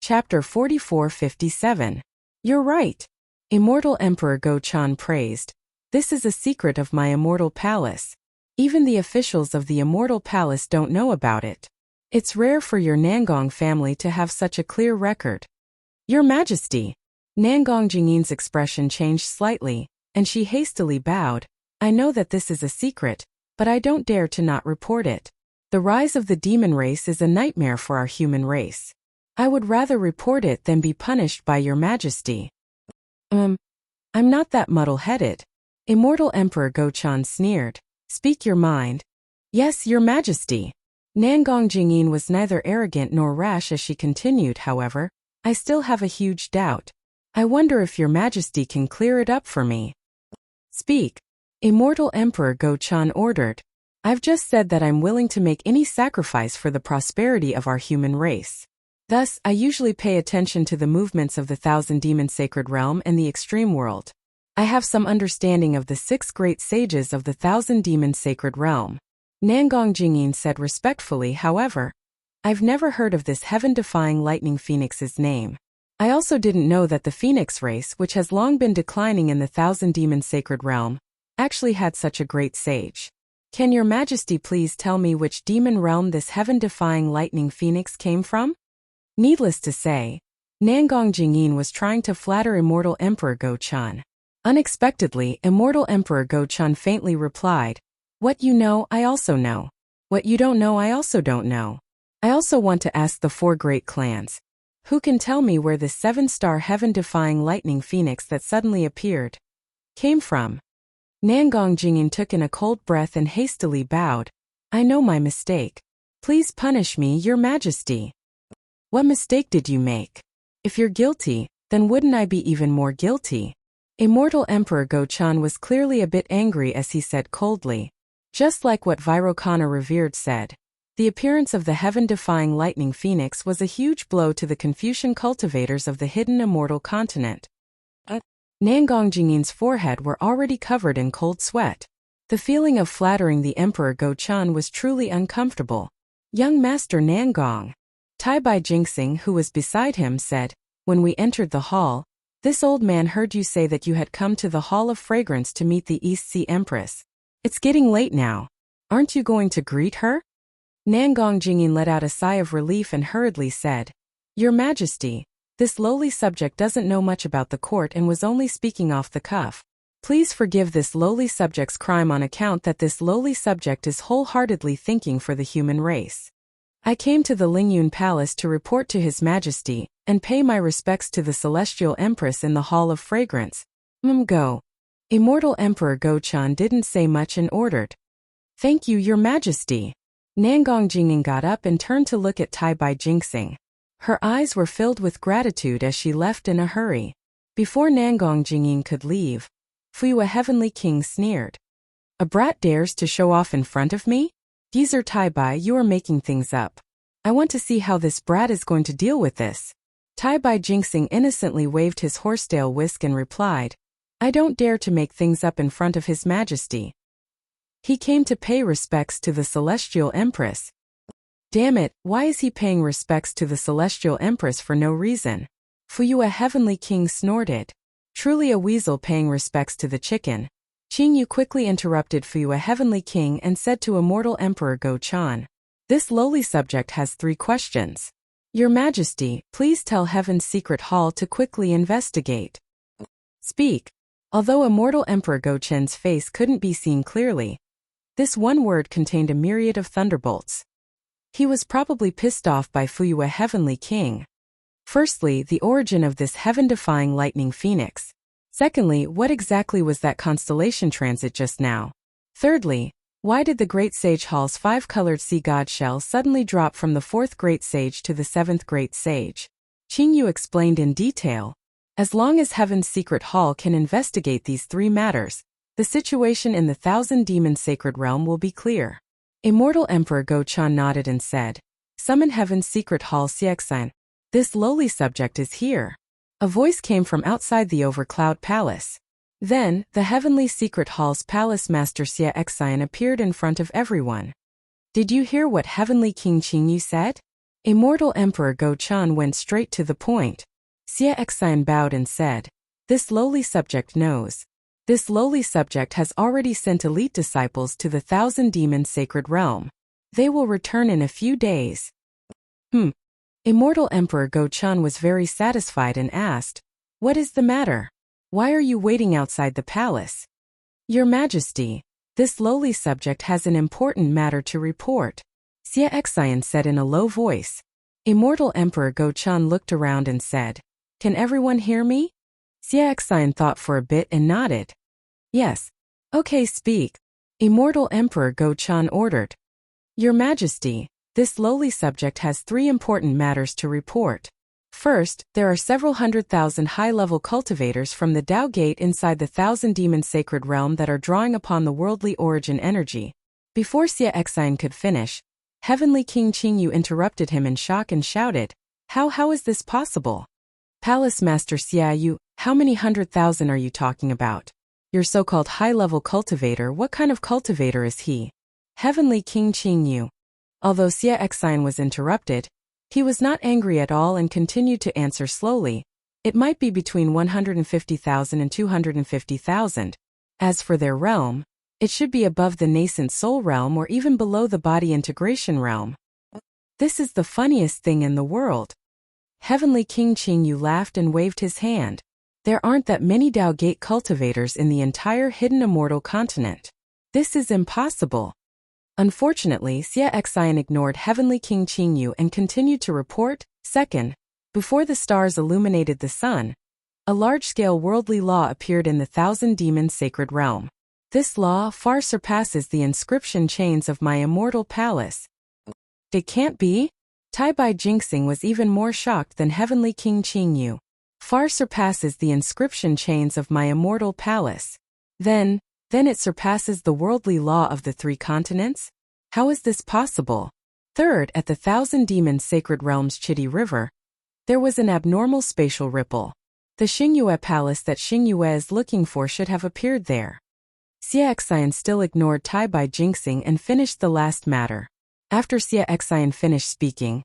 Chapter 4457. You're right. Immortal Emperor Go-chan praised. This is a secret of my immortal palace. Even the officials of the immortal palace don't know about it. It's rare for your Nangong family to have such a clear record. Your Majesty. Nangong Jingin's expression changed slightly, and she hastily bowed. I know that this is a secret, but I don't dare to not report it. The rise of the demon race is a nightmare for our human race. I would rather report it than be punished by your Majesty. I'm not that muddle-headed. Immortal Emperor Go-chan sneered. Speak your mind. Yes, your Majesty. Nangong Jingyin was neither arrogant nor rash as she continued, however. I still have a huge doubt. I wonder if your Majesty can clear it up for me. Speak. Immortal Emperor Go-chan ordered. I've just said that I'm willing to make any sacrifice for the prosperity of our human race. Thus, I usually pay attention to the movements of the Thousand Demon Sacred Realm and the extreme world. I have some understanding of the 6 great sages of the Thousand Demon Sacred Realm. Nangong Jingyin said respectfully, however. I've never heard of this heaven-defying lightning phoenix's name. I also didn't know that the phoenix race, which has long been declining in the Thousand Demon Sacred Realm, actually had such a great sage. Can your Majesty please tell me which demon realm this heaven-defying lightning phoenix came from? Needless to say, Nangong Jingyin was trying to flatter Immortal Emperor Go-chan. Unexpectedly, Immortal Emperor Go-chan faintly replied, What you know, I also know. What you don't know, I also don't know. I also want to ask the 4 great clans. Who can tell me where this 7-star heaven-defying lightning phoenix that suddenly appeared came from? Nangong Jingyin took in a cold breath and hastily bowed. I know my mistake. Please punish me, your Majesty. What mistake did you make? If you're guilty, then wouldn't I be even more guilty? Immortal Emperor Go-chan was clearly a bit angry as he said coldly. Just like what Virokana Revered said. The appearance of the heaven-defying lightning phoenix was a huge blow to the Confucian cultivators of the hidden immortal continent. Nangong Jingin's forehead were already covered in cold sweat. The feeling of flattering the Emperor Go-chan was truly uncomfortable. Young Master Nangong. Tai Bai Jinxing, who was beside him, said, When we entered the hall, this old man heard you say that you had come to the Hall of Fragrance to meet the East Sea Empress. It's getting late now. Aren't you going to greet her? Nangong Jingyin let out a sigh of relief and hurriedly said, Your Majesty, this lowly subject doesn't know much about the court and was only speaking off the cuff. Please forgive this lowly subject's crime on account that this lowly subject is wholeheartedly thinking for the human race. I came to the Lingyun Palace to report to His Majesty and pay my respects to the Celestial Empress in the Hall of Fragrance. Go. Immortal Emperor Go-chan didn't say much and ordered. Thank you, Your Majesty. Nangong Jingyin got up and turned to look at Tai Bai Jinxing. Her eyes were filled with gratitude as she left in a hurry. Before Nangong Jingyin could leave, Fuyue Heavenly King sneered. A brat dares to show off in front of me? Geezer Tai Bai, you are making things up. I want to see how this brat is going to deal with this. Tai Bai Jinxing innocently waved his horsetail whisk and replied, I don't dare to make things up in front of His Majesty. He came to pay respects to the Celestial Empress. Damn it, why is he paying respects to the Celestial Empress for no reason? Fuyue Heavenly King snorted. Truly a weasel paying respects to the chicken. Qingyu quickly interrupted Fuyue Heavenly King and said to Immortal Emperor Go-chan, This lowly subject has 3 questions. Your Majesty, please tell Heaven's Secret Hall to quickly investigate. Speak. Although Immortal Emperor Go-chan's face couldn't be seen clearly, this one word contained a myriad of thunderbolts. He was probably pissed off by Fuyue Heavenly King. Firstly, the origin of this heaven-defying lightning phoenix. Secondly, what exactly was that constellation transit just now? Thirdly, why did the Great Sage Hall's 5-colored sea god shell suddenly drop from the 4th Great Sage to the 7th Great Sage? Qingyu explained in detail. As long as Heaven's Secret Hall can investigate these 3 matters, the situation in the Thousand Demon Sacred Realm will be clear. Immortal Emperor Go-chan nodded and said, Summon Heaven's Secret Hall Siexan. This lowly subject is here. A voice came from outside the Overcloud Palace. Then, the Heavenly Secret Hall's Palace Master Xie Xian appeared in front of everyone. Did you hear what Heavenly King Qingyu said? Immortal Emperor Go-chan went straight to the point. Xie Exine bowed and said, "This lowly subject knows. This lowly subject has already sent elite disciples to the Thousand Demons Sacred Realm. They will return in a few days." Immortal Emperor Go-chan was very satisfied and asked, "What is the matter? Why are you waiting outside the palace?" "Your Majesty, this lowly subject has an important matter to report," Xie Exine said in a low voice. Immortal Emperor Go-chan looked around and said, "Can everyone hear me?" Xie Exine thought for a bit and nodded. "Yes. Okay, speak," Immortal Emperor Go-chan ordered. "Your Majesty, this lowly subject has 3 important matters to report. First, there are several 100,000 high-level cultivators from the Tao Gate inside the Thousand Demons Sacred Realm that are drawing upon the worldly origin energy." Before Xie Exine could finish, Heavenly King Qingyu interrupted him in shock and shouted, How is this possible? Palace Master Xiaoyu, how many 100,000 are you talking about? Your so-called high-level cultivator, what kind of cultivator is he?" Heavenly King Qingyu. Although Xie Exine was interrupted, he was not angry at all and continued to answer slowly. "It might be between 150,000 and 250,000. As for their realm, it should be above the nascent soul realm or even below the body integration realm. This is the funniest thing in the world." Heavenly King Qingyu laughed and waved his hand. "There aren't that many Tao Gate cultivators in the entire hidden immortal continent. This is impossible." Unfortunately, Xie Exine ignored Heavenly King Qingyu and continued to report, "Second, before the stars illuminated the sun, a large-scale worldly law appeared in the Thousand Demons Sacred Realm. This law far surpasses the inscription chains of my immortal palace." "It can't be?" Tai Bai Jinxing was even more shocked than Heavenly King Qingyu. "Far surpasses the inscription chains of my immortal palace. Then it surpasses the worldly law of the 3 continents? How is this possible?" Third, at the Thousand Demons Sacred Realm's Chitty River, there was an abnormal spatial ripple. The Xingyue Palace that Xingyue is looking for should have appeared there. Xie Exine still ignored Tai Bai Jinxing and finished the last matter. After Xie Exine finished speaking,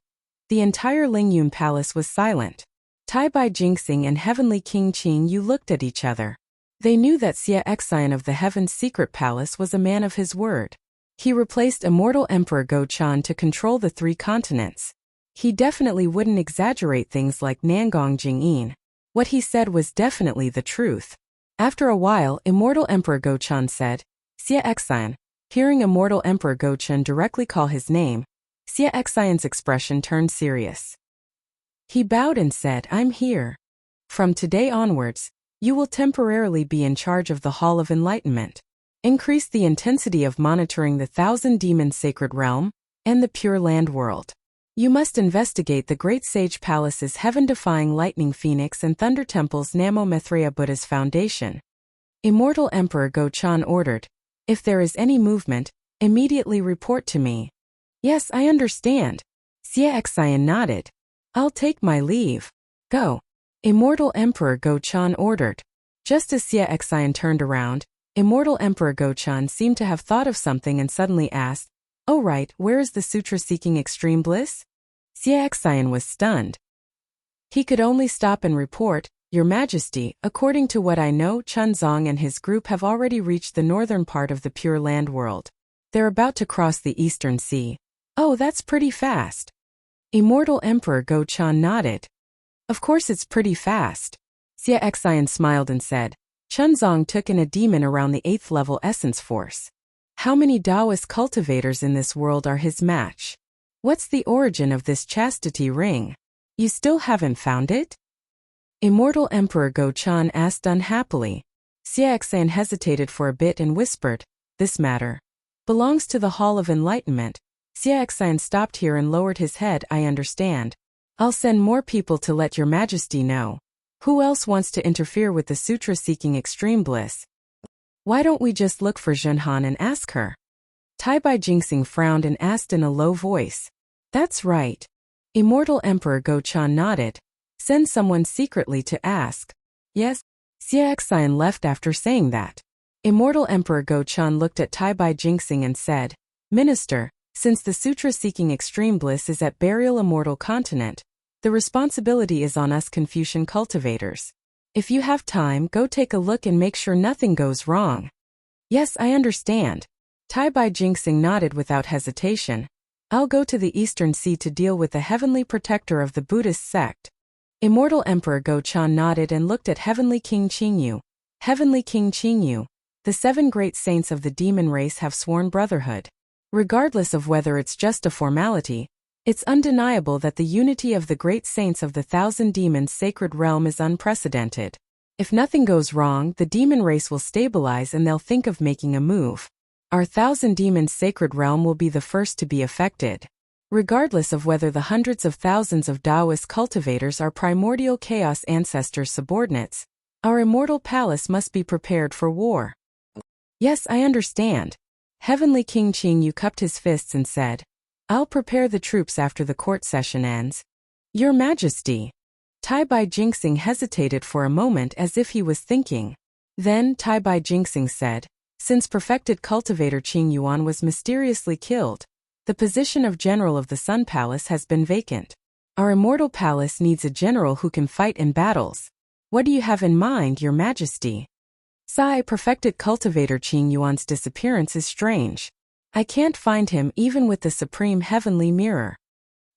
the entire Lingyun Palace was silent. Tai Bai Jinxing and Heavenly King Qingyu looked at each other. They knew that Xie Exine of the Heaven's Secret Palace was a man of his word. He replaced Immortal Emperor Go-chan to control the 3 continents. He definitely wouldn't exaggerate things like Nangong Jingyin. What he said was definitely the truth. After a while, Immortal Emperor Go-chan said, "Xie Exine." Hearing Immortal Emperor Go-chan directly call his name, Xie Exine's expression turned serious. He bowed and said, "I'm here. From today onwards, you will temporarily be in charge of the Hall of Enlightenment. Increase the intensity of monitoring the Thousand Demons Sacred Realm and the Pure Land World. You must investigate the Great Sage Palace's heaven-defying Lightning Phoenix and Thunder Temple's Namo Maitreya Buddha's foundation." Immortal Emperor Go-chan ordered, "If there is any movement, immediately report to me." "Yes, I understand." Xie Exine nodded. "I'll take my leave. Go." Immortal Emperor Go-chan ordered. Just as Xie Exine turned around, Immortal Emperor Go-chan seemed to have thought of something and suddenly asked, "Oh right, where is the sutra seeking extreme bliss?" Xie Exine was stunned. He could only stop and report, "Your Majesty, according to what I know, Chunzong and his group have already reached the northern part of the Pure Land World. They're about to cross the Eastern Sea." "Oh, that's pretty fast." Immortal Emperor Go-chan nodded. "Of course it's pretty fast." Xie Exine smiled and said, "Chunzong took in a demon around the 8th level essence force. How many Taoist cultivators in this world are his match? What's the origin of this chastity ring? You still haven't found it?" Immortal Emperor Go-chan asked unhappily. Xie Exine hesitated for a bit and whispered, "This matter belongs to the Hall of Enlightenment." Xie Exine stopped here and lowered his head. "I understand. I'll send more people to let your Majesty know. Who else wants to interfere with the sutra-seeking extreme bliss? Why don't we just look for Zhenhan and ask her?" Tai Bai Jinxing frowned and asked in a low voice. "That's right." Immortal Emperor Go-chan nodded. "Send someone secretly to ask." "Yes." Xie Exine left after saying that. Immortal Emperor Go-chan looked at Tai Bai Jinxing and said, "Minister, Since the sutra seeking extreme bliss is at burial immortal continent, the responsibility is on us Confucian cultivators. If you have time, go take a look and make sure nothing goes wrong. Yes, I understand. Tai Bai Jingxing nodded without hesitation. I'll go to the Eastern Sea to deal with the heavenly protector of the Buddhist sect. Immortal Emperor Go Chan nodded and looked at Heavenly King Qingyu. Heavenly King Qingyu, the 7 great saints of the demon race have sworn brotherhood. Regardless of whether it's just a formality, it's undeniable that the unity of the great saints of the 1,000 demons sacred realm is unprecedented. If nothing goes wrong, the demon race will stabilize and they'll think of making a move. Our 1,000 demons sacred realm will be the first to be affected. Regardless of whether the hundreds of thousands of Taoist cultivators are primordial chaos ancestors' subordinates, our immortal palace must be prepared for war. Yes, I understand. Heavenly King Qingyu cupped his fists and said, I'll prepare the troops after the court session ends. Your Majesty. Tai Bai Jingxing hesitated for a moment as if he was thinking. Then Tai Bai Jingxing said, since perfected cultivator Qing Yuan was mysteriously killed, the position of general of the Sun Palace has been vacant. Our immortal palace needs a general who can fight in battles. What do you have in mind, Your Majesty? Sigh, perfected cultivator Qing Yuan's disappearance is strange. I can't find him even with the supreme heavenly mirror.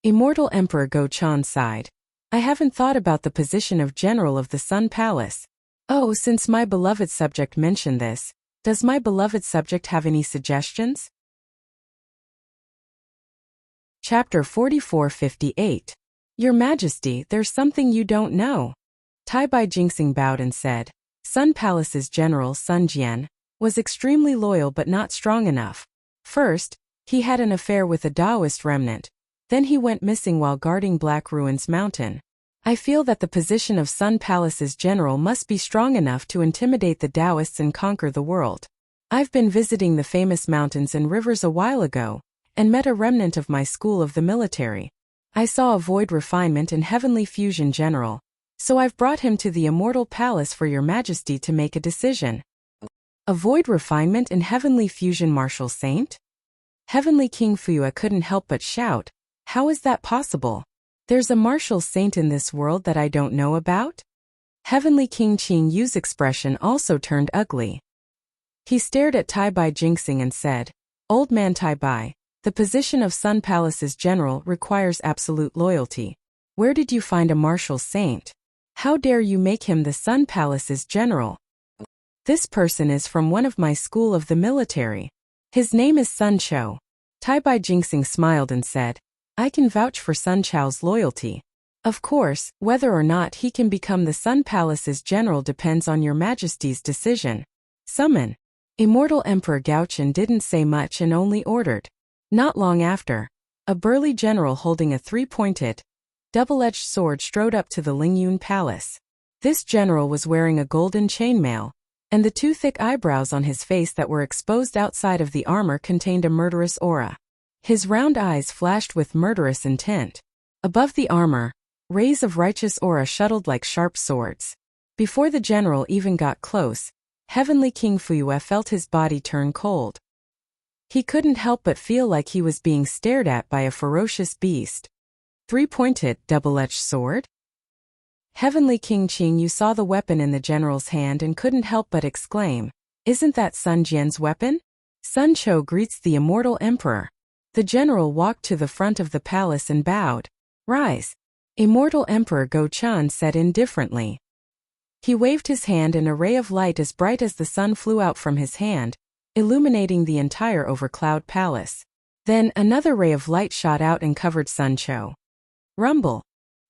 Immortal Emperor Go Chan sighed. I haven't thought about the position of general of the Sun Palace. Oh, since my beloved subject mentioned this, does my beloved subject have any suggestions? Chapter 4458. Your Majesty, there's something you don't know. Tai Bai Jingxing bowed and said, Sun Palace's general Sun Jian was extremely loyal but not strong enough. First, he had an affair with a Taoist remnant. Then he went missing while guarding Black Ruins Mountain. I feel that the position of Sun Palace's general must be strong enough to intimidate the Taoists and conquer the world. I've been visiting the famous mountains and rivers a while ago, and met a remnant of my school of the military. I saw a void refinement and heavenly fusion general, so I've brought him to the immortal palace for Your Majesty to make a decision. A void refinement and heavenly fusion martial saint? Heavenly King Fuyue couldn't help but shout, how is that possible? There's a martial saint in this world that I don't know about? Heavenly King Qing Yu's expression also turned ugly. He stared at Tai Bai Jingxing and said, Old man Tai Bai, the position of Sun Palace's general requires absolute loyalty. Where did you find a martial saint? How dare you make him the Sun Palace's general? This person is from one of my school of the military. His name is Sun Chou. Tai Bai Jingxing smiled and said, I can vouch for Sun Chou's loyalty. Of course, whether or not he can become the Sun Palace's general depends on Your Majesty's decision. Summon. Immortal Emperor Gaochen didn't say much and only ordered. Not long after, a burly general holding a 3-pointed, double-edged sword strode up to the Lingyun Palace. This general was wearing a golden chainmail, and the 2 thick eyebrows on his face that were exposed outside of the armor contained a murderous aura. His round eyes flashed with murderous intent. Above the armor, rays of righteous aura shuttled like sharp swords. Before the general even got close, Heavenly King Fuyue felt his body turn cold. He couldn't help but feel like he was being stared at by a ferocious beast. 3-pointed, double-edged sword? Heavenly King Qingyu saw the weapon in the general's hand and couldn't help but exclaim, Isn't that Sun Jian's weapon? Sun Chou greets the immortal emperor. The general walked to the front of the palace and bowed. Rise. Immortal Emperor Go Chan said indifferently. He waved his hand and a ray of light as bright as the sun flew out from his hand, illuminating the entire overcloud palace. Then another ray of light shot out and covered Sun Chou. Rumble.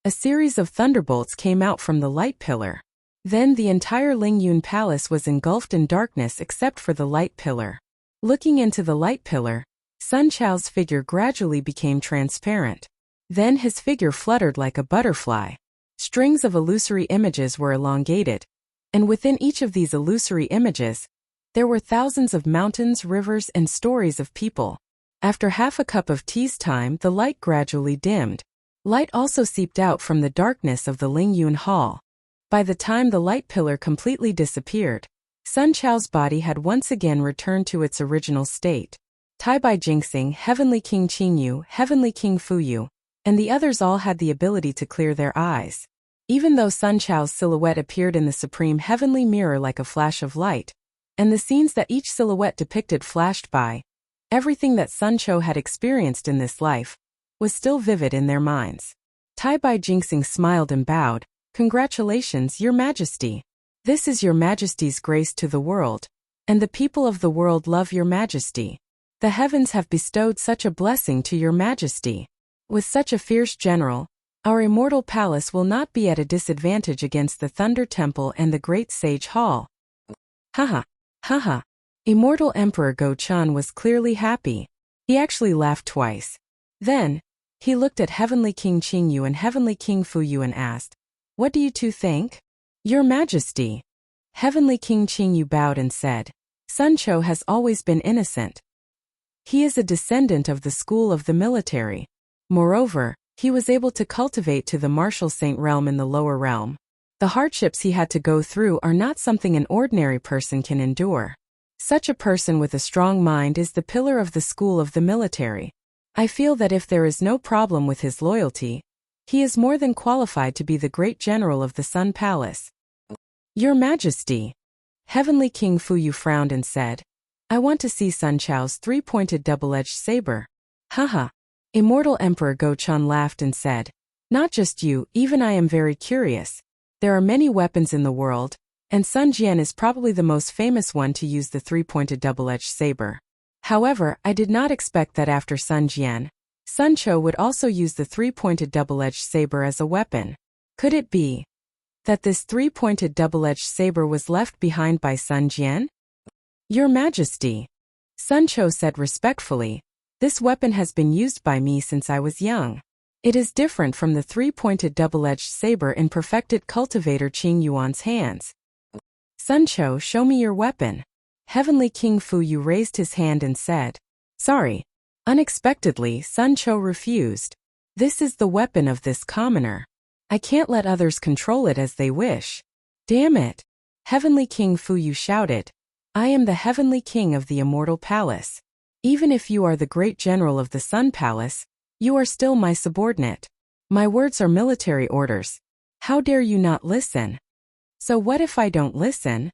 A series of thunderbolts came out from the light pillar. Then the entire Lingyun Palace was engulfed in darkness except for the light pillar. Looking into the light pillar, Sun Chou's figure gradually became transparent. Then his figure fluttered like a butterfly. Strings of illusory images were elongated, and within each of these illusory images, there were thousands of mountains, rivers, and stories of people. After half a cup of tea's time, the light gradually dimmed. Light also seeped out from the darkness of the Lingyun Hall. By the time the light pillar completely disappeared, Sun Chou's body had once again returned to its original state. Tai Bai Jinxing, Heavenly King Qingyu, Heavenly King Fuyu, and the others all had the ability to clear their eyes. Even though Sun Chao's silhouette appeared in the supreme heavenly mirror like a flash of light, and the scenes that each silhouette depicted flashed by, everything that Sun Chou had experienced in this life was still vivid in their minds. Tai Bai Jinxing smiled and bowed. Congratulations, Your Majesty. This is Your Majesty's grace to the world, and the people of the world love Your Majesty. The heavens have bestowed such a blessing to Your Majesty. With such a fierce general, our immortal palace will not be at a disadvantage against the Thunder Temple and the Great Sage Hall. Haha, haha. Immortal Emperor Go Chun was clearly happy. He actually laughed twice. Then, he looked at Heavenly King Qingyu and Heavenly King Fuyu and asked, "What do you two think?" "Your Majesty." Heavenly King Qingyu bowed and said, "Sun Chou has always been innocent. He is a descendant of the school of the military. Moreover, he was able to cultivate to the martial saint realm in the lower realm. The hardships he had to go through are not something an ordinary person can endure. Such a person with a strong mind is the pillar of the school of the military. I feel that if there is no problem with his loyalty, he is more than qualified to be the great general of the Sun Palace." "Your Majesty." Heavenly King Fuyu frowned and said, "I want to see Sun Chao's three-pointed double-edged saber." Haha. Immortal Emperor Go Chun laughed and said, "Not just you, even I am very curious. There are many weapons in the world, and Sun Jian is probably the most famous one to use the three-pointed double-edged saber. However, I did not expect that after Sun Jian, Sun Chou would also use the three-pointed double-edged saber as a weapon. Could it be that this three-pointed double-edged saber was left behind by Sun Jian?" "Your Majesty," Sun Chou said respectfully, "this weapon has been used by me since I was young. It is different from the three-pointed double-edged saber in perfected cultivator Qing Yuan's hands." "Sun Chou, show me your weapon." Heavenly King Fuyu raised his hand and said, "Sorry." Unexpectedly, Sun Chou refused. "This is the weapon of this commoner. I can't let others control it as they wish." "Damn it!" Heavenly King Fuyu shouted. "I am the Heavenly King of the Immortal Palace. Even if you are the great general of the Sun Palace, you are still my subordinate. My words are military orders. How dare you not listen?" "So what if I don't listen?"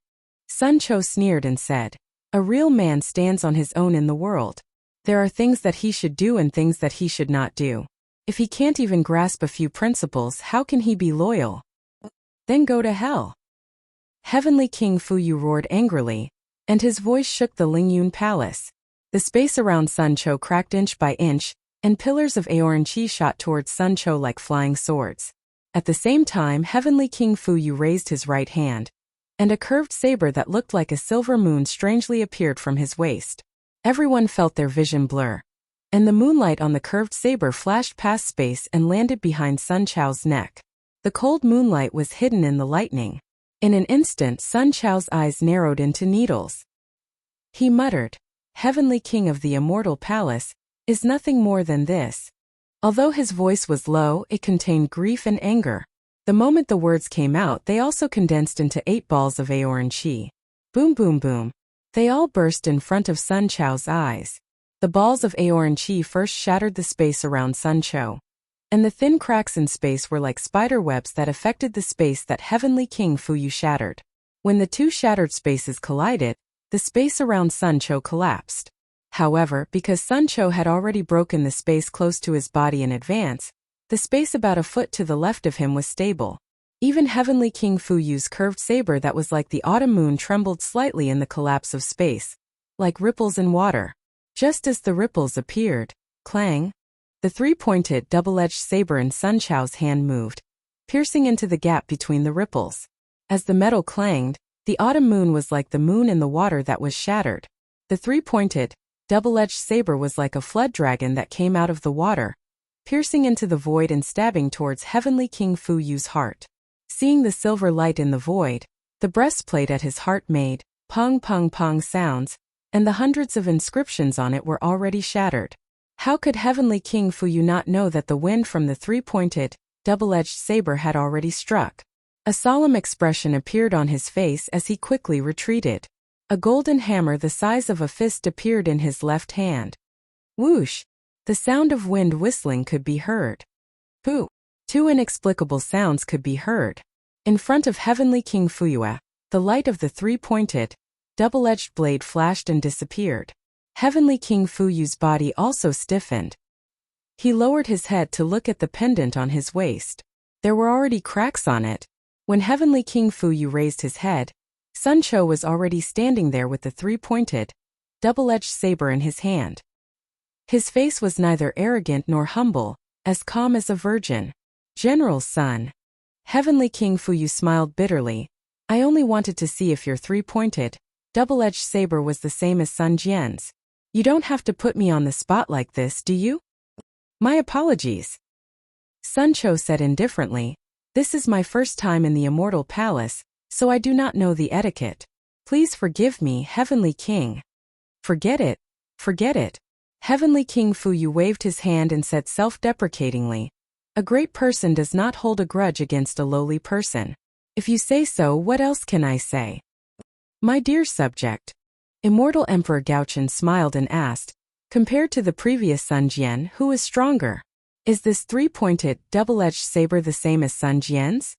Sun Chou sneered and said, "A real man stands on his own in the world. There are things that he should do and things that he should not do. If he can't even grasp a few principles, how can he be loyal? Then go to hell." Heavenly King Fuyu roared angrily, and his voice shook the Lingyun Palace. The space around Sun Chou cracked inch by inch, and pillars of Aoran Qi shot towards Sun Chou like flying swords. At the same time, Heavenly King Fuyu raised his right hand, and a curved saber that looked like a silver moon strangely appeared from his waist. Everyone felt their vision blur, and the moonlight on the curved saber flashed past space and landed behind Sun Chao's neck. The cold moonlight was hidden in the lightning. In an instant, Sun Chao's eyes narrowed into needles. He muttered, "Heavenly King of the Immortal Palace is nothing more than this." Although his voice was low, it contained grief and anger. The moment the words came out, they also condensed into 8 balls of Aoran Qi. Boom boom boom. They all burst in front of Sun Chao's eyes. The balls of Aoran Qi first shattered the space around Sun Chou, and the thin cracks in space were like spider webs that affected the space that Heavenly King Fuyu shattered. When the two shattered spaces collided, the space around Sun Chou collapsed. However, because Sun Chou had already broken the space close to his body in advance, the space about a foot to the left of him was stable. Even Heavenly King Fuyu's curved saber that was like the autumn moon trembled slightly in the collapse of space, like ripples in water. Just as the ripples appeared, clang, the three-pointed, double-edged saber in Sun Chou's hand moved, piercing into the gap between the ripples. As the metal clanged, the autumn moon was like the moon in the water that was shattered. The three-pointed, double-edged saber was like a flood dragon that came out of the water, piercing into the void and stabbing towards Heavenly King Fuyu's heart. Seeing the silver light in the void, the breastplate at his heart made pong pong pong sounds, and the hundreds of inscriptions on it were already shattered. How could Heavenly King Fuyu not know that the wind from the three-pointed, double-edged saber had already struck? A solemn expression appeared on his face as he quickly retreated. A golden hammer the size of a fist appeared in his left hand. Whoosh! The sound of wind whistling could be heard. Pooh! Two inexplicable sounds could be heard. In front of Heavenly King Fuyue, the light of the three-pointed, double-edged blade flashed and disappeared. Heavenly King Fuyue's body also stiffened. He lowered his head to look at the pendant on his waist. There were already cracks on it. When Heavenly King Fuyue raised his head, Sun Cho was already standing there with the three-pointed, double-edged saber in his hand. His face was neither arrogant nor humble, as calm as a virgin. General's son. Heavenly King Fuyue smiled bitterly. I only wanted to see if your three-pointed, double-edged saber was the same as Sun Jian's. You don't have to put me on the spot like this, do you? My apologies. Sun Cho said indifferently. This is my first time in the Immortal Palace, so I do not know the etiquette. Please forgive me, Heavenly King. Forget it. Forget it. Heavenly King Fuyue waved his hand and said self-deprecatingly, a great person does not hold a grudge against a lowly person. If you say so, what else can I say? My dear subject. Immortal Emperor Gaochen smiled and asked, compared to the previous Sun Jian, who is stronger? Is this three-pointed, double-edged saber the same as Sun Jian's?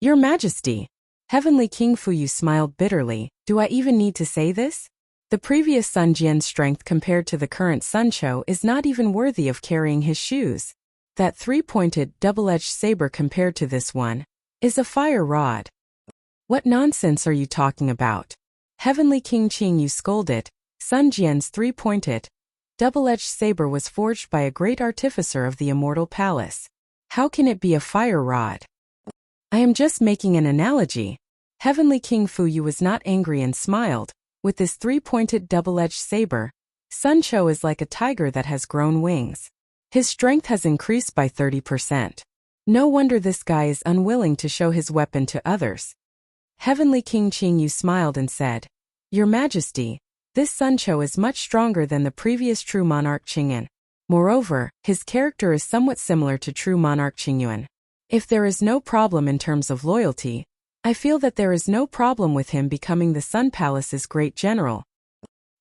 Your Majesty. Heavenly King Fuyue smiled bitterly. Do I even need to say this? The previous Sun Jian's strength compared to the current Sun Cho is not even worthy of carrying his shoes. That three-pointed, double-edged saber compared to this one is a fire rod. What nonsense are you talking about? Heavenly King Qingyu scolded. Sun Jian's three-pointed, double-edged saber was forged by a great artificer of the Immortal Palace. How can it be a fire rod? I am just making an analogy. Heavenly King Fuyue was not angry and smiled. With this three-pointed double-edged saber, Sun Cho is like a tiger that has grown wings. His strength has increased by 30%. No wonder this guy is unwilling to show his weapon to others. Heavenly King Qingyu smiled and said, Your Majesty, this Sun Cho is much stronger than the previous true monarch Qingyuan. Moreover, his character is somewhat similar to true monarch Qingyuan. If there is no problem in terms of loyalty, I feel that there is no problem with him becoming the Sun Palace's great general.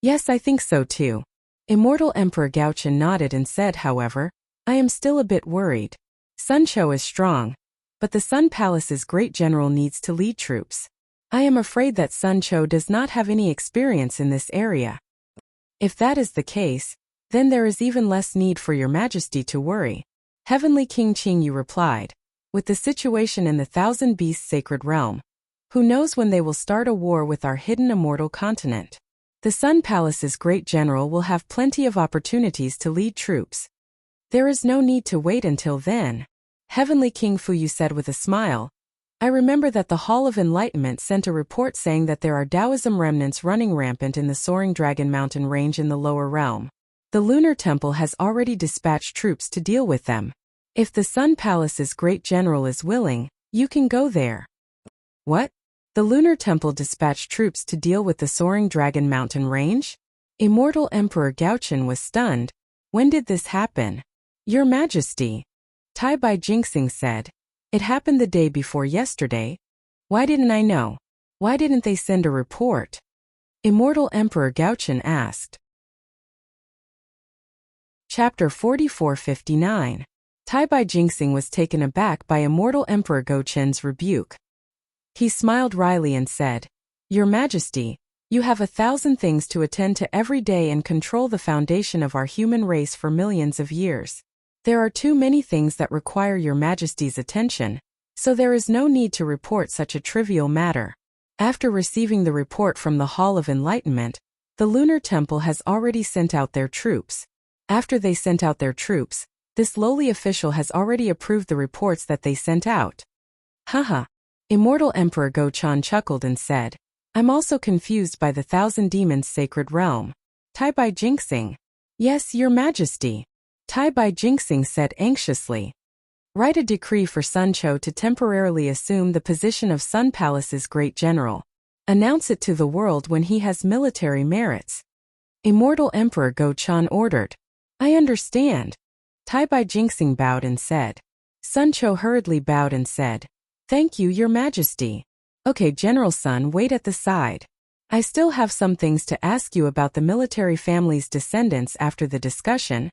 Yes, I think so too. Immortal Emperor Gaochen nodded and said, however, I am still a bit worried. Sun Cho is strong, but the Sun Palace's great general needs to lead troops. I am afraid that Sun Cho does not have any experience in this area. If that is the case, then there is even less need for your Majesty to worry. Heavenly King Qingyu replied. With the situation in the Thousand Beasts Sacred Realm, who knows when they will start a war with our hidden immortal continent? The Sun Palace's great general will have plenty of opportunities to lead troops. There is no need to wait until then. Heavenly King Fuyue said with a smile. I remember that the Hall of Enlightenment sent a report saying that there are Taoism remnants running rampant in the Soaring Dragon Mountain range in the lower realm. The Lunar Temple has already dispatched troops to deal with them. If the Sun Palace's great general is willing, you can go there. What? The Lunar Temple dispatched troops to deal with the Soaring Dragon Mountain range? Immortal Emperor Gaochen was stunned. When did this happen? Your Majesty. Tai Bai Jinxing said. It happened the day before yesterday. Why didn't I know? Why didn't they send a report? Immortal Emperor Gaochen asked. Chapter 4459. Tai Bai Jinxing was taken aback by Immortal Emperor Gaochen's rebuke. He smiled wryly and said, Your Majesty, you have 1,000 things to attend to every day and control the foundation of our human race for millions of years. There are too many things that require your Majesty's attention, so there is no need to report such a trivial matter. After receiving the report from the Hall of Enlightenment, the Lunar Temple has already sent out their troops. After they sent out their troops, this lowly official has already approved the reports that they sent out. Haha. Immortal Emperor Gochan chuckled and said, I'm also confused by the Thousand Demons Sacred Realm. Tai Bai Jinxing. Yes, Your Majesty. Tai Bai Jinxing said anxiously. Write a decree for Sun Cho to temporarily assume the position of Sun Palace's great general. Announce it to the world when he has military merits. Immortal Emperor Gochan ordered. I understand. Tai Bai Jinxing bowed and said. Sun Cho hurriedly bowed and said, Thank you, Your Majesty. Okay, General Sun, wait at the side. I still have some things to ask you about the military family's descendants after the discussion,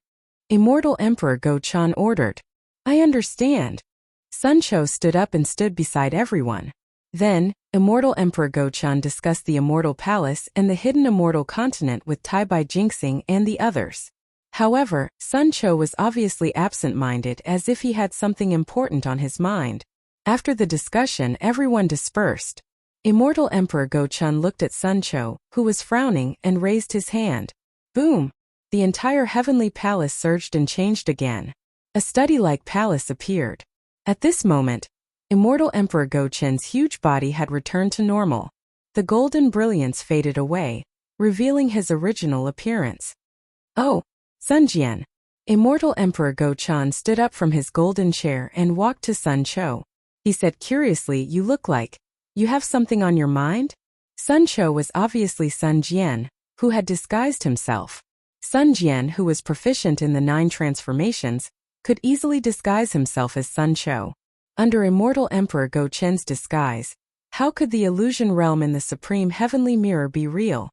Immortal Emperor Go-chan ordered. I understand. Sun Cho stood up and stood beside everyone. Then, Immortal Emperor Go-chan discussed the Immortal Palace and the hidden Immortal Continent with Tai Bai Jinxing and the others. However, Sun Cho was obviously absent-minded, as if he had something important on his mind. After the discussion, everyone dispersed. Immortal Emperor Go-chan looked at Sun Cho, who was frowning, and raised his hand. Boom! The entire heavenly palace surged and changed again. A study-like palace appeared. At this moment, Immortal Emperor Go-chan's huge body had returned to normal. The golden brilliance faded away, revealing his original appearance. Oh, Sun Jian. Immortal Emperor Go-chan stood up from his golden chair and walked to Sun Cho. He said curiously, "You look like you have something on your mind?" Sun Cho was obviously Sun Jian, who had disguised himself. Sun Jian, who was proficient in the 9 transformations, could easily disguise himself as Sun Cho. Under Immortal Emperor Go-chen's disguise, how could the illusion realm in the Supreme Heavenly Mirror be real?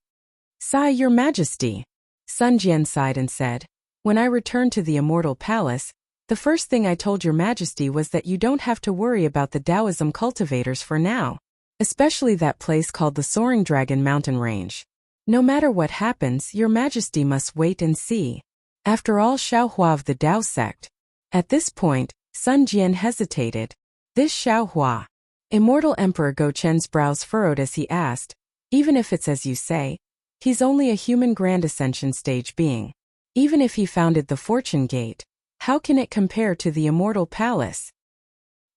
"Sigh, Your Majesty." Sun Jian sighed and said, "When I returned to the Immortal Palace, the first thing I told Your Majesty was that you don't have to worry about the Taoism cultivators for now, especially that place called the Soaring Dragon Mountain Range. No matter what happens, Your Majesty must wait and see. After all, Xiaohua of the Tao sect." At this point, Sun Jian hesitated. "This Xiaohua?" Immortal Emperor Go-chen's brows furrowed as he asked, "Even if it's as you say, he's only a human Grand Ascension stage being. Even if he founded the Fortune Gate, how can it compare to the Immortal Palace?"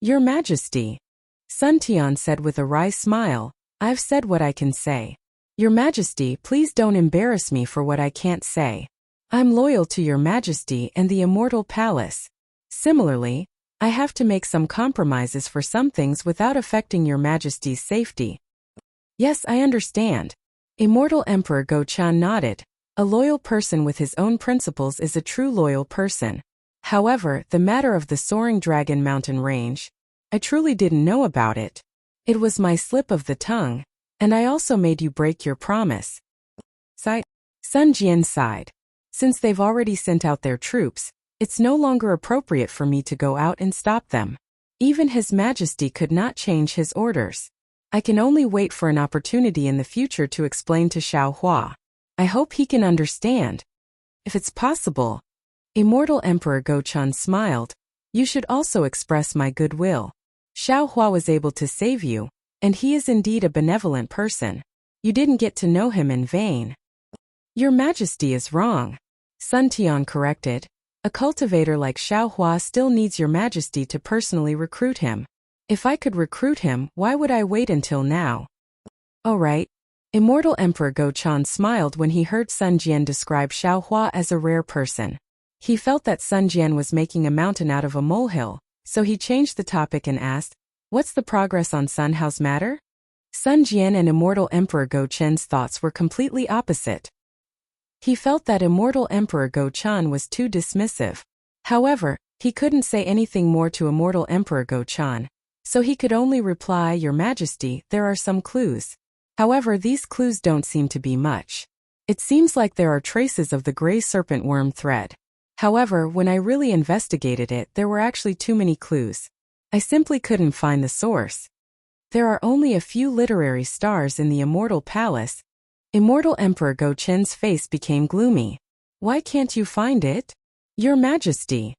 "Your Majesty," Sun Tian said with a wry smile, "I've said what I can say. Your Majesty, please don't embarrass me for what I can't say. I'm loyal to Your Majesty and the Immortal Palace. Similarly, I have to make some compromises for some things without affecting Your Majesty's safety." "Yes, I understand." Immortal Emperor Go-chan nodded. A loyal person with his own principles is a true loyal person. However, the matter of the Soaring Dragon Mountain Range, I truly didn't know about it. It was my slip of the tongue. And I also made you break your promise. Sigh. Sun Jian sighed. Since they've already sent out their troops, it's no longer appropriate for me to go out and stop them. Even His Majesty could not change his orders. I can only wait for an opportunity in the future to explain to Xiaohua. I hope he can understand. If it's possible. Immortal Emperor Go-chan smiled. You should also express my goodwill. Xiaohua was able to save you. And he is indeed a benevolent person. You didn't get to know him in vain. Your Majesty is wrong. Sun Tian corrected. A cultivator like Xiaohua still needs Your Majesty to personally recruit him. If I could recruit him, why would I wait until now? All right. Immortal Emperor Go-chan smiled when he heard Sun Jian describe Xiaohua as a rare person. He felt that Sun Jian was making a mountain out of a molehill, so he changed the topic and asked, "What's the progress on Sun Hao's matter?" Sun Jian and Immortal Emperor Go-chen's thoughts were completely opposite. He felt that Immortal Emperor Go-chan was too dismissive. However, he couldn't say anything more to Immortal Emperor Go-chan, so he could only reply, "Your Majesty, there are some clues. However, these clues don't seem to be much. It seems like there are traces of the gray serpent worm thread. However, when I really investigated it, there were actually too many clues. I simply couldn't find the source. There are only a few literary stars in the Immortal Palace." Immortal Emperor Go-chen's face became gloomy. "Why can't you find it?" "Your Majesty."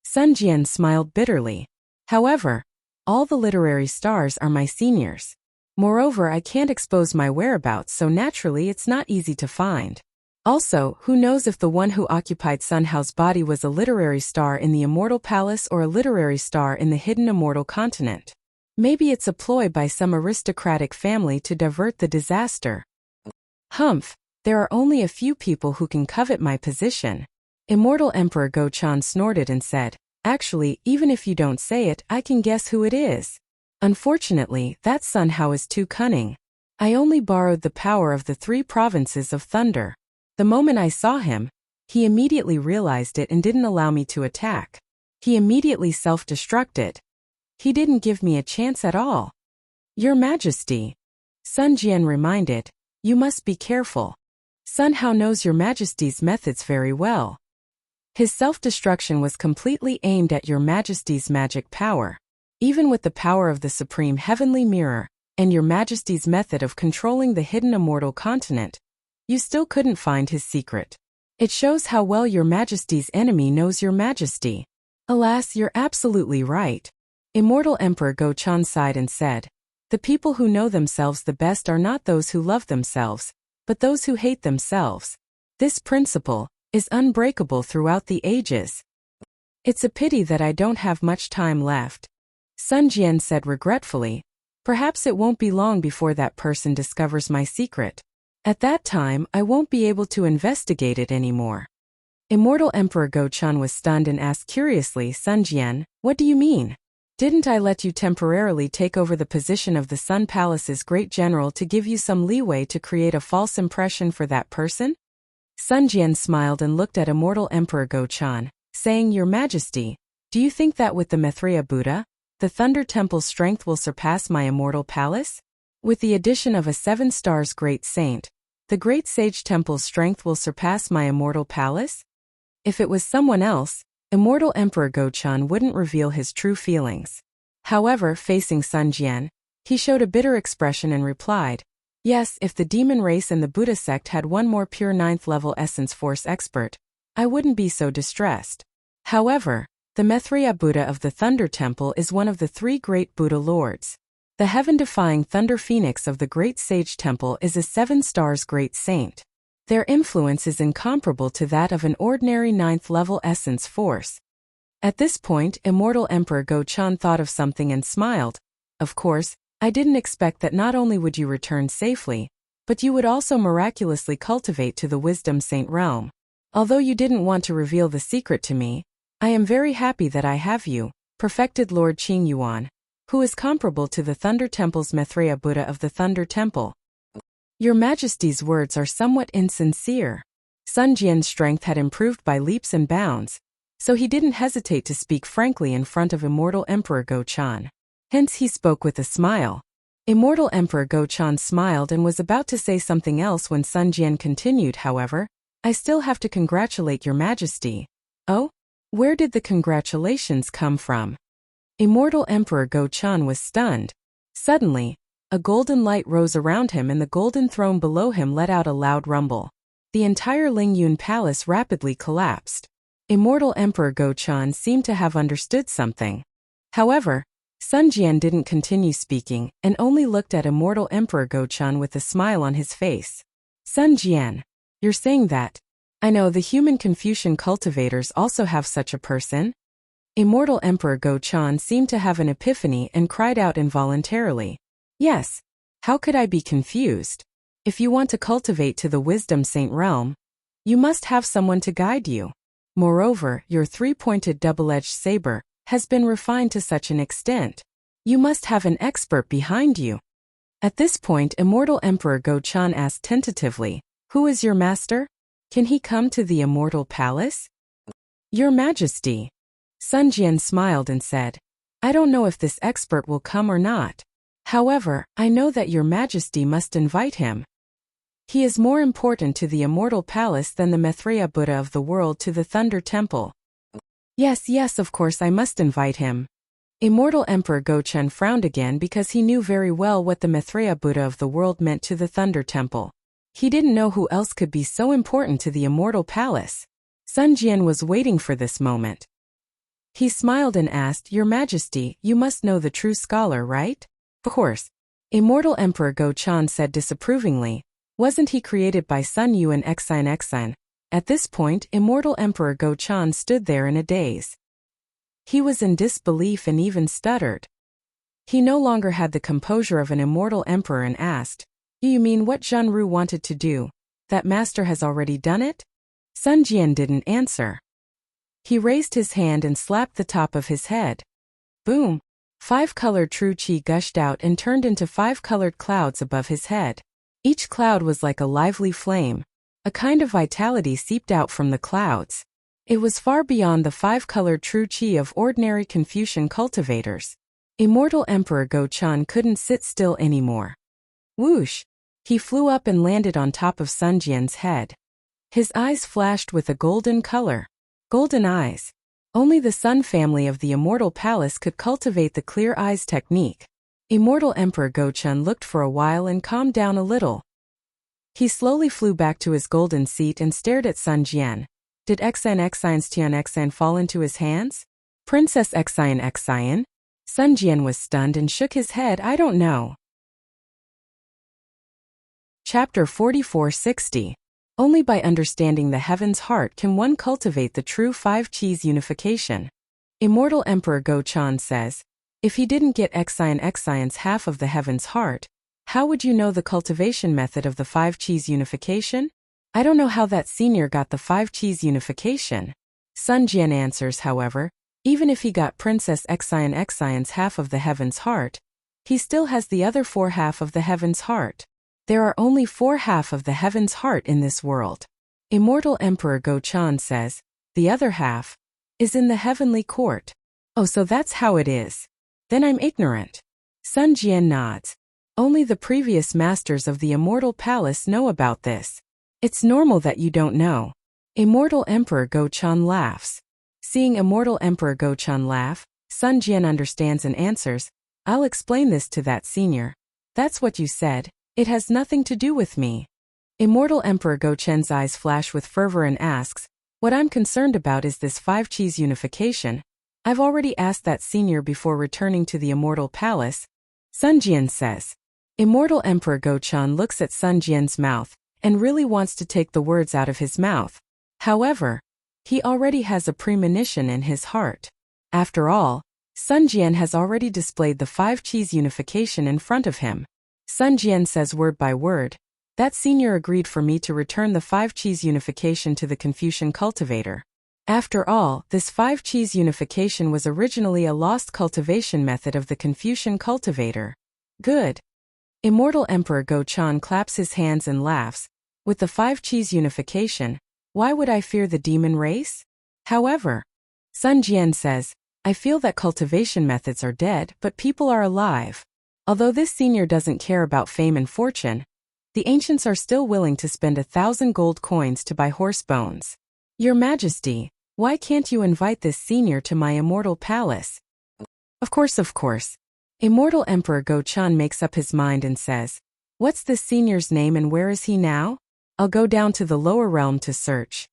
Sun Jian smiled bitterly. "However, all the literary stars are my seniors. Moreover, I can't expose my whereabouts, so naturally it's not easy to find. Also, who knows if the one who occupied Sun Hao's body was a literary star in the Immortal Palace or a literary star in the hidden Immortal Continent. Maybe it's a ploy by some aristocratic family to divert the disaster. Humph, there are only a few people who can covet my position." Immortal Emperor Go-chan snorted and said, "Actually, even if you don't say it, I can guess who it is. Unfortunately, that Sun Hao is too cunning. I only borrowed the power of the 3 provinces of thunder. The moment I saw him, he immediately realized it and didn't allow me to attack. He immediately self-destructed. He didn't give me a chance at all." "Your Majesty," Sun Jian reminded, You must be careful. Sun Hao knows your majesty's methods very well. His self-destruction was completely aimed at your majesty's magic power. Even with the power of the supreme heavenly mirror, and your majesty's method of controlling the hidden immortal continent, you still couldn't find his secret. It shows how well your majesty's enemy knows your majesty. Alas, you're absolutely right. Immortal Emperor Go-chan sighed and said, the people who know themselves the best are not those who love themselves, but those who hate themselves. This principle is unbreakable throughout the ages. It's a pity that I don't have much time left. Sun Jian said regretfully, perhaps it won't be long before that person discovers my secret. At that time, I won't be able to investigate it anymore. Immortal Emperor Go-chan was stunned and asked curiously, Sun Jian, what do you mean? Didn't I let you temporarily take over the position of the Sun Palace's great general to give you some leeway to create a false impression for that person? Sun Jian smiled and looked at Immortal Emperor Go-chan, saying, Your Majesty, do you think that with the Maitreya Buddha, the Thunder Temple's strength will surpass my immortal palace? With the addition of a 7 stars great saint, the Great Sage Temple's strength will surpass my immortal palace? If it was someone else, Immortal Emperor Go-chan wouldn't reveal his true feelings. However, facing Sun Jian, he showed a bitter expression and replied, Yes, if the demon race and the Buddha sect had one more pure 9th level essence force expert, I wouldn't be so distressed. However, the Maitreya Buddha of the Thunder Temple is one of the 3 great Buddha lords. The heaven-defying Thunder Phoenix of the Great Sage Temple is a 7 stars great saint. Their influence is incomparable to that of an ordinary 9th level essence force. At this point, Immortal Emperor Go-chan thought of something and smiled. Of course, I didn't expect that not only would you return safely, but you would also miraculously cultivate to the Wisdom Saint realm. Although you didn't want to reveal the secret to me, I am very happy that I have you, perfected Lord Qing Yuan, who is comparable to the Thunder Temple's Maitreya Buddha of the Thunder Temple. Your Majesty's words are somewhat insincere. Sun Jian's strength had improved by leaps and bounds, so he didn't hesitate to speak frankly in front of Immortal Emperor Go-chan. Hence he spoke with a smile. Immortal Emperor Go-chan smiled and was about to say something else when Sun Jian continued, however, I still have to congratulate your Majesty. Oh? Where did the congratulations come from? Immortal Emperor Go-chan was stunned. Suddenly, a golden light rose around him and the golden throne below him let out a loud rumble. The entire Lingyun Palace rapidly collapsed. Immortal Emperor Go-chan seemed to have understood something. However, Sun Jian didn't continue speaking and only looked at Immortal Emperor Go-chan with a smile on his face. Sun Jian, you're saying that? I know the human Confucian cultivators also have such a person. Immortal Emperor Go-chan seemed to have an epiphany and cried out involuntarily. Yes. How could I be confused? If you want to cultivate to the Wisdom Saint realm, you must have someone to guide you. Moreover, your 3-pointed double-edged saber has been refined to such an extent. You must have an expert behind you. At this point, Immortal Emperor Go-chan asked tentatively, Who is your master? Can he come to the Immortal Palace? Your Majesty. Sun Jian smiled and said, I don't know if this expert will come or not. However, I know that your Majesty must invite him. He is more important to the Immortal Palace than the Maitreya Buddha of the world to the Thunder Temple. Yes, of course I must invite him. Immortal Emperor Go-chan frowned again because he knew very well what the Maitreya Buddha of the world meant to the Thunder Temple. He didn't know who else could be so important to the Immortal Palace. Sun Jian was waiting for this moment. He smiled and asked, Your Majesty, you must know the true scholar, right? Of course. Immortal Emperor Go-chan said disapprovingly, Wasn't he created by Sun Yu and Xine? At this point, Immortal Emperor Go-chan stood there in a daze. He was in disbelief and even stuttered. He no longer had the composure of an immortal emperor and asked, You mean what Zhenru wanted to do? That master has already done it? Sun Jian didn't answer. He raised his hand and slapped the top of his head. Boom! 5-colored true qi gushed out and turned into 5-colored clouds above his head. Each cloud was like a lively flame. A kind of vitality seeped out from the clouds. It was far beyond the 5-colored true qi of ordinary Confucian cultivators. Immortal Emperor Go-chan couldn't sit still anymore. Whoosh! He flew up and landed on top of Sun Jian's head. His eyes flashed with a golden color. Golden eyes. Only the Sun family of the Immortal Palace could cultivate the clear eyes technique. Immortal Emperor Gochun looked for a while and calmed down a little. He slowly flew back to his golden seat and stared at Sun Jian. Did Xian's Tian fall into his hands? Princess Xian? Sun Jian was stunned and shook his head. I don't know. Chapter 4460. Only by understanding the heaven's heart can one cultivate the true five qis unification. Immortal Emperor Gochun says, if he didn't get Xian's half of the heaven's heart, how would you know the cultivation method of the five qis unification? I don't know how that senior got the five qis unification. Sun Jian answers, however, even if he got Princess Xian's half of the heaven's heart, he still has the other four half of the heaven's heart. There are only four half of the heaven's heart in this world. Immortal Emperor Gochun says, the other half is in the heavenly court. Oh, so that's how it is. Then I'm ignorant. Sun Jian nods. Only the previous masters of the Immortal Palace know about this. It's normal that you don't know. Immortal Emperor Gochun laughs. Seeing Immortal Emperor Gochun laugh, Sun Jian understands and answers, I'll explain this to that senior. That's what you said. It has nothing to do with me. Immortal Emperor Gochun's eyes flash with fervor and asks, what I'm concerned about is this five qis unification. I've already asked that senior before returning to the Immortal Palace. Sun Jian says. Immortal Emperor Gochun looks at Sun Jian's mouth and really wants to take the words out of his mouth. However, he already has a premonition in his heart. After all, Sun Jian has already displayed the five qis unification in front of him. Sun Jian says word by word, that senior agreed for me to return the five qis unification to the Confucian cultivator. After all, this five qis unification was originally a lost cultivation method of the Confucian cultivator. Good. Immortal Emperor Gochun claps his hands and laughs. With the five qis unification, why would I fear the demon race? However, Sun Jian says, I feel that cultivation methods are dead, but people are alive. Although this senior doesn't care about fame and fortune, the ancients are still willing to spend 1,000 gold coins to buy horse bones. Your Majesty, why can't you invite this senior to my Immortal Palace? Of course. Immortal Emperor Gochun makes up his mind and says, what's this senior's name and where is he now? I'll go down to the lower realm to search.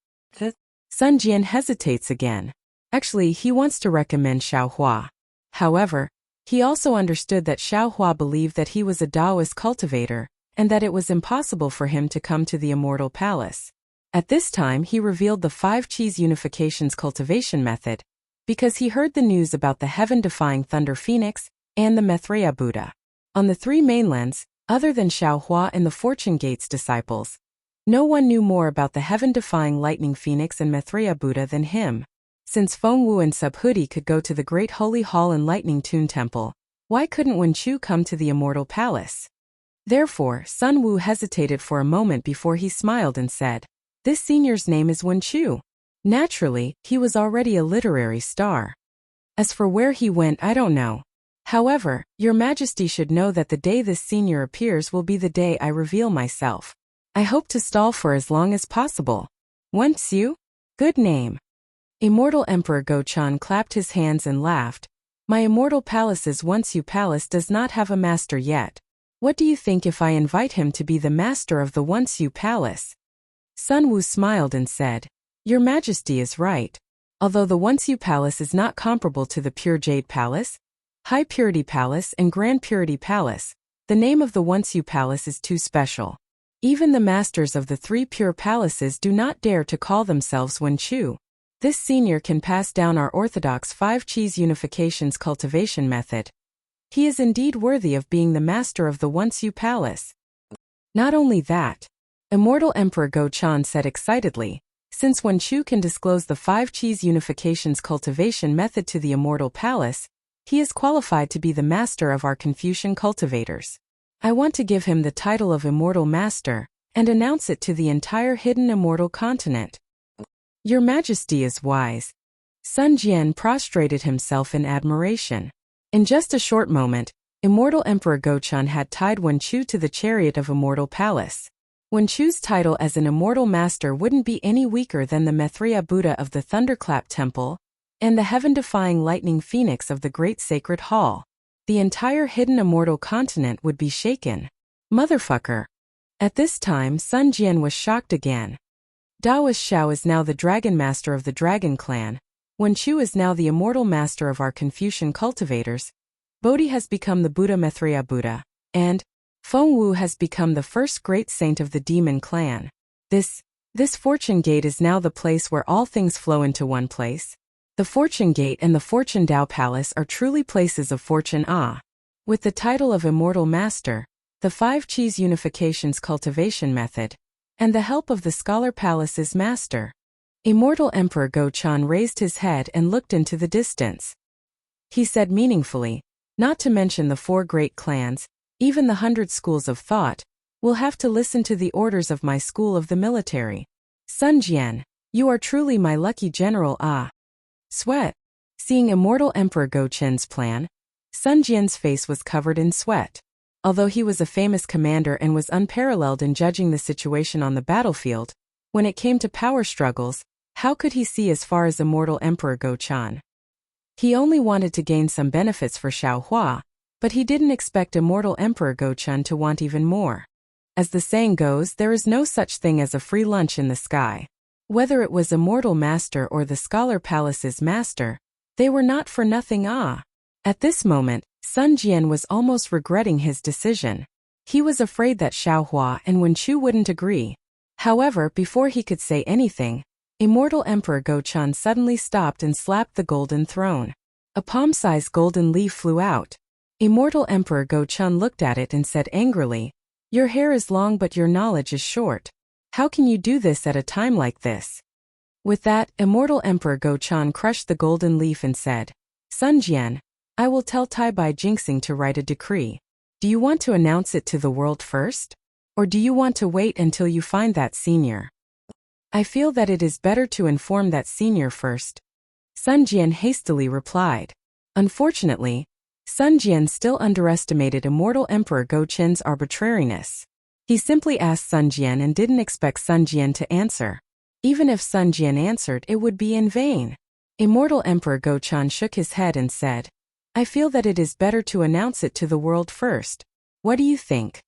Sun Jian hesitates again. Actually, he wants to recommend Xiaohua. However, he also understood that Xiaohua believed that he was a Taoist cultivator, and that it was impossible for him to come to the Immortal Palace. At this time he revealed the five qis unification's cultivation method, because he heard the news about the heaven-defying Thunder Phoenix and the Maitreya Buddha. On the three mainlands, other than Xiaohua and the Fortune Gate's disciples, no one knew more about the heaven-defying Lightning Phoenix and Maitreya Buddha than him. Since Feng Wu and Subhuti could go to the Great Holy Hall and Lightning Tune Temple, why couldn't Wen Chu come to the Immortal Palace? Therefore, Sun Wu hesitated for a moment before he smiled and said, this senior's name is Wen Chu. Naturally, he was already a literary star. As for where he went, I don't know. However, Your Majesty should know that the day this senior appears will be the day I reveal myself. I hope to stall for as long as possible. Wen Chu? Good name. Immortal Emperor Gochun clapped his hands and laughed. My Immortal Palace's Wen Chu Palace does not have a master yet. What do you think if I invite him to be the master of the Wen Chu Palace? Sun Wu smiled and said, Your Majesty is right. Although the Wen Chu Palace is not comparable to the Pure Jade Palace, High Purity Palace and Grand Purity Palace, the name of the Wen Chu Palace is too special. Even the masters of the three pure palaces do not dare to call themselves Wen Chu. This senior can pass down our orthodox five qis unification's cultivation method. He is indeed worthy of being the master of the Wen Chu Palace. Not only that, Immortal Emperor Gochun said excitedly, since Wen Chu can disclose the five qis unification's cultivation method to the Immortal Palace, he is qualified to be the master of our Confucian cultivators. I want to give him the title of Immortal Master, and announce it to the entire hidden immortal continent. Your Majesty is wise. Sun Jian prostrated himself in admiration. In just a short moment, Immortal Emperor Gochun had tied Wen Chu to the chariot of Immortal Palace. Wen Chu's title as an immortal master wouldn't be any weaker than the Maitreya Buddha of the Thunderclap Temple and the heaven-defying lightning phoenix of the Great Sacred Hall. The entire hidden immortal continent would be shaken. Motherfucker. At this time, Sun Jian was shocked again. Daoist Shao is now the Dragon Master of the Dragon Clan. Wen Chu is now the immortal master of our Confucian cultivators. Bodhi has become the Buddha Maitreya Buddha. And Feng Wu has become the first great saint of the demon clan. This Fortune Gate is now the place where all things flow into one place. The Fortune Gate and the Fortune Dao Palace are truly places of fortune. With the title of Immortal Master, the Five Qis Unification's cultivation method, and the help of the Scholar Palace's master, Immortal Emperor Gochun raised his head and looked into the distance. He said meaningfully, not to mention the 4 great clans, even the 100 schools of thought, will have to listen to the orders of my school of the military. Sun Jian, you are truly my lucky general. Sweat. Seeing Immortal Emperor Gochun's plan, Sun Jian's face was covered in sweat. Although he was a famous commander and was unparalleled in judging the situation on the battlefield, when it came to power struggles, how could he see as far as Immortal Emperor Gochun? He only wanted to gain some benefits for Xiaohua, but he didn't expect Immortal Emperor Gochun to want even more. As the saying goes, there is no such thing as a free lunch in the sky. Whether it was Immortal Master or the Scholar Palace's master, they were not for nothing. At this moment, Sun Jian was almost regretting his decision. He was afraid that Xiaohua and Wen Chu wouldn't agree. However, before he could say anything, Immortal Emperor Gochun suddenly stopped and slapped the golden throne. A palm-sized golden leaf flew out. Immortal Emperor Gochun looked at it and said angrily, "Your hair is long but your knowledge is short. How can you do this at a time like this?" With that, Immortal Emperor Gochun crushed the golden leaf and said, "Sun Jian, I will tell Tai Bai Jinxing to write a decree. Do you want to announce it to the world first? Or do you want to wait until you find that senior?" "I feel that it is better to inform that senior first," Sun Jian hastily replied. Unfortunately, Sun Jian still underestimated Immortal Emperor Gochun's arbitrariness. He simply asked Sun Jian and didn't expect Sun Jian to answer. Even if Sun Jian answered, it would be in vain. Immortal Emperor Gochun shook his head and said, "I feel that it is better to announce it to the world first. What do you think?"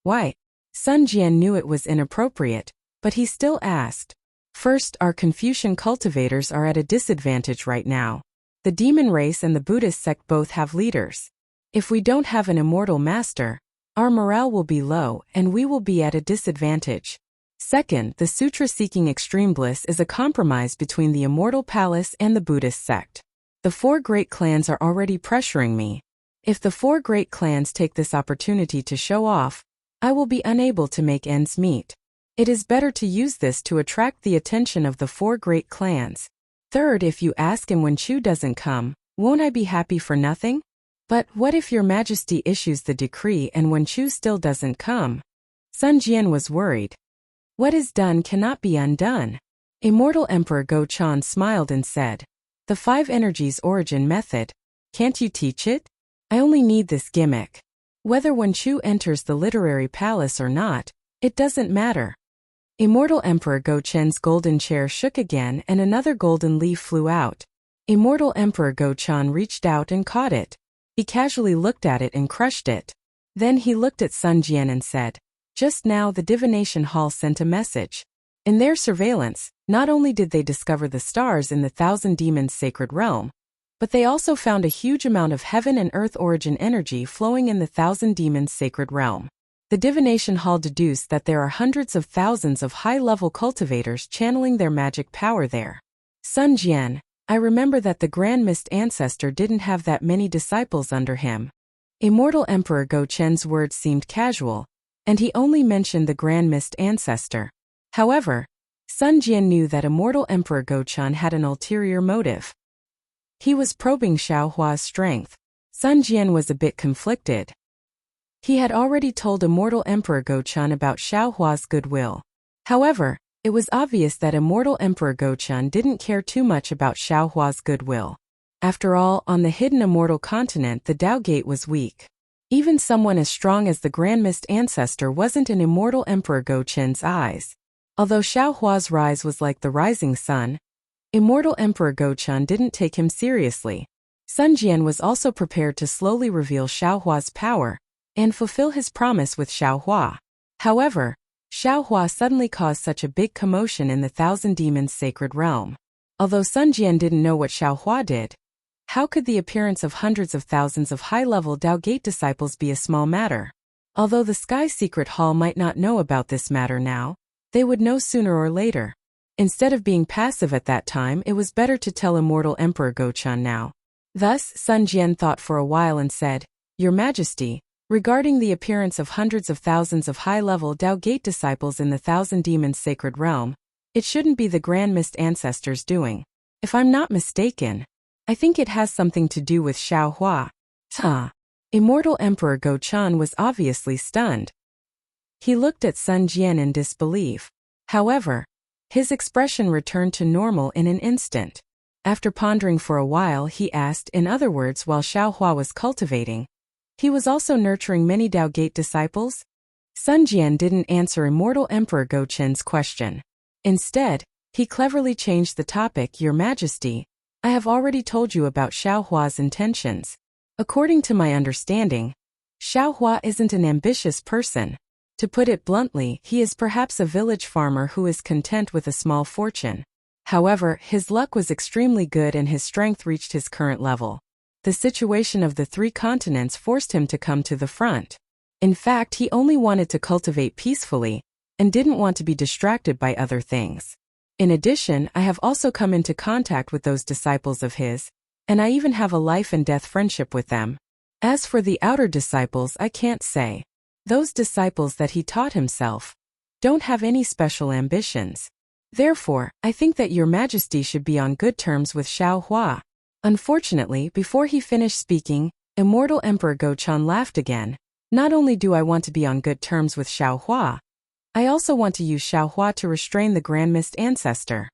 "Why?" Sun Jian knew it was inappropriate, but he still asked. "First, our Confucian cultivators are at a disadvantage right now. The demon race and the Buddhist sect both have leaders. If we don't have an immortal master, our morale will be low and we will be at a disadvantage. Second, the sutra-seeking extreme bliss is a compromise between the Immortal Palace and the Buddhist sect. The 4 great clans are already pressuring me. If the 4 great clans take this opportunity to show off, I will be unable to make ends meet. It is better to use this to attract the attention of the 4 great clans. Third, if you ask and Wen Chu doesn't come, won't I be happy for nothing? But what if your majesty issues the decree and Wen Chu still doesn't come?" Sun Jian was worried. "What is done cannot be undone." Immortal Emperor Gochun smiled and said, "The 5 energies origin method, can't you teach it? I only need this gimmick. Whether Wen Chu enters the literary palace or not, it doesn't matter." Immortal Emperor Gochun's golden chair shook again and another golden leaf flew out. Immortal Emperor Gochun reached out and caught it. He casually looked at it and crushed it. Then he looked at Sun Jian and said, "Just now the Divination Hall sent a message. In their surveillance, not only did they discover the stars in the 1,000 Demons sacred realm, but they also found a huge amount of heaven and earth origin energy flowing in the 1,000 Demons sacred realm. The Divination Hall deduced that there are hundreds of thousands of high-level cultivators channeling their magic power there. Sun Jian, I remember that the Grand Mist Ancestor didn't have that many disciples under him." Immortal Emperor Gochun's words seemed casual, and he only mentioned the Grand Mist Ancestor. However, Sun Jian knew that Immortal Emperor Gochun had an ulterior motive. He was probing Xiaohua's strength. Sun Jian was a bit conflicted. He had already told Immortal Emperor Gochun about Xiaohua's goodwill. However, it was obvious that Immortal Emperor Gochun didn't care too much about Xiaohua's goodwill. After all, on the hidden immortal continent the Tao Gate was weak. Even someone as strong as the Grand Mist Ancestor wasn't in immortal Emperor Go Qin's eyes. Although Xiao Hua's rise was like the rising sun, immortal Emperor Go Qin didn't take him seriously. Sun Jian was also prepared to slowly reveal Xiao Hua's power and fulfill his promise with Xiao Hua. However, Xiao Hua suddenly caused such a big commotion in the Thousand Demons sacred realm. Although Sun Jian didn't know what Xiao Hua did, how could the appearance of hundreds of thousands of high-level Dao Gate disciples be a small matter? Although the Sky Secret Hall might not know about this matter now, they would know sooner or later. Instead of being passive at that time, it was better to tell immortal Emperor Go Qin now. Thus, Sun Jian thought for a while and said, "Your Majesty, regarding the appearance of hundreds of thousands of high-level Dao Gate disciples in the Thousand Demons sacred realm, it shouldn't be the Grand Mist Ancestor's doing. If I'm not mistaken, I think it has something to do with Xiao Hua." Immortal Emperor Go Qin was obviously stunned. He looked at Sun Jian in disbelief. However, his expression returned to normal in an instant. After pondering for a while, he asked, in other words, while Xiao Hua was cultivating, he was also nurturing many Dao Gate disciples? Sun Jian didn't answer immortal Emperor Go Qin's question. Instead, he cleverly changed the topic. "Your Majesty, I have already told you about Xiao Hua's intentions. According to my understanding, Xiao Hua isn't an ambitious person. To put it bluntly, he is perhaps a village farmer who is content with a small fortune. However, his luck was extremely good and his strength reached his current level. The situation of the 3 continents forced him to come to the front. In fact, he only wanted to cultivate peacefully and didn't want to be distracted by other things. In addition, I have also come into contact with those disciples of his, and I even have a life and death friendship with them. As for the outer disciples, I can't say. Those disciples that he taught himself don't have any special ambitions. Therefore, I think that Your Majesty should be on good terms with Xiao Hua." Unfortunately, before he finished speaking, immortal Emperor Go Qin laughed again. "Not only do I want to be on good terms with Xiao Hua, I also want to use Xiao Hua to restrain the Grand Mist Ancestor."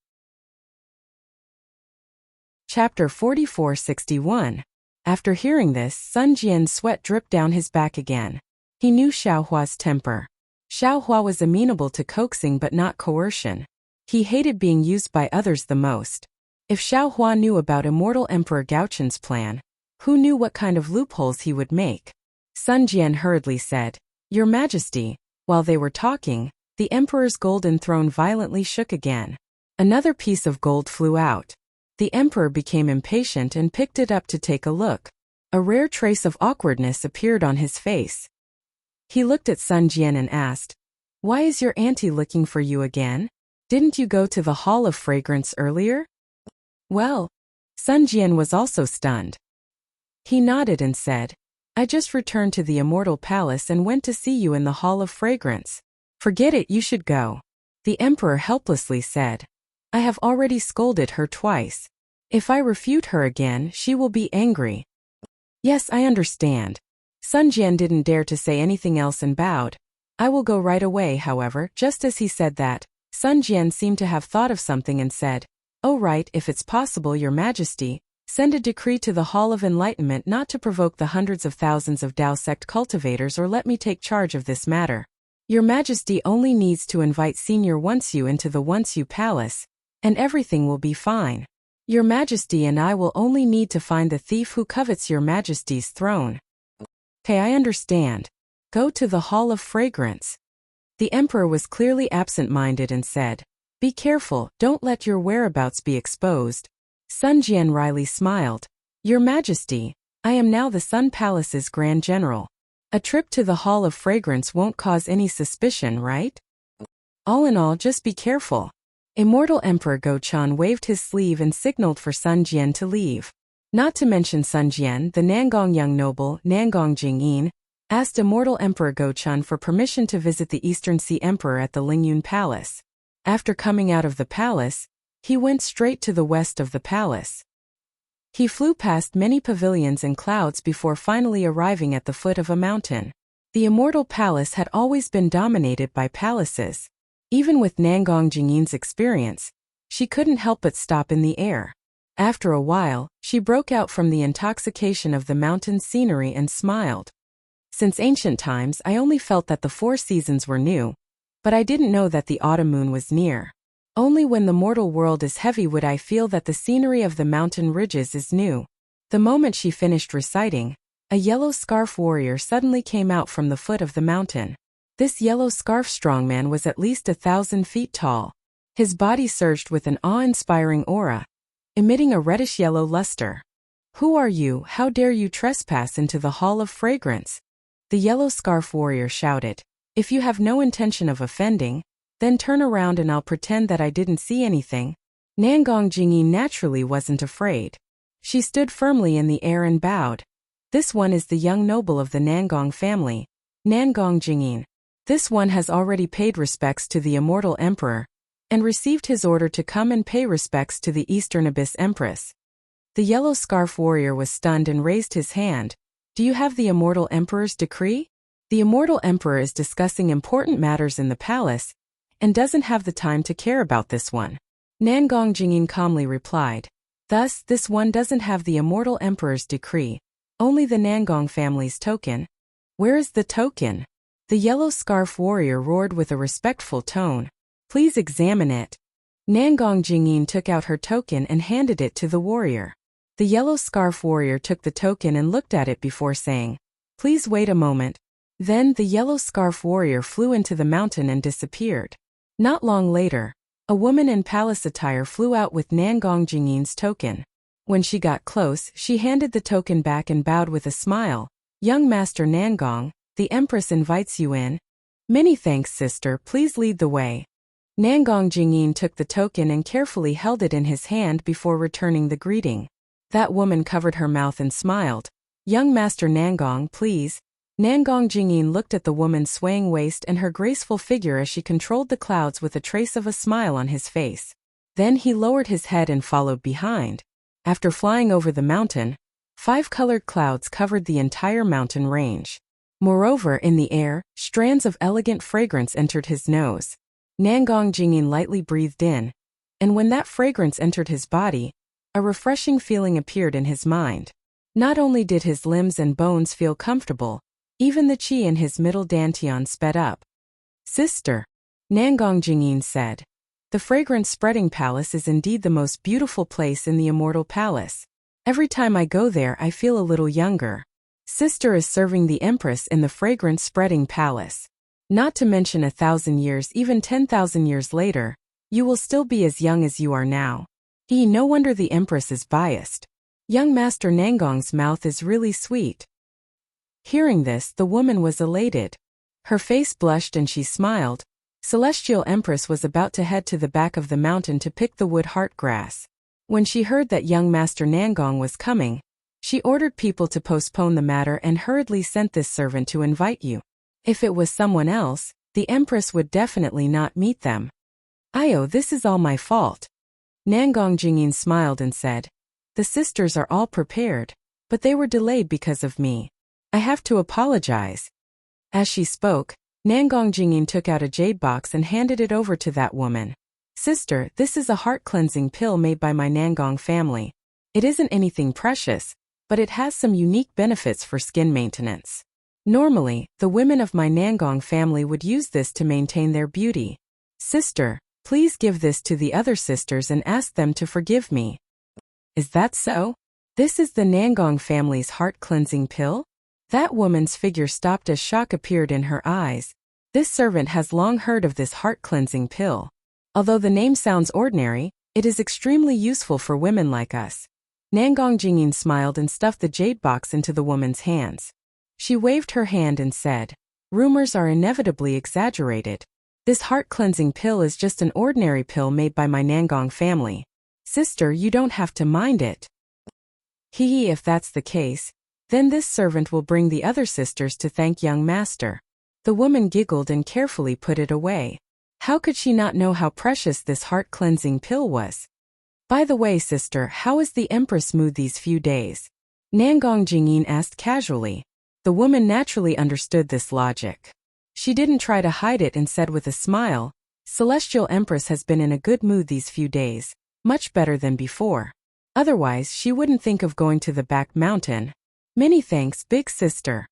Chapter 4461. After hearing this, Sun Jian's sweat dripped down his back again. He knew Xiao Hua's temper. Xiao Hua was amenable to coaxing but not coercion. He hated being used by others the most. If Xiao Hua knew about immortal Emperor Gao Qin's plan, who knew what kind of loopholes he would make? Sun Jian hurriedly said, "Your Majesty." While they were talking, the Emperor's golden throne violently shook again. Another piece of gold flew out. The Emperor became impatient and picked it up to take a look. A rare trace of awkwardness appeared on his face. He looked at Sun Jian and asked, "Why is your auntie looking for you again? Didn't you go to the Hall of Fragrance earlier?" "Well," Sun Jian was also stunned. He nodded and said, "I just returned to the Immortal Palace and went to see you in the Hall of Fragrance." "Forget it, you should go," the Emperor helplessly said. "I have already scolded her twice. If I refute her again, she will be angry." "Yes, I understand." Sun Jian didn't dare to say anything else and bowed. "I will go right away." However, just as he said that, Sun Jian seemed to have thought of something and said, "Oh right, if it's possible, Your Majesty, send a decree to the Hall of Enlightenment not to provoke the hundreds of thousands of Dao sect cultivators, or let me take charge of this matter. Your Majesty only needs to invite Senior Once-You into the Once-You Palace, and everything will be fine. Your Majesty and I will only need to find the thief who covets Your Majesty's throne." "Okay, I understand. Go to the Hall of Fragrance." The Emperor was clearly absent-minded and said, "Be careful, don't let your whereabouts be exposed." Sun Jian wryly smiled. "Your Majesty, I am now the Sun Palace's Grand General. A trip to the Hall of Fragrance won't cause any suspicion, right? All in all, just be careful." Immortal Emperor Go Qin waved his sleeve and signaled for Sun Jian to leave. Not to mention Sun Jian, the Nangong young noble, Nangong Jingyin, asked Immortal Emperor Go Qin for permission to visit the Eastern Sea Emperor at the Lingyun Palace. After coming out of the palace, he went straight to the west of the palace. He flew past many pavilions and clouds before finally arriving at the foot of a mountain. The Immortal Palace had always been dominated by palaces. Even with Nangong Jingyin's experience, she couldn't help but stop in the air. After a while, she broke out from the intoxication of the mountain scenery and smiled. Since ancient times I only felt that the 4 seasons were new, but I didn't know that the autumn moon was near. Only when the mortal world is heavy would I feel that the scenery of the mountain ridges is new. The moment she finished reciting, a yellow scarf warrior suddenly came out from the foot of the mountain. This yellow scarf strongman was at least 1,000 feet tall. His body surged with an awe-inspiring aura, emitting a reddish-yellow luster. "Who are you? How dare you trespass into the Hall of Fragrance?" The yellow scarf warrior shouted. "If you have no intention of offending, then turn around and I'll pretend that I didn't see anything." Nangong Jingyi naturally wasn't afraid. She stood firmly in the air and bowed. "This one is the young noble of the Nangong family, Nangong Jingyin. This one has already paid respects to the immortal emperor, and received his order to come and pay respects to the Eastern Abyss Empress." The yellow scarf warrior was stunned and raised his hand. "Do you have the immortal emperor's decree?" "The immortal emperor is discussing important matters in the palace, and doesn't have the time to care about this one," Nangong Jingyin calmly replied. "Thus, this one doesn't have the immortal emperor's decree, only the Nangong family's token." "Where is the token?" The yellow scarf warrior roared with a respectful tone. "Please examine it." Nangong Jingyin took out her token and handed it to the warrior. The yellow scarf warrior took the token and looked at it before saying, "Please wait a moment." Then the yellow scarf warrior flew into the mountain and disappeared. Not long later, a woman in palace attire flew out with Nangong Jingyin's token. When she got close, she handed the token back and bowed with a smile. "Young Master Nangong, the Empress invites you in." "Many thanks, sister, please lead the way." Nangong Jingyin took the token and carefully held it in his hand before returning the greeting. That woman covered her mouth and smiled. "Young Master Nangong, please." Nangong Jingyin looked at the woman's swaying waist and her graceful figure as she controlled the clouds with a trace of a smile on his face. Then he lowered his head and followed behind. After flying over the mountain, 5 colored clouds covered the entire mountain range. Moreover, in the air, strands of elegant fragrance entered his nose. Nangong Jingyin lightly breathed in, and when that fragrance entered his body, a refreshing feeling appeared in his mind. Not only did his limbs and bones feel comfortable, even the qi in his middle dantian sped up. "Sister," Nangong Jingyin said, "the fragrance-spreading palace is indeed the most beautiful place in the immortal palace. Every time I go there I feel a little younger. Sister is serving the Empress in the fragrance-spreading palace. Not to mention 1,000 years, even 10,000 years later, you will still be as young as you are now. No wonder the Empress is biased. Young Master Nangong's mouth is really sweet." Hearing this, the woman was elated. Her face blushed and she smiled. Celestial Empress was about to head to the back of the mountain to pick the wood heart grass. When she heard that young Master Nangong was coming, she ordered people to postpone the matter and hurriedly sent this servant to invite you. If it was someone else, the Empress would definitely not meet them. This is all my fault." Nangong Jingyin smiled and said, "The sisters are all prepared, but they were delayed because of me. I have to apologize." As she spoke, Nangong Jingyin took out a jade box and handed it over to that woman. "Sister, this is a heart-cleansing pill made by my Nangong family. It isn't anything precious, but it has some unique benefits for skin maintenance. Normally, the women of my Nangong family would use this to maintain their beauty. Sister, please give this to the other sisters and ask them to forgive me." "Is that so? This is the Nangong family's heart-cleansing pill?" That woman's figure stopped as shock appeared in her eyes. This servant has long heard of this heart-cleansing pill. Although the name sounds ordinary, it is extremely useful for women like us. Nangong Jingyin smiled and stuffed the jade box into the woman's hands. She waved her hand and said, "Rumors are inevitably exaggerated. This heart-cleansing pill is just an ordinary pill made by my Nangong family. Sister, you don't have to mind it." If that's the case, then this servant will bring the other sisters to thank young master." The woman giggled and carefully put it away. How could she not know how precious this heart-cleansing pill was? "By the way, sister, how is the Empress mood these few days?" Nangong Jingyin asked casually. The woman naturally understood this logic. She didn't try to hide it and said with a smile, "Celestial Empress has been in a good mood these few days, much better than before. Otherwise, she wouldn't think of going to the back mountain. Many thanks, big sister."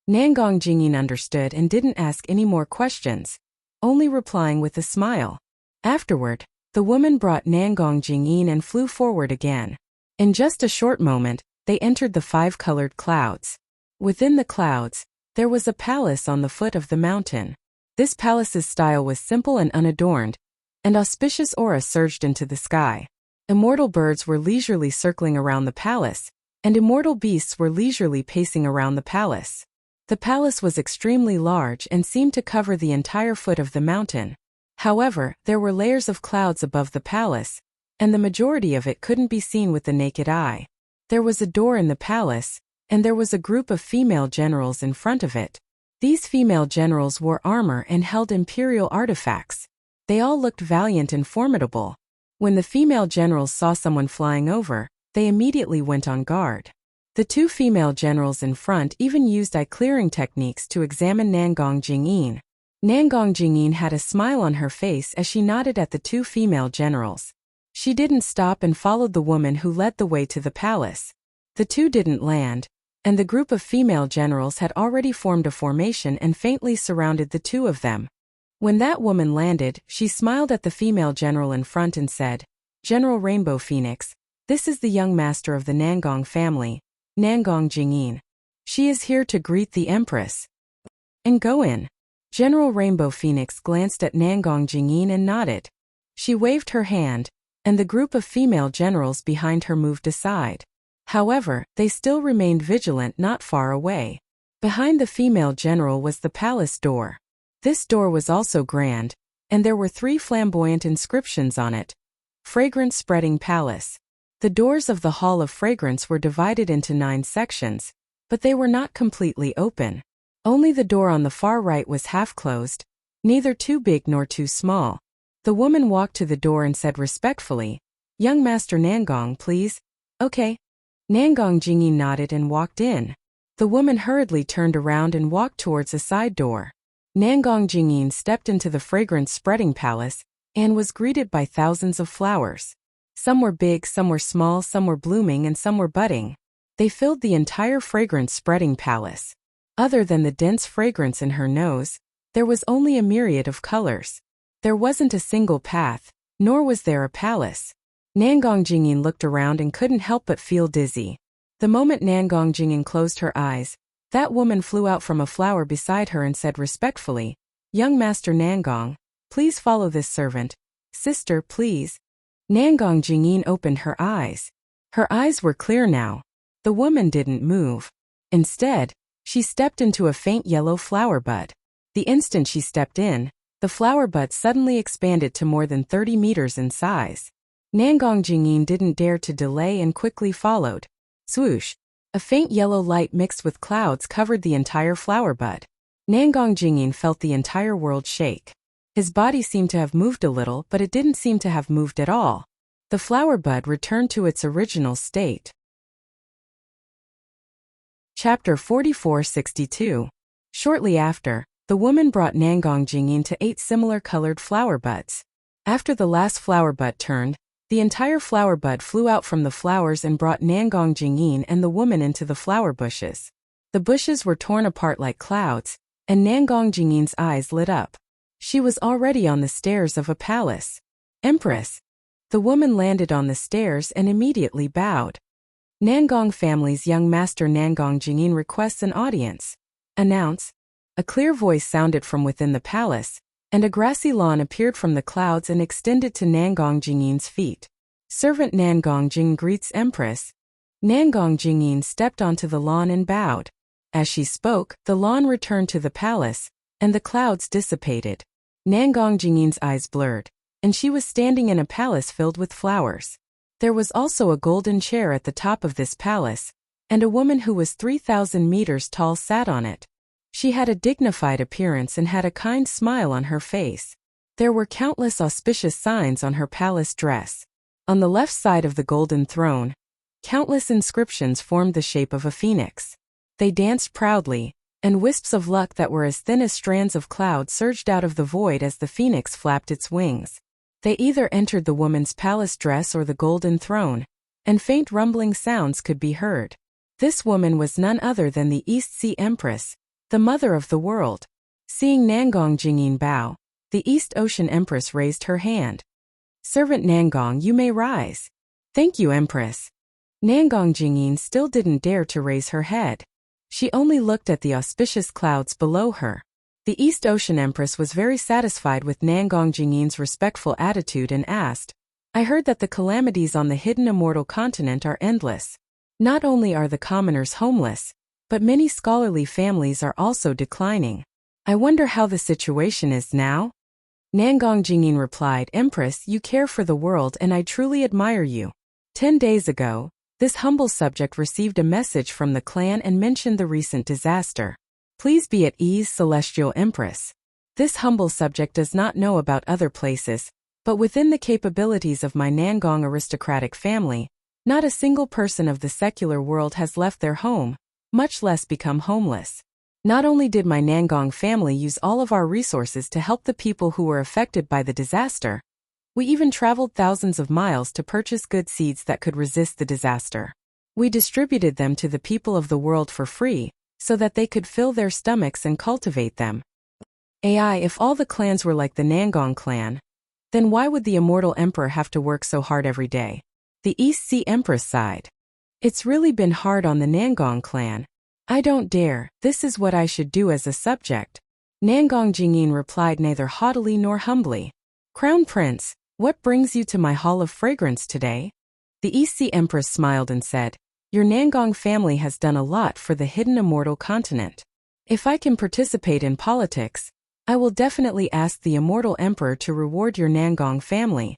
Nangong Jingyin understood and didn't ask any more questions, only replying with a smile. Afterward, the woman brought Nangong Jingyin and flew forward again. In just a short moment, they entered the 5-colored clouds. Within the clouds, there was a palace on the foot of the mountain. This palace's style was simple and unadorned, and auspicious aura surged into the sky. Immortal birds were leisurely circling around the palace, and immortal beasts were leisurely pacing around the palace. The palace was extremely large and seemed to cover the entire foot of the mountain. However, there were layers of clouds above the palace, and the majority of it couldn't be seen with the naked eye. There was a door in the palace, and there was a group of female generals in front of it. These female generals wore armor and held imperial artifacts. They all looked valiant and formidable. When the female generals saw someone flying over, they immediately went on guard. The 2 female generals in front even used eye-clearing techniques to examine Nangong Jingyin. Nangong Jingyin had a smile on her face as she nodded at the 2 female generals. She didn't stop and followed the woman who led the way to the palace. The 2 didn't land, and the group of female generals had already formed a formation and faintly surrounded the 2 of them. When that woman landed, she smiled at the female general in front and said, "General Rainbow Phoenix, this is the young master of the Nangong family, Nangong Jingyin. She is here to greet the Empress. And go in." General Rainbow Phoenix glanced at Nangong Jingyin and nodded. She waved her hand, and the group of female generals behind her moved aside. However, they still remained vigilant not far away. Behind the female general was the palace door. This door was also grand, and there were 3 flamboyant inscriptions on it. Fragrance-spreading palace. The doors of the Hall of Fragrance were divided into 9 sections, but they were not completely open. Only the door on the far right was half-closed, neither too big nor too small. The woman walked to the door and said respectfully, "Young Master Nangong, please." "Okay." Nangong Jingyin nodded and walked in. The woman hurriedly turned around and walked towards a side door. Nangong Jingyin stepped into the fragrance-spreading palace and was greeted by thousands of flowers. Some were big, some were small, some were blooming, and some were budding. They filled the entire fragrance-spreading palace. Other than the dense fragrance in her nose, there was only a myriad of colors. There wasn't a single path, nor was there a palace. Nangong Jingyin looked around and couldn't help but feel dizzy. The moment Nangong Jingyin closed her eyes, that woman flew out from a flower beside her and said respectfully, "Young Master Nangong, please follow this servant. Sister, please." Nangong Jingyin opened her eyes. Her eyes were clear now. The woman didn't move. Instead, she stepped into a faint yellow flower bud. The instant she stepped in, the flower bud suddenly expanded to more than 30 meters in size. Nangong Jingyin didn't dare to delay and quickly followed. Swoosh! A faint yellow light mixed with clouds covered the entire flower bud. Nangong Jingyin felt the entire world shake. His body seemed to have moved a little, but it didn't seem to have moved at all. The flower bud returned to its original state. Chapter 4462. Shortly after, the woman brought Nangong Jingyin to 8 similar colored flower buds. After the last flower bud turned, the entire flower bud flew out from the flowers and brought Nangong Jingyin and the woman into the flower bushes. The bushes were torn apart like clouds, and Nangong Jingyin's eyes lit up. She was already on the stairs of a palace. "Empress." The woman landed on the stairs and immediately bowed. Nangong family's young master Nangong Jingyin requests an audience. Announce. A clear voice sounded from within the palace, and a grassy lawn appeared from the clouds and extended to Nangong Jingyin's feet. Servant Nangong Jing greets Empress. Nangong Jingyin stepped onto the lawn and bowed. As she spoke, the lawn returned to the palace, and the clouds dissipated. Nangong Jingyin's eyes blurred, and she was standing in a palace filled with flowers. There was also a golden chair at the top of this palace, and a woman who was 3,000 meters tall sat on it. She had a dignified appearance and had a kind smile on her face. There were countless auspicious signs on her palace dress. On the left side of the golden throne, countless inscriptions formed the shape of a phoenix. They danced proudly, and wisps of luck that were as thin as strands of cloud surged out of the void as the phoenix flapped its wings. They either entered the woman's palace dress or the golden throne, and faint rumbling sounds could be heard. This woman was none other than the East Sea Empress, The mother of the world. Seeing Nangong Jingyin bow, the East Ocean Empress raised her hand. Servant Nangong, you may rise. Thank you, Empress. Nangong Jingyin still didn't dare to raise her head. She only looked at the auspicious clouds below her. The East Ocean Empress was very satisfied with Nangong Jingyin's respectful attitude and asked, I heard that the calamities on the hidden immortal continent are endless. Not only are the commoners homeless, but many scholarly families are also declining. I wonder how the situation is now? Nangong Jingyin replied, Empress, you care for the world and I truly admire you. 10 days ago, this humble subject received a message from the clan and mentioned the recent disaster. Please be at ease, Celestial Empress. This humble subject does not know about other places, but within the capabilities of my Nangong aristocratic family, not a single person of the secular world has left their home, much less become homeless. Not only did my Nangong family use all of our resources to help the people who were affected by the disaster, we even traveled thousands of miles to purchase good seeds that could resist the disaster. We distributed them to the people of the world for free, so that they could fill their stomachs and cultivate them. If all the clans were like the Nangong clan, then why would the immortal emperor have to work so hard every day? The East Sea Empress sighed. It's really been hard on the Nangong clan. I don't dare, this is what I should do as a subject. Nangong Jingyin replied neither haughtily nor humbly. Crown Prince, what brings you to my hall of fragrance today? The East Sea Empress smiled and said, Your Nangong family has done a lot for the hidden immortal continent. If I can participate in politics, I will definitely ask the immortal emperor to reward your Nangong family.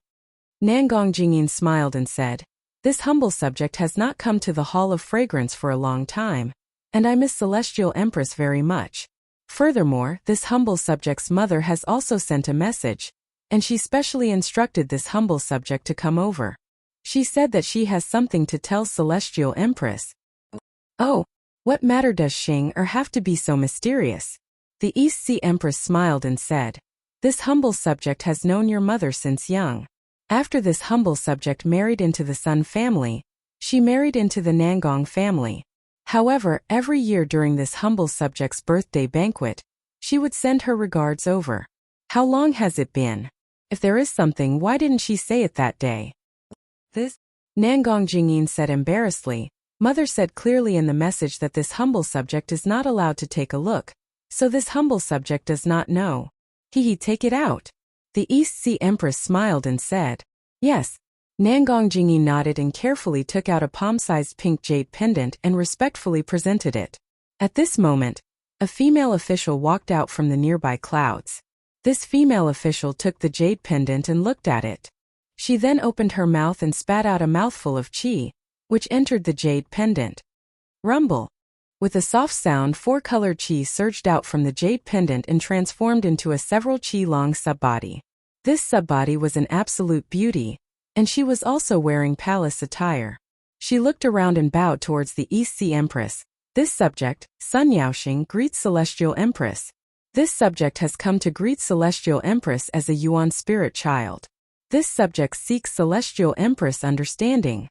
Nangong Jingyin smiled and said, This humble subject has not come to the hall of fragrance for a long time, and I miss Celestial Empress very much. Furthermore, this humble subject's mother has also sent a message, and she specially instructed this humble subject to come over. She said that she has something to tell Celestial Empress. Oh, what matter does Xing have to be so mysterious? The East Sea Empress smiled and said, This humble subject has known your mother since young. After this humble subject married into the Sun family, she married into the Nangong family. However, every year during this humble subject's birthday banquet, she would send her regards over. How long has it been? If there is something, why didn't she say it that day? This? Nangong Jingyin said embarrassedly. Mother said clearly in the message that this humble subject is not allowed to take a look, so this humble subject does not know. Take it out. The East Sea Empress smiled and said, Yes. Nangong Jingyin nodded and carefully took out a palm-sized pink jade pendant and respectfully presented it. At this moment, a female official walked out from the nearby clouds. This female official took the jade pendant and looked at it. She then opened her mouth and spat out a mouthful of qi, which entered the jade pendant. Rumble. With a soft sound, 4-colored qi surged out from the jade pendant and transformed into a several qi-long subbody. This subbody was an absolute beauty, and she was also wearing palace attire. She looked around and bowed towards the East Sea Empress. This subject, Sun Yaoxing, greets Celestial Empress. This subject has come to greet Celestial Empress as a Yuan spirit child. This subject seeks Celestial Empress understanding.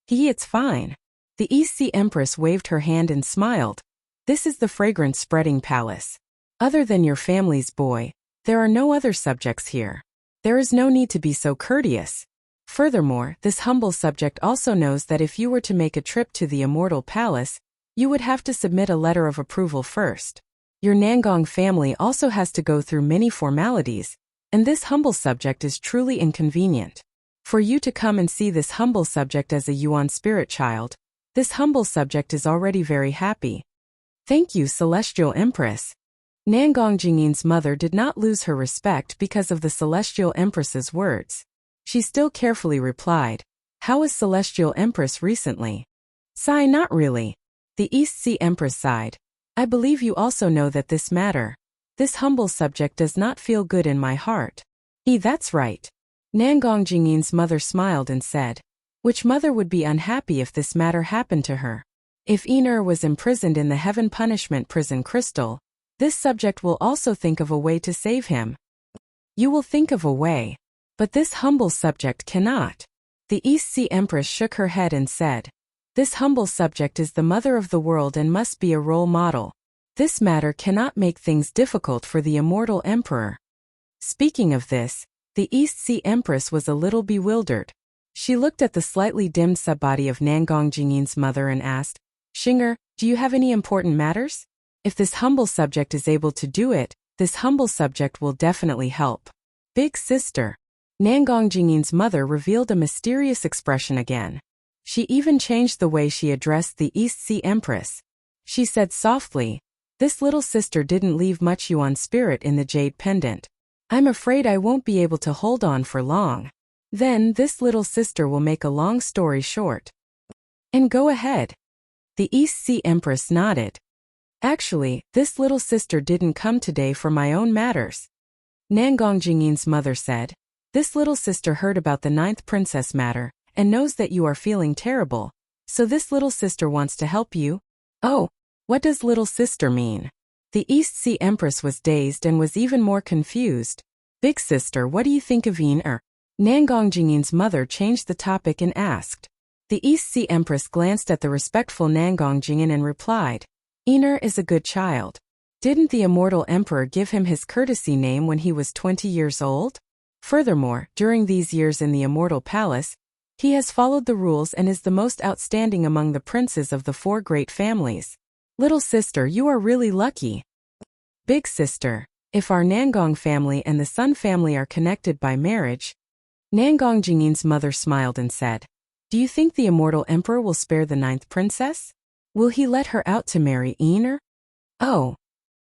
It's fine. The East Sea Empress waved her hand and smiled. This is the fragrance-spreading palace. Other than your family's boy, there are no other subjects here. There is no need to be so courteous. Furthermore, this humble subject also knows that if you were to make a trip to the Immortal Palace, you would have to submit a letter of approval first. Your Nangong family also has to go through many formalities, and this humble subject is truly inconvenient. For you to come and see this humble subject as a Yuan spirit child, this humble subject is already very happy. Thank you, Celestial Empress. Nangong Jingyin's mother did not lose her respect because of the Celestial Empress's words. She still carefully replied, How is Celestial Empress recently? Sigh, not really. The East Sea Empress sighed. I believe you also know that this humble subject does not feel good in my heart. That's right. Nangong Jingyin's mother smiled and said, Which mother would be unhappy if this matter happened to her? If Ener was imprisoned in the Heaven Punishment Prison Crystal, this subject will also think of a way to save him. You will think of a way. But this humble subject cannot. The East Sea Empress shook her head and said, This humble subject is the mother of the world and must be a role model. This matter cannot make things difficult for the immortal emperor. Speaking of this, the East Sea Empress was a little bewildered. She looked at the slightly dimmed subbody of Nangong Jingyin's mother and asked, Xinger, do you have any important matters? If this humble subject is able to do it, this humble subject will definitely help. Big sister. Nangong Jingyin's mother revealed a mysterious expression again. She even changed the way she addressed the East Sea Empress. She said softly, this little sister didn't leave much yuan spirit in the jade pendant. I'm afraid I won't be able to hold on for long. Then this little sister will make a long story short. And go ahead. The East Sea Empress nodded. Actually, this little sister didn't come today for my own matters. Nangong Jingyin's mother said, this little sister heard about the 9th princess matter, and knows that you are feeling terrible, so this little sister wants to help you? Oh, what does little sister mean? The East Sea Empress was dazed and was even more confused. Big sister, what do you think of Yin? Nangong Jingyin's mother changed the topic and asked. The East Sea Empress glanced at the respectful Nangong Jingyin and replied, Yin is a good child. Didn't the immortal emperor give him his courtesy name when he was 20 years old? Furthermore, during these years in the immortal palace, he has followed the rules and is the most outstanding among the princes of the 4 great families. Little sister, you are really lucky. Big sister, if our Nangong family and the Sun family are connected by marriage. Nangong Jingyin's mother smiled and said, do you think the immortal emperor will spare the 9th princess? Will he let her out to marry Yin? Oh.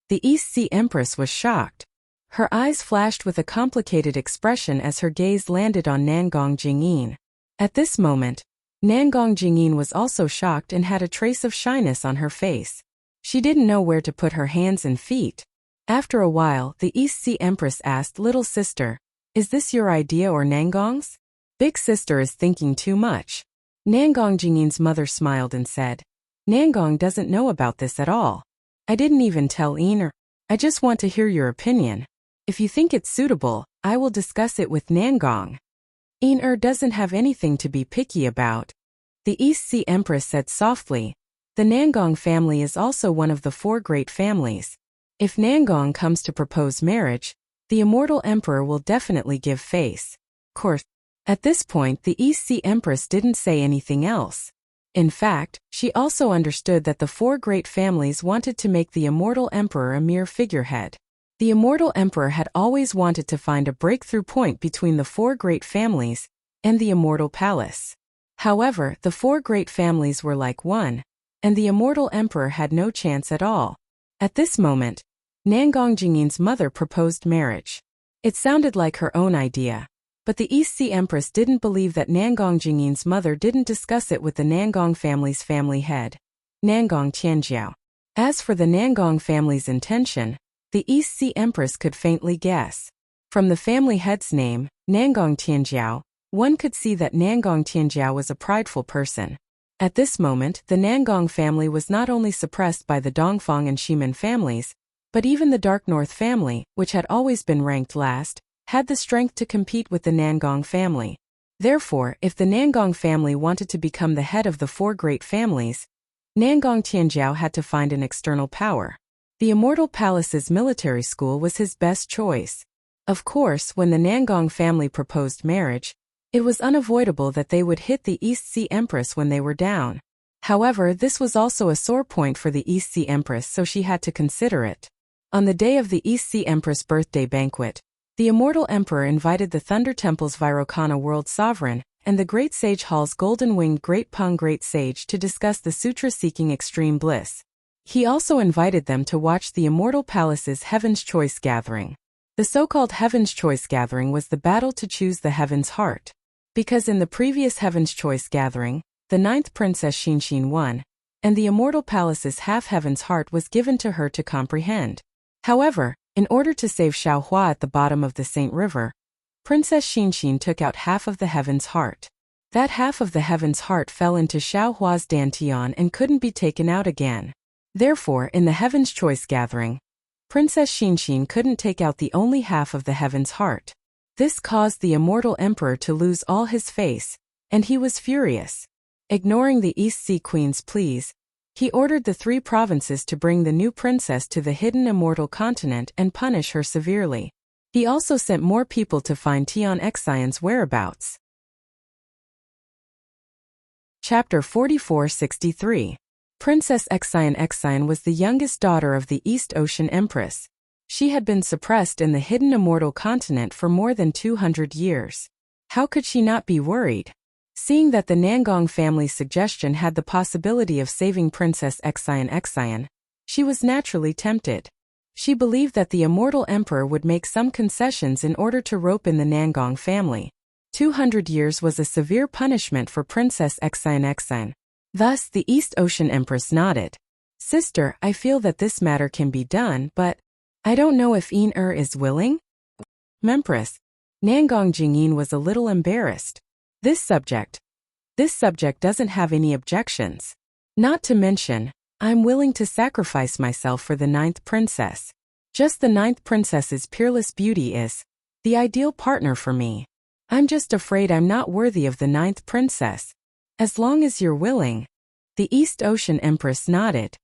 The East Sea Empress was shocked. Her eyes flashed with a complicated expression as her gaze landed on Nangong Jingyin. At this moment, Nangong Jingyin was also shocked and had a trace of shyness on her face. She didn't know where to put her hands and feet. After a while, the East Sea Empress asked, little sister, is this your idea or Nangong's? Big sister is thinking too much. Nangong Jingyin's mother smiled and said, Nangong doesn't know about this at all. I didn't even tell Yin. I just want to hear your opinion. If you think it's suitable, I will discuss it with Nangong. Yin doesn't have anything to be picky about. The East Sea Empress said softly, the Nangong family is also one of the 4 great families. If Nangong comes to propose marriage, the immortal emperor will definitely give face. Course. At this point, the East Sea Empress didn't say anything else. In fact, she also understood that the 4 great families wanted to make the immortal emperor a mere figurehead. The immortal emperor had always wanted to find a breakthrough point between the 4 great families and the immortal palace. However, the 4 great families were like one, and the immortal emperor had no chance at all. At this moment, Nangong Jingyin's mother proposed marriage. It sounded like her own idea, but the East Sea Empress didn't believe that Nangong Jingyin's mother didn't discuss it with the Nangong family's family head, Nangong Tianjiao. As for the Nangong family's intention, the East Sea Empress could faintly guess. From the family head's name, Nangong Tianjiao, one could see that Nangong Tianjiao was a prideful person. At this moment, the Nangong family was not only suppressed by the Dongfang and Shimen families, but even the Dark North family, which had always been ranked last, had the strength to compete with the Nangong family. Therefore, if the Nangong family wanted to become the head of the 4 great families, Nangong Tianjiao had to find an external power. The Immortal Palace's military school was his best choice. Of course, when the Nangong family proposed marriage, it was unavoidable that they would hit the East Sea Empress when they were down. However, this was also a sore point for the East Sea Empress, so she had to consider it. On the day of the East Sea Empress' birthday banquet, the Immortal Emperor invited the Thunder Temple's Vairocana World Sovereign and the Great Sage Hall's Golden-Winged Great Pung Great Sage to discuss the Sutra-seeking extreme bliss. He also invited them to watch the Immortal Palace's Heaven's Choice Gathering. The so-called Heaven's Choice Gathering was the battle to choose the Heaven's Heart. Because in the previous Heaven's Choice Gathering, the 9th Princess Xinxin won, and the Immortal Palace's half-Heaven's Heart was given to her to comprehend. However, in order to save Xiaohua at the bottom of the Saint River, Princess Xinxin took out half of the Heaven's Heart. That half of the Heaven's Heart fell into Xiaohua's Dantian and couldn't be taken out again. Therefore, in the Heaven's Choice Gathering, Princess Xinxin couldn't take out the only half of the Heaven's Heart. This caused the Immortal Emperor to lose all his face, and he was furious. Ignoring the East Sea Queen's pleas, He ordered the 3 provinces to bring the new princess to the hidden immortal continent and punish her severely. He also sent more people to find Tian Xian's whereabouts. Chapter 4463. Princess Xian was the youngest daughter of the East Ocean Empress. She had been suppressed in the hidden immortal continent for more than 200 years. How could she not be worried? Seeing that the Nangong family's suggestion had the possibility of saving Princess Xian, she was naturally tempted. She believed that the immortal emperor would make some concessions in order to rope in the Nangong family. 200 years was a severe punishment for Princess Xian. Thus, the East Ocean Empress nodded. Sister, I feel that this matter can be done, but I don't know if Yin is willing? Empress. Nangong Jingyin was a little embarrassed. This subject doesn't have any objections. Not to mention, I'm willing to sacrifice myself for the 9th princess. Just the 9th princess's peerless beauty is the ideal partner for me. I'm just afraid I'm not worthy of the 9th princess. As long as you're willing. The East Ocean Empress nodded.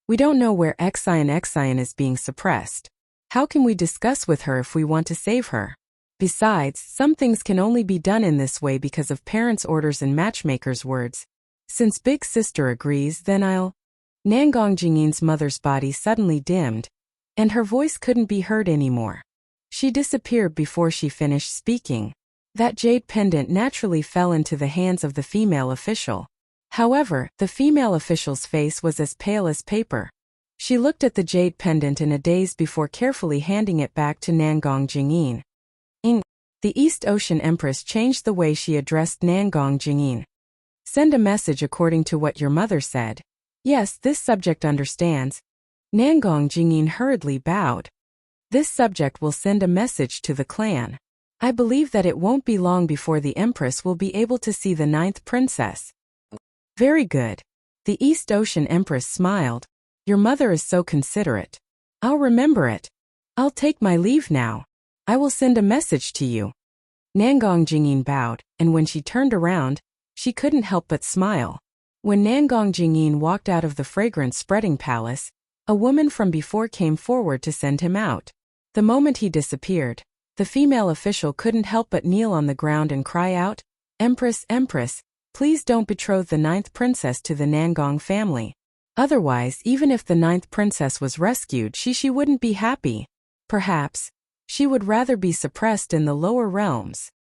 We don't know where Xian is being suppressed. How can we discuss with her if we want to save her? Besides, some things can only be done in this way because of parents' orders and matchmakers' words. Since big sister agrees, then I'll... Nangong Jingyin's mother's body suddenly dimmed, and her voice couldn't be heard anymore. She disappeared before she finished speaking. That jade pendant naturally fell into the hands of the female official. However, the female official's face was as pale as paper. She looked at the jade pendant in a daze before carefully handing it back to Nangong Jingyin. The East Ocean Empress changed the way she addressed Nangong Jingyin. Send a message according to what your mother said. Yes, this subject understands. Nangong Jingyin hurriedly bowed. This subject will send a message to the clan. I believe that it won't be long before the Empress will be able to see the 9th princess. Very good. The East Ocean Empress smiled. Your mother is so considerate. I'll remember it. I'll take my leave now. I will send a message to you. Nangong Jingyin bowed, and when she turned around, she couldn't help but smile. When Nangong Jingyin walked out of the fragrance-spreading palace, a woman from before came forward to send him out. The moment he disappeared, the female official couldn't help but kneel on the ground and cry out, Empress, Empress, please don't betroth the 9th princess to the Nangong family. Otherwise, even if the 9th princess was rescued, she wouldn't be happy. Perhaps she would rather be suppressed in the lower realms.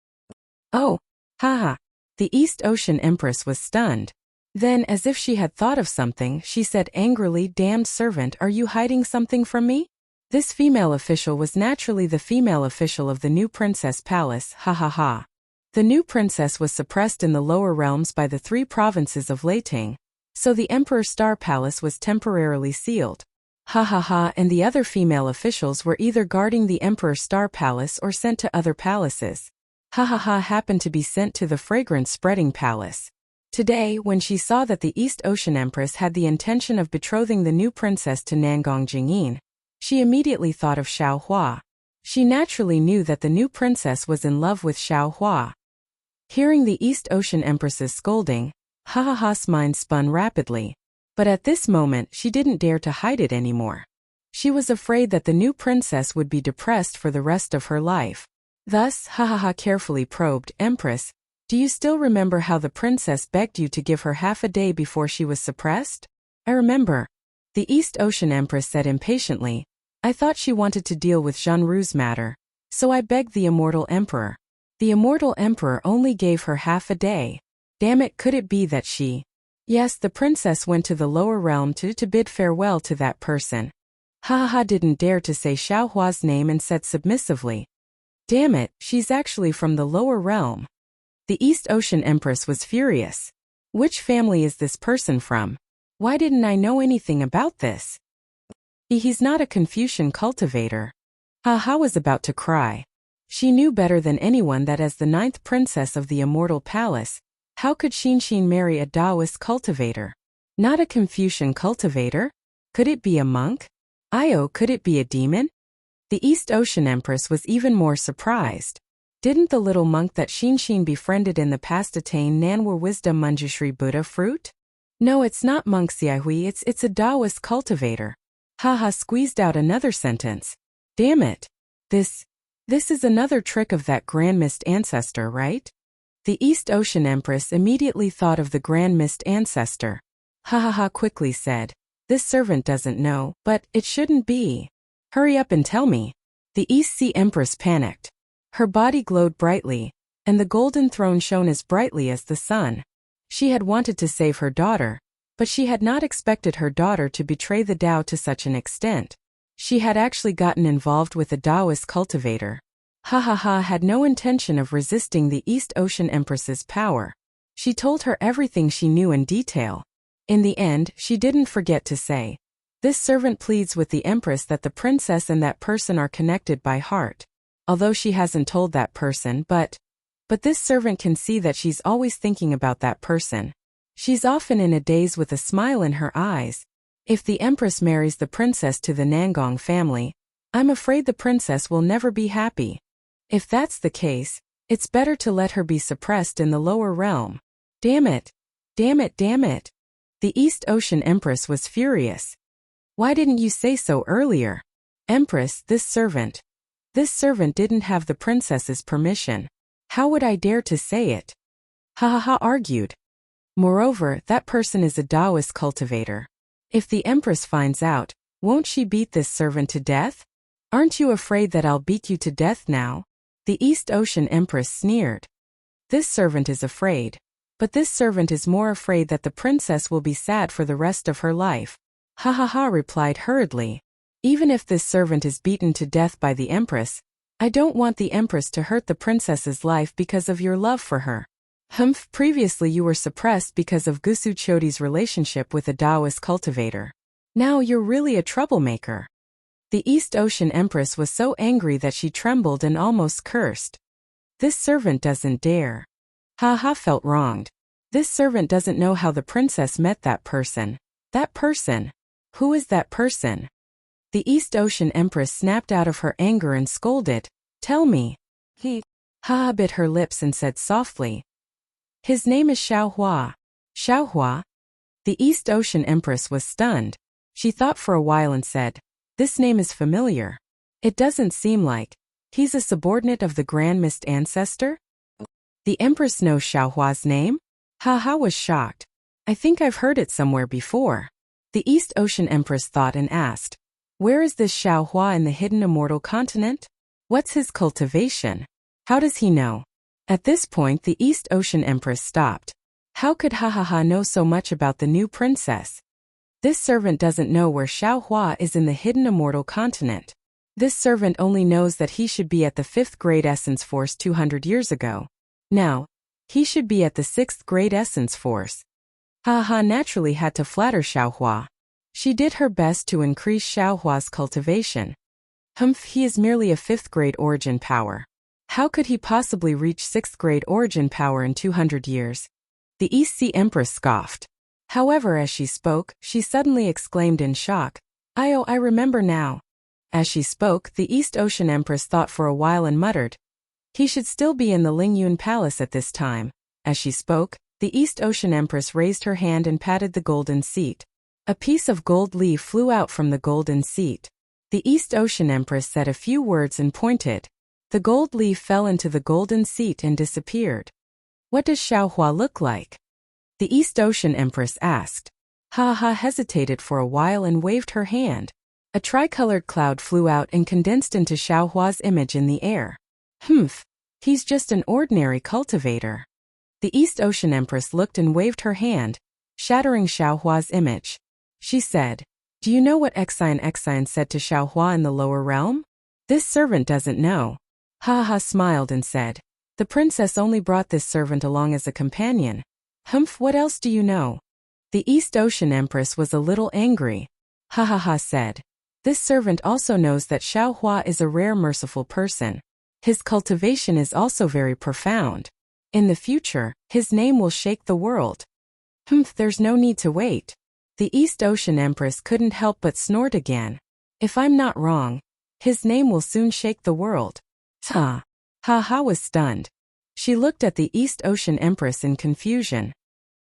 Oh, haha. The East Ocean Empress was stunned. Then, as if she had thought of something, she said angrily, damned servant, are you hiding something from me? This female official was naturally the female official of the new princess palace, ha ha ha. The new princess was suppressed in the lower realms by the 3 provinces of Leiting, so the Emperor Star Palace was temporarily sealed. Ha ha ha, and the other female officials were either guarding the Emperor Star Palace or sent to other palaces. Ha ha ha happened to be sent to the fragrance-spreading palace. Today, when she saw that the East Ocean Empress had the intention of betrothing the new princess to Nangong Jingyin, she immediately thought of Xiao Hua. She naturally knew that the new princess was in love with Xiao Hua. Hearing the East Ocean Empress's scolding, Ha Ha Ha's mind spun rapidly. But at this moment she didn't dare to hide it anymore. She was afraid that the new princess would be depressed for the rest of her life. Thus, Ha Ha Ha carefully probed, Empress, do you still remember how the princess begged you to give her half a day before she was suppressed? I remember. The East Ocean Empress said impatiently. I thought she wanted to deal with Zhenru's matter, so I begged the Immortal Emperor. The Immortal Emperor only gave her half a day. Damn it, could it be that she... Yes, the princess went to the lower realm to bid farewell to that person. Ha Ha Ha didn't dare to say Xiao Hua's name and said submissively. Damn it, she's actually from the lower realm. The East Ocean Empress was furious. Which family is this person from? Why didn't I know anything about this? He's not a Confucian cultivator. Ha Ha was about to cry. She knew better than anyone that as the 9th princess of the Immortal Palace, how could Xin marry a Taoist cultivator? Not a Confucian cultivator? Could it be a monk? Could it be a demon? The East Ocean Empress was even more surprised. Didn't the little monk that Xin befriended in the past attain Nanwa Wisdom Manjushri Buddha fruit? No, it's not monk Xiaohui, it's a Taoist cultivator. Haha, squeezed out another sentence. Damn it. This is another trick of that Grand Mist ancestor, right? The East Ocean Empress immediately thought of the Grand Mist ancestor. Ha ha ha, quickly said. This servant doesn't know, but it shouldn't be. Hurry up and tell me. The East Sea Empress panicked. Her body glowed brightly, and the golden throne shone as brightly as the sun. She had wanted to save her daughter, but she had not expected her daughter to betray the Tao to such an extent. She had actually gotten involved with a Taoist cultivator. Ha ha ha, had no intention of resisting the East Ocean Empress's power. She told her everything she knew in detail. In the end, she didn't forget to say, this servant pleads with the Empress that the princess and that person are connected by heart. Although she hasn't told that person, but this servant can see that she's always thinking about that person. She's often in a daze with a smile in her eyes. If the Empress marries the princess to the Nangong family, I'm afraid the princess will never be happy. If that's the case, it's better to let her be suppressed in the lower realm. Damn it. Damn it, damn it. The East Ocean Empress was furious. Why didn't you say so earlier? Empress, this servant didn't have the princess's permission. How would I dare to say it? Ha ha ha, argued. Moreover, that person is a Taoist cultivator. If the Empress finds out, won't she beat this servant to death? Aren't you afraid that I'll beat you to death now? The East Ocean Empress sneered. This servant is afraid. But this servant is more afraid that the princess will be sad for the rest of her life. Ha ha ha, replied hurriedly. Even if this servant is beaten to death by the Empress, I don't want the Empress to hurt the princess's life because of your love for her. Humph, previously you were suppressed because of Gusu Chodi's relationship with a Taoist cultivator. Now you're really a troublemaker. The East Ocean Empress was so angry that she trembled and almost cursed. This servant doesn't dare. Ha ha, felt wronged. This servant doesn't know how the princess met that person. That person? Who is that person? The East Ocean Empress snapped out of her anger and scolded. Tell me. He ha bit her lips and said softly. His name is Xiao Hua. Xiao Hua? The East Ocean Empress was stunned. She thought for a while and said, this name is familiar. It doesn't seem like. He's a subordinate of the Grand Mist ancestor? The Empress knows Xiao Hua's name? Ha ha was shocked. I think I've heard it somewhere before. The East Ocean Empress thought and asked, where is this Xiao Hua in the hidden immortal continent? What's his cultivation? How does he know? At this point the East Ocean Empress stopped. How could Ha Ha Ha know so much about the new princess? This servant doesn't know where Xiao Hua is in the hidden immortal continent. This servant only knows that he should be at the 5th grade Essence Force 200 years ago. Now, he should be at the 6th grade Essence Force. Ha Ha naturally had to flatter Xiao Hua. She did her best to increase Xiao Hua's cultivation. Humph, he is merely a 5th grade origin power. How could he possibly reach 6th grade origin power in 200 years? The East Sea Empress scoffed. However, as she spoke, she suddenly exclaimed in shock, "Oh, I remember now." As she spoke, the East Ocean Empress thought for a while and muttered, "He should still be in the Lingyun Palace at this time." As she spoke, the East Ocean Empress raised her hand and patted the golden seat. A piece of gold leaf flew out from the golden seat. The East Ocean Empress said a few words and pointed. The gold leaf fell into the golden seat and disappeared. "What does Xiao Hua look like?" the East Ocean Empress asked. Ha Ha hesitated for a while and waved her hand. A tricolored cloud flew out and condensed into Xiao Hua's image in the air. "Humph, he's just an ordinary cultivator." The East Ocean Empress looked and waved her hand, shattering Xiao Hua's image. She said, "Do you know what Exine said to Xiao Hua in the lower realm?" "This servant doesn't know." Ha Ha smiled and said, "The princess only brought this servant along as a companion." "Humph, what else do you know?" The East Ocean Empress was a little angry. Ha Ha Ha said, "This servant also knows that Xiao Hua is a rare merciful person. His cultivation is also very profound. In the future, his name will shake the world." "Humph, there's no need to wait." The East Ocean Empress couldn't help but snort again. "If I'm not wrong, his name will soon shake the world." Ha Ha was stunned. She looked at the East Ocean Empress in confusion.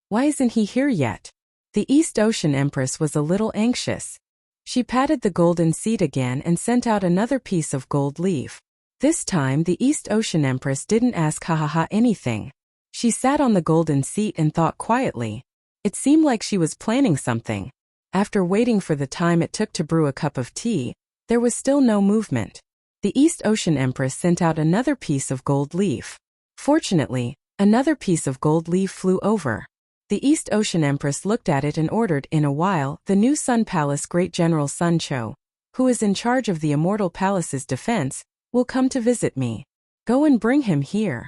"Why isn't he here yet?" The East Ocean Empress was a little anxious. She patted the golden seat again and sent out another piece of gold leaf. This time the East Ocean Empress didn't ask ha anything. She sat on the golden seat and thought quietly. It seemed like she was planning something. After waiting for the time it took to brew a cup of tea, there was still no movement. The East Ocean Empress sent out another piece of gold leaf. Fortunately, another piece of gold leaf flew over. The East Ocean Empress looked at it and ordered, in a while, the new Sun Palace Great General Sun Cho, who is in charge of the Immortal Palace's defense, will come to visit me. Go and bring him here.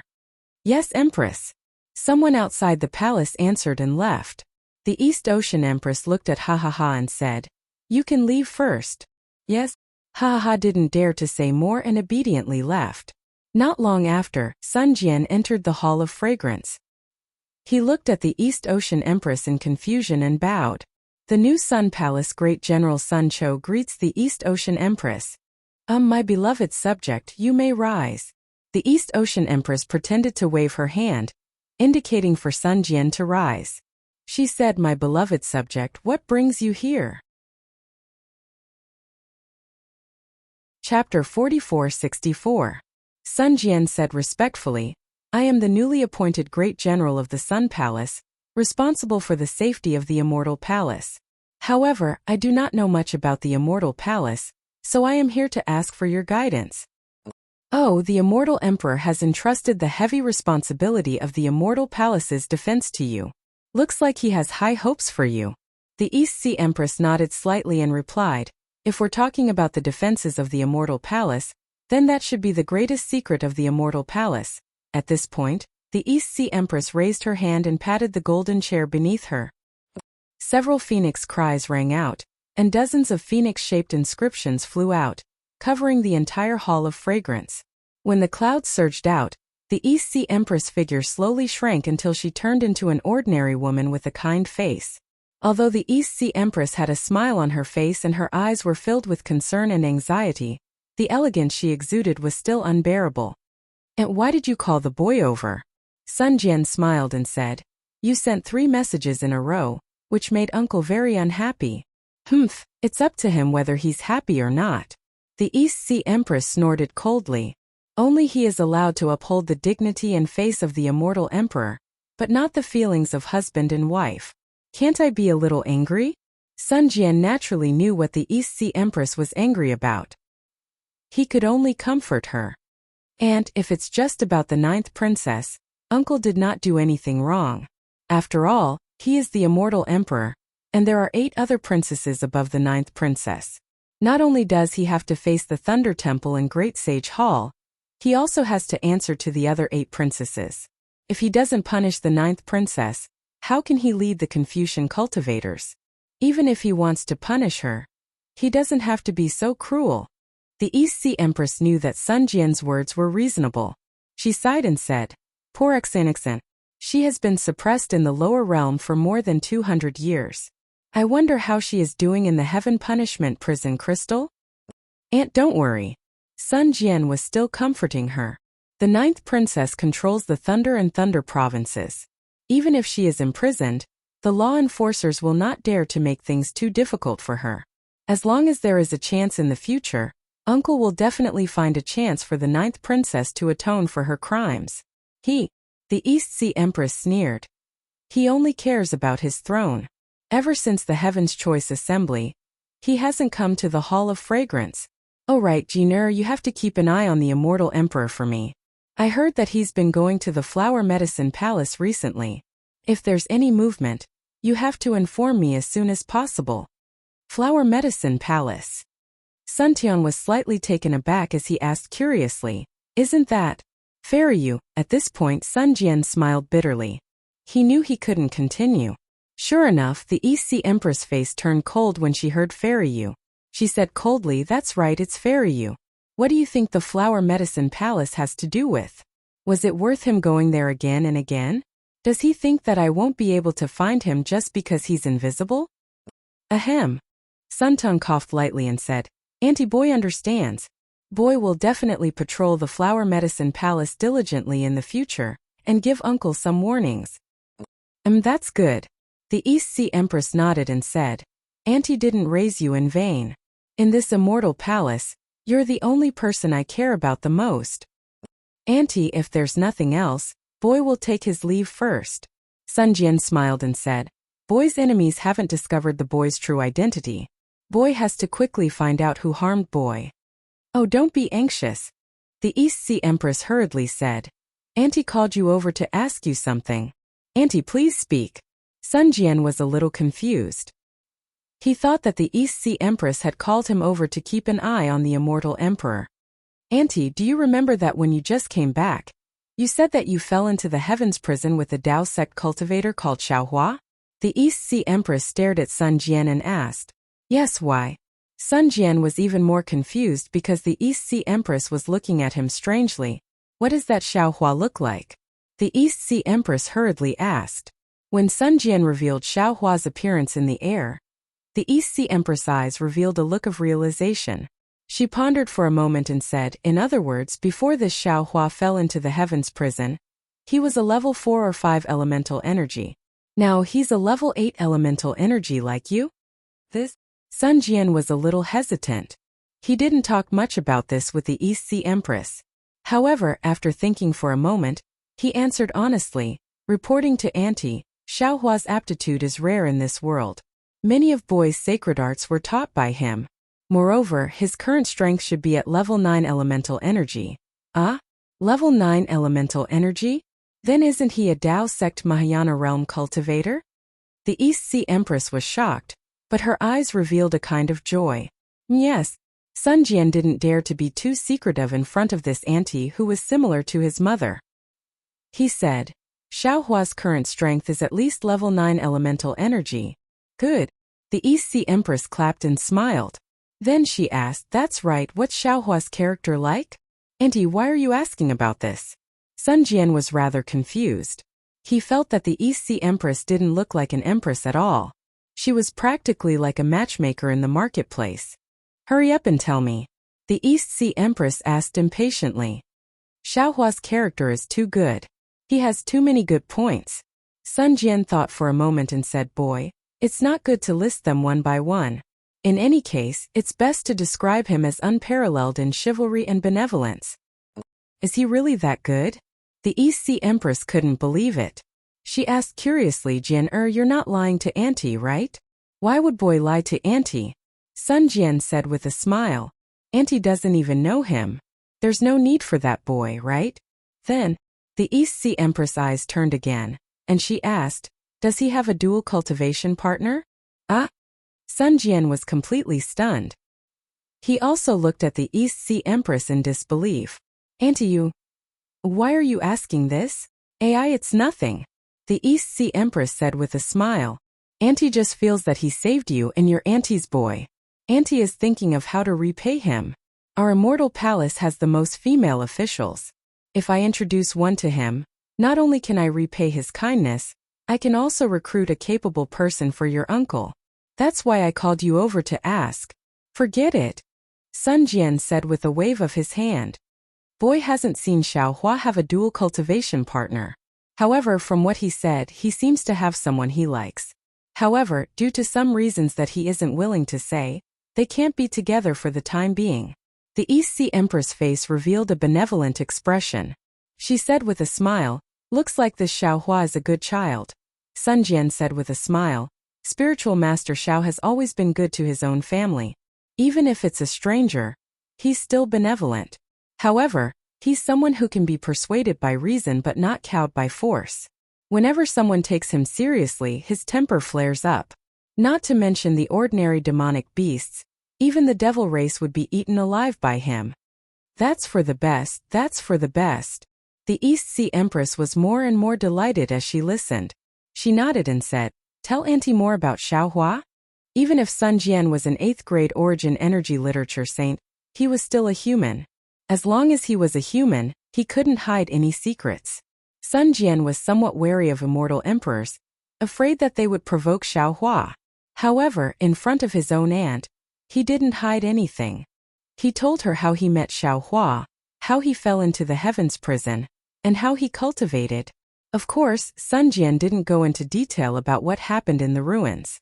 Yes, Empress. Someone outside the palace answered and left. The East Ocean Empress looked at ha and said, You can leave first. Yes. Ha didn't dare to say more and obediently left. Not long after, Sun Jian entered the Hall of Fragrance. He looked at the East Ocean Empress in confusion and bowed. The new Sun Palace Great General Sun Cho greets the East Ocean Empress. My beloved subject, you may rise. The East Ocean Empress pretended to wave her hand, indicating for Sun Jian to rise. She said, My beloved subject, what brings you here? Chapter 44-64. Sun Jian said respectfully, I am the newly appointed Great General of the Sun Palace, responsible for the safety of the Immortal Palace. However, I do not know much about the Immortal Palace, so I am here to ask for your guidance. Oh, the Immortal Emperor has entrusted the heavy responsibility of the Immortal Palace's defense to you. Looks like he has high hopes for you. The East Sea Empress nodded slightly and replied, If we're talking about the defenses of the Immortal Palace, then that should be the greatest secret of the Immortal Palace. At this point, the East Sea Empress raised her hand and patted the golden chair beneath her. Several phoenix cries rang out, and dozens of phoenix-shaped inscriptions flew out, covering the entire Hall of Fragrance. When the clouds surged out, the East Sea Empress figure slowly shrank until she turned into an ordinary woman with a kind face. Although the East Sea Empress had a smile on her face and her eyes were filled with concern and anxiety, the elegance she exuded was still unbearable. And why did you call the boy over? Sun Jian smiled and said, You sent 3 messages in a row, which made Uncle very unhappy. It's up to him whether he's happy or not. The East Sea Empress snorted coldly. Only he is allowed to uphold the dignity and face of the Immortal Emperor, but not the feelings of husband and wife. Can't I be a little angry? Sun Jian naturally knew what the East Sea Empress was angry about. He could only comfort her. And, if it's just about the 9th princess, Uncle did not do anything wrong. After all, he is the Immortal Emperor, and there are 8 other princesses above the 9th princess. Not only does he have to face the Thunder Temple and Great Sage Hall, he also has to answer to the other 8 princesses. If he doesn't punish the 9th princess, how can he lead the Confucian cultivators? Even if he wants to punish her, he doesn't have to be so cruel. The East Sea Empress knew that Sun Jian's words were reasonable. She sighed and said, Poor Xanixan. She has been suppressed in the lower realm for more than 200 years. I wonder how she is doing in the Heaven Punishment Prison Crystal? Aunt, don't worry. Sun Jian was still comforting her. The 9th princess controls the Thunder and Thunder provinces. Even if she is imprisoned, the law enforcers will not dare to make things too difficult for her. As long as there is a chance in the future, Uncle will definitely find a chance for the 9th princess to atone for her crimes. The East Sea Empress sneered. He only cares about his throne. Ever since the Heaven's Choice Assembly, he hasn't come to the Hall of Fragrance. Oh right, Jinur, you have to keep an eye on the Immortal Emperor for me. I heard that he's been going to the Flower Medicine Palace recently. If there's any movement, you have to inform me as soon as possible. Flower Medicine Palace. Sun Tian was slightly taken aback as he asked curiously, Isn't that Fairy? At this point Sun Jian smiled bitterly. He knew he couldn't continue. Sure enough, the East Sea Empress' face turned cold when she heard Fairy. She said coldly, That's right, it's Fairy. What do you think the Flower Medicine Palace has to do with? Was it worth him going there again and again? Does he think that I won't be able to find him just because he's invisible? Ahem. Sun Tung coughed lightly and said, Auntie Boy understands. Boy will definitely patrol the Flower Medicine Palace diligently in the future, and give Uncle some warnings. That's good. The East Sea Empress nodded and said, Auntie didn't raise you in vain. In this immortal palace, you're the only person I care about the most. Auntie, if there's nothing else, Boy will take his leave first. Sun Jian smiled and said, Boy's enemies haven't discovered the boy's true identity. Boy has to quickly find out who harmed Boy. Oh, don't be anxious. The East Sea Empress hurriedly said, Auntie called you over to ask you something. Auntie, please speak. Sun Jian was a little confused. He thought that the East Sea Empress had called him over to keep an eye on the immortal emperor. Auntie, do you remember that when you just came back, you said that you fell into the heavens prison with a Tao sect cultivator called Xiaohua? The East Sea Empress stared at Sun Jian and asked, Yes, why? Sun Jian was even more confused because the East Sea Empress was looking at him strangely. What does that Xiaohua look like? The East Sea Empress hurriedly asked. When Sun Jian revealed Xiaohua's appearance in the air, the East Sea Empress' eyes revealed a look of realization. She pondered for a moment and said, In other words, before this Xiaohua fell into the heavens prison, he was a level 4 or 5 elemental energy. Now he's a level 8 elemental energy like you? Sun Jian was a little hesitant. He didn't talk much about this with the East Sea Empress. However, after thinking for a moment, he answered honestly, reporting to Auntie, Xiaohua's aptitude is rare in this world. Many of Boy's sacred arts were taught by him. Moreover, his current strength should be at level 9 elemental energy. Level 9 elemental energy? Then isn't he a Tao sect Mahayana realm cultivator? The East Sea Empress was shocked, but her eyes revealed a kind of joy. Yes, Sun Jian didn't dare to be too secretive in front of this auntie who was similar to his mother. He said, Xiaohua's current strength is at least level 9 elemental energy. Good. The East Sea Empress clapped and smiled. Then she asked, That's right, what's Xiaohua's character like? Auntie, why are you asking about this? Sun Jian was rather confused. He felt that the East Sea Empress didn't look like an empress at all. She was practically like a matchmaker in the marketplace. Hurry up and tell me. The East Sea Empress asked impatiently. Xiaohua's character is too good. He has too many good points. Sun Jian thought for a moment and said, Boy, it's not good to list them one by one. In any case, it's best to describe him as unparalleled in chivalry and benevolence. Is he really that good? The East Sea Empress couldn't believe it. She asked curiously, Jian, you're not lying to Auntie, right? Why would Boy lie to Auntie? Sun Jian said with a smile. Auntie doesn't even know him. There's no need for that, Boy, right? Then, the East Sea Empress' eyes turned again, and she asked, Does he have a dual cultivation partner? Sun Jian was completely stunned. He also looked at the East Sea Empress in disbelief. Auntie, why are you asking this? It's nothing. The East Sea Empress said with a smile. Auntie just feels that he saved you and you're Auntie's boy. Auntie is thinking of how to repay him. Our immortal palace has the most female officials. If I introduce one to him, not only can I repay his kindness, I can also recruit a capable person for your uncle. That's why I called you over to ask. Forget it. Sun Jian said with a wave of his hand. Boy hasn't seen Xiaohua have a dual cultivation partner. However, from what he said, he seems to have someone he likes. However, due to some reasons that he isn't willing to say, they can't be together for the time being. The East Sea Empress' face revealed a benevolent expression. She said with a smile, Looks like this Xiaohua is a good child. Sun Jian said with a smile, Spiritual Master Xiao has always been good to his own family. Even if it's a stranger, he's still benevolent. However, he's someone who can be persuaded by reason but not cowed by force. Whenever someone takes him seriously, his temper flares up. Not to mention the ordinary demonic beasts, even the devil race would be eaten alive by him. That's for the best, that's for the best. The East Sea Empress was more and more delighted as she listened. She nodded and said, Tell Auntie more about Xiaohua? Even if Sun Jian was an 8th grade origin energy literature saint, he was still a human. As long as he was a human, he couldn't hide any secrets. Sun Jian was somewhat wary of immortal emperors, afraid that they would provoke Xiaohua. However, in front of his own aunt, he didn't hide anything. He told her how he met Xiaohua, how he fell into the heavens prison, and how he cultivated. Of course, Sun Jian didn't go into detail about what happened in the ruins.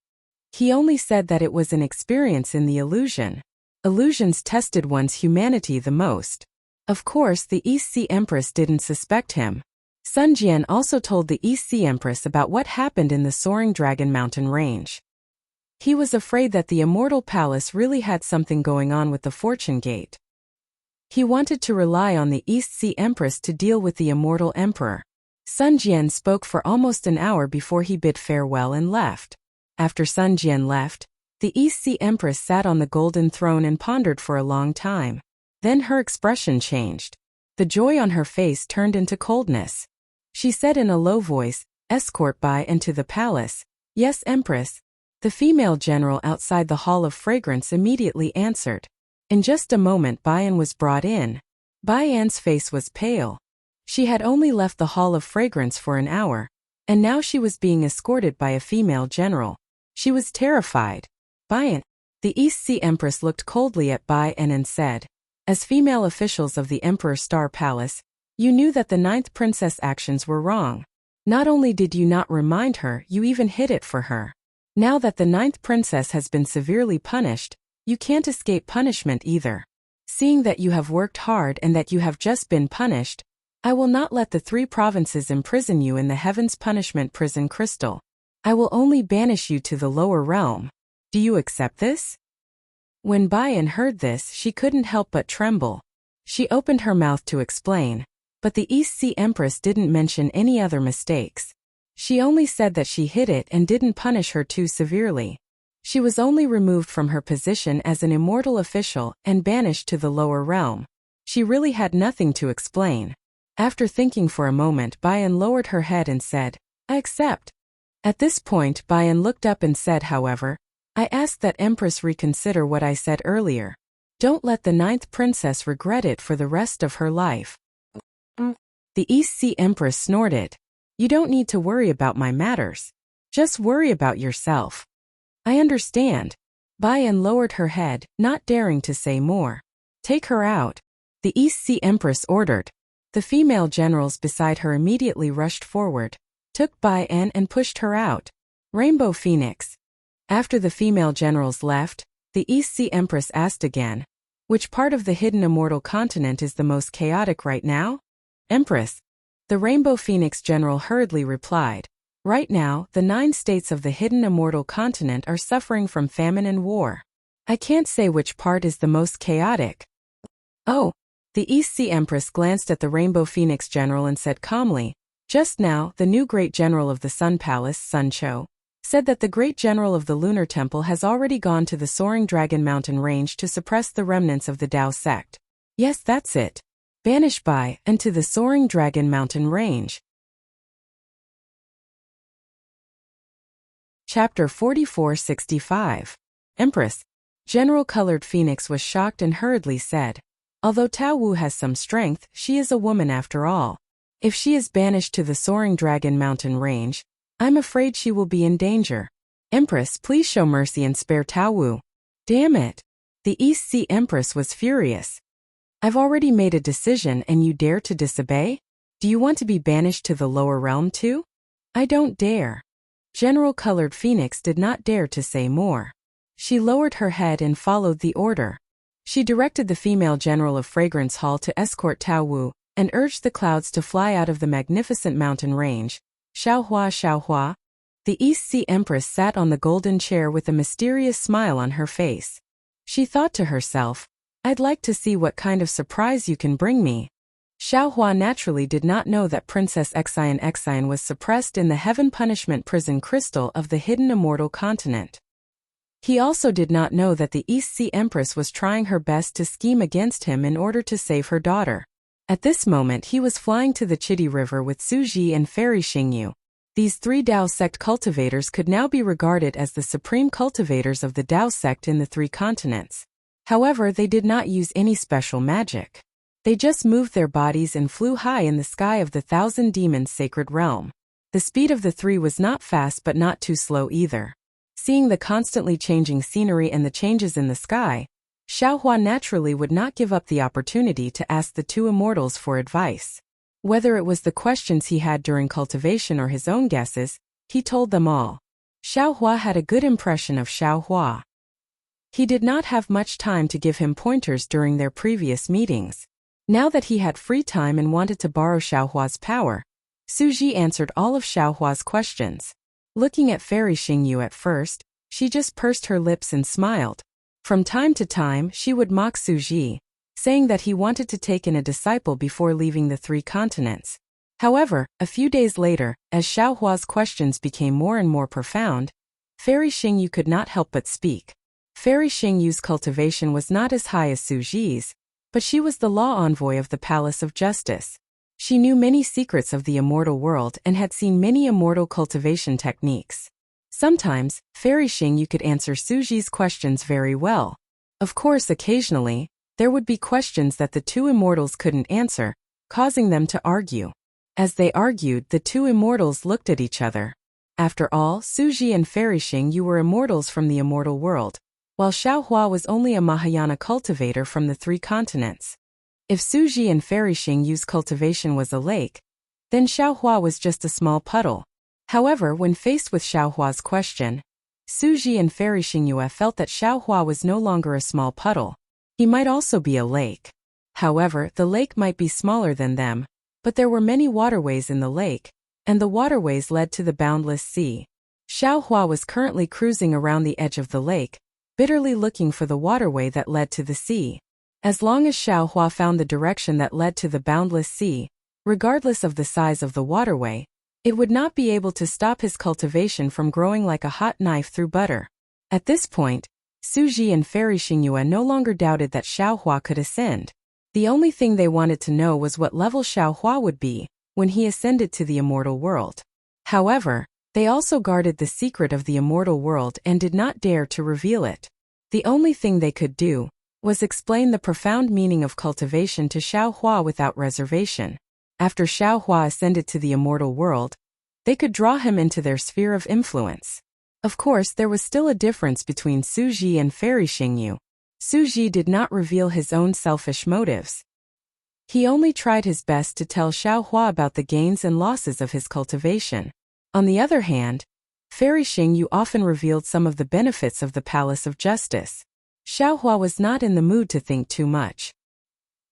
He only said that it was an experience in the illusion. Illusions tested one's humanity the most. Of course, the East Sea Empress didn't suspect him. Sun Jian also told the East Sea Empress about what happened in the soaring Dragon Mountain range. He was afraid that the Immortal Palace really had something going on with the Fortune Gate. He wanted to rely on the East Sea Empress to deal with the Immortal Emperor. Sun Jian spoke for almost an hour before he bid farewell and left. After Sun Jian left, the East Sea Empress sat on the golden throne and pondered for a long time. Then her expression changed. The joy on her face turned into coldness. She said in a low voice, "Escort Bai to the palace." "Yes, Empress." The female general outside the Hall of Fragrance immediately answered. In just a moment Bai was brought in. Bai's face was pale. She had only left the Hall of Fragrance for an hour, and now she was being escorted by a female general. She was terrified. Bai. The East Sea Empress looked coldly at Bai and said, "As female officials of the Emperor Star Palace, you knew that the 9th princess actions were wrong. Not only did you not remind her, you even hid it for her. Now that the 9th princess has been severely punished, you can't escape punishment either. Seeing that you have worked hard and that you have just been punished, I will not let the 3 provinces imprison you in the Heaven's Punishment Prison Crystal. I will only banish you to the lower realm. Do you accept this?" When Baiyan heard this, she couldn't help but tremble. She opened her mouth to explain, but the East Sea Empress didn't mention any other mistakes. She only said that she hid it and didn't punish her too severely. She was only removed from her position as an immortal official and banished to the lower realm. She really had nothing to explain. After thinking for a moment, Baiyan lowered her head and said, "I accept." At this point, Baiyan looked up and said, "However, I ask that Empress reconsider what I said earlier. Don't let the 9th princess regret it for the rest of her life." The East Sea Empress snorted. "You don't need to worry about my matters. Just worry about yourself." "I understand." Baiyan lowered her head, not daring to say more. "Take her out," the East Sea Empress ordered. The female generals beside her immediately rushed forward, took Baiyan and pushed her out. Rainbow Phoenix. After the female generals left, the East Sea Empress asked again, "Which part of the hidden immortal continent is the most chaotic right now?" "Empress." The Rainbow Phoenix general hurriedly replied, "Right now, the 9 states of the hidden immortal continent are suffering from famine and war. I can't say which part is the most chaotic." "Oh." The East Sea Empress glanced at the Rainbow Phoenix general and said calmly, "Just now, the new great general of the Sun Palace, Sun Cho, said that the great general of the Lunar Temple has already gone to the soaring Dragon Mountain range to suppress the remnants of the Tao sect." "Yes, that's it. Banish Bai to the soaring Dragon Mountain range." Chapter 4465. Empress. General Colored Phoenix was shocked and hurriedly said, "Although Tao Wu has some strength, she is a woman after all. If she is banished to the soaring Dragon Mountain range, I'm afraid she will be in danger. Empress, please show mercy and spare Tao Wu." "Damn it." The East Sea Empress was furious. "I've already made a decision and you dare to disobey? Do you want to be banished to the lower realm too?" "I don't dare." General Colored Phoenix did not dare to say more. She lowered her head and followed the order. She directed the female general of Fragrance Hall to escort Tao Wu and urged the clouds to fly out of the magnificent mountain range. Xiaohua, Xiaohua. The East Sea Empress sat on the golden chair with a mysterious smile on her face. She thought to herself, "I'd like to see what kind of surprise you can bring me." Xiaohua naturally did not know that Princess Xian was suppressed in the Heaven Punishment Prison Crystal of the hidden immortal continent. He also did not know that the East Sea Empress was trying her best to scheme against him in order to save her daughter. At this moment he was flying to the Chitty River with Su Ji and Fairy Xingyu. These 3 Dao sect cultivators could now be regarded as the supreme cultivators of the Dao sect in the 3 continents. However, they did not use any special magic. They just moved their bodies and flew high in the sky of the 1,000 Demons sacred realm. The speed of the 3 was not fast but not too slow either. Seeing the constantly changing scenery and the changes in the sky, Xiaohua naturally would not give up the opportunity to ask the 2 immortals for advice. Whether it was the questions he had during cultivation or his own guesses, he told them all. Xiaohua had a good impression of Xiaohua. He did not have much time to give him pointers during their previous meetings. Now that he had free time and wanted to borrow Xiaohua's power, Suji answered all of Xiaohua's questions. Looking at Fairy Xingyu at first, she just pursed her lips and smiled. From time to time, she would mock Suji, saying that he wanted to take in a disciple before leaving the 3 continents. However, a few days later, as Xiaohua's questions became more and more profound, Fairy Xingyu could not help but speak. Fairy Xingyu's cultivation was not as high as Suji's, but she was the law envoy of the Palace of Justice. She knew many secrets of the immortal world and had seen many immortal cultivation techniques. Sometimes, Fairy Xingyu could answer Suji's questions very well. Of course, occasionally, there would be questions that the 2 immortals couldn't answer, causing them to argue. As they argued, the 2 immortals looked at each other. After all, Suji and Fairy Xingyu were immortals from the immortal world, while Xiaohua was only a Mahayana cultivator from the 3 continents. If Suji and Fairy Xingyu's cultivation was a lake, then Xiaohua was just a small puddle. However, when faced with Xiaohua's question, Suji and Fairy Xingyu felt that Xiaohua was no longer a small puddle. He might also be a lake. However, the lake might be smaller than them, but there were many waterways in the lake, and the waterways led to the boundless sea. Xiaohua was currently cruising around the edge of the lake, bitterly looking for the waterway that led to the sea. As long as Xiaohua found the direction that led to the boundless sea, regardless of the size of the waterway, it would not be able to stop his cultivation from growing like a hot knife through butter. At this point, Suji and Fairy Xingyu no longer doubted that Xiaohua could ascend. The only thing they wanted to know was what level Xiaohua would be when he ascended to the immortal world. However, they also guarded the secret of the immortal world and did not dare to reveal it. The only thing they could do was explain the profound meaning of cultivation to Xiaohua without reservation. After Xiaohua ascended to the immortal world, they could draw him into their sphere of influence. Of course, there was still a difference between Suji and Fairy Xingyu. Suji did not reveal his own selfish motives. He only tried his best to tell Xiaohua about the gains and losses of his cultivation. On the other hand, Fairy Xingyu often revealed some of the benefits of the Palace of Justice. Xiaohua was not in the mood to think too much.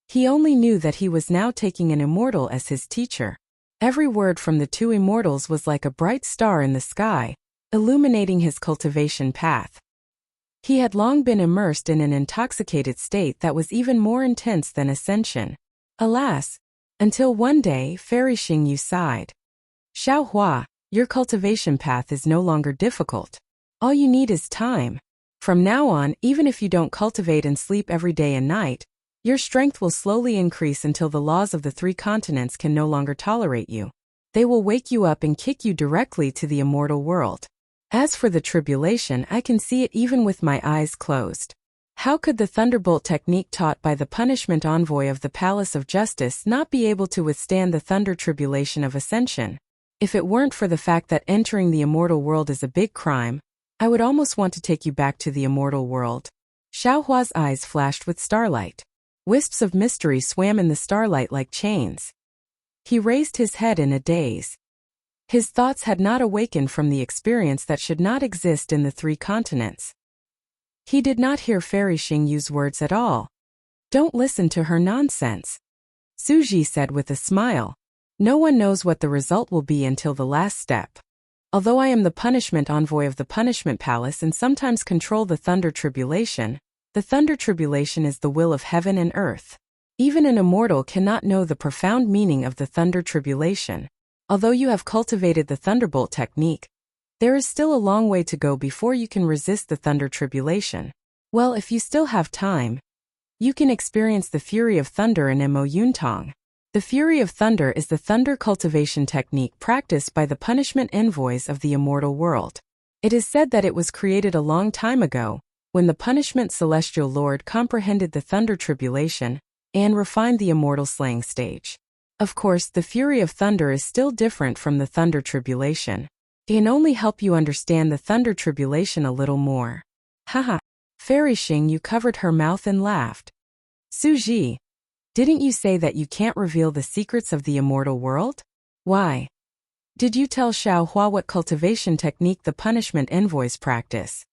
He only knew that he was now taking an immortal as his teacher. Every word from the 2 immortals was like a bright star in the sky, illuminating his cultivation path. He had long been immersed in an intoxicated state that was even more intense than ascension. Alas, until one day Fairy Xingyu sighed. Xiaohua, your cultivation path is no longer difficult. All you need is time. From now on, even if you don't cultivate and sleep every day and night, your strength will slowly increase until the laws of the 3 continents can no longer tolerate you. They will wake you up and kick you directly to the immortal world. As for the tribulation, I can see it even with my eyes closed. How could the thunderbolt technique taught by the punishment envoy of the Palace of Justice not be able to withstand the thunder tribulation of ascension? If it weren't for the fact that entering the immortal world is a big crime, I would almost want to take you back to the immortal world. Xiaohua's eyes flashed with starlight. Wisps of mystery swam in the starlight like chains. He raised his head in a daze. His thoughts had not awakened from the experience that should not exist in the 3 continents. He did not hear Fairy Xingyu's words at all. Don't listen to her nonsense, Suji said with a smile. No one knows what the result will be until the last step. Although I am the punishment envoy of the punishment palace and sometimes control the thunder tribulation, the thunder tribulation is the will of heaven and earth. Even an immortal cannot know the profound meaning of the thunder tribulation. Although you have cultivated the thunderbolt technique, there is still a long way to go before you can resist the thunder tribulation. Well, if you still have time, you can experience the fury of thunder in Mo Yuntong. The fury of thunder is the thunder cultivation technique practiced by the punishment envoys of the immortal world. It is said that it was created a long time ago, when the punishment celestial lord comprehended the thunder tribulation and refined the immortal slaying stage. Of course, the fury of thunder is still different from the thunder tribulation. It can only help you understand the thunder tribulation a little more. Haha. Fairy Xingyu covered her mouth and laughed. Suji, Didn't you say that you can't reveal the secrets of the immortal world? Why? Did you tell Xiao Hua what cultivation technique the punishment envoys practice?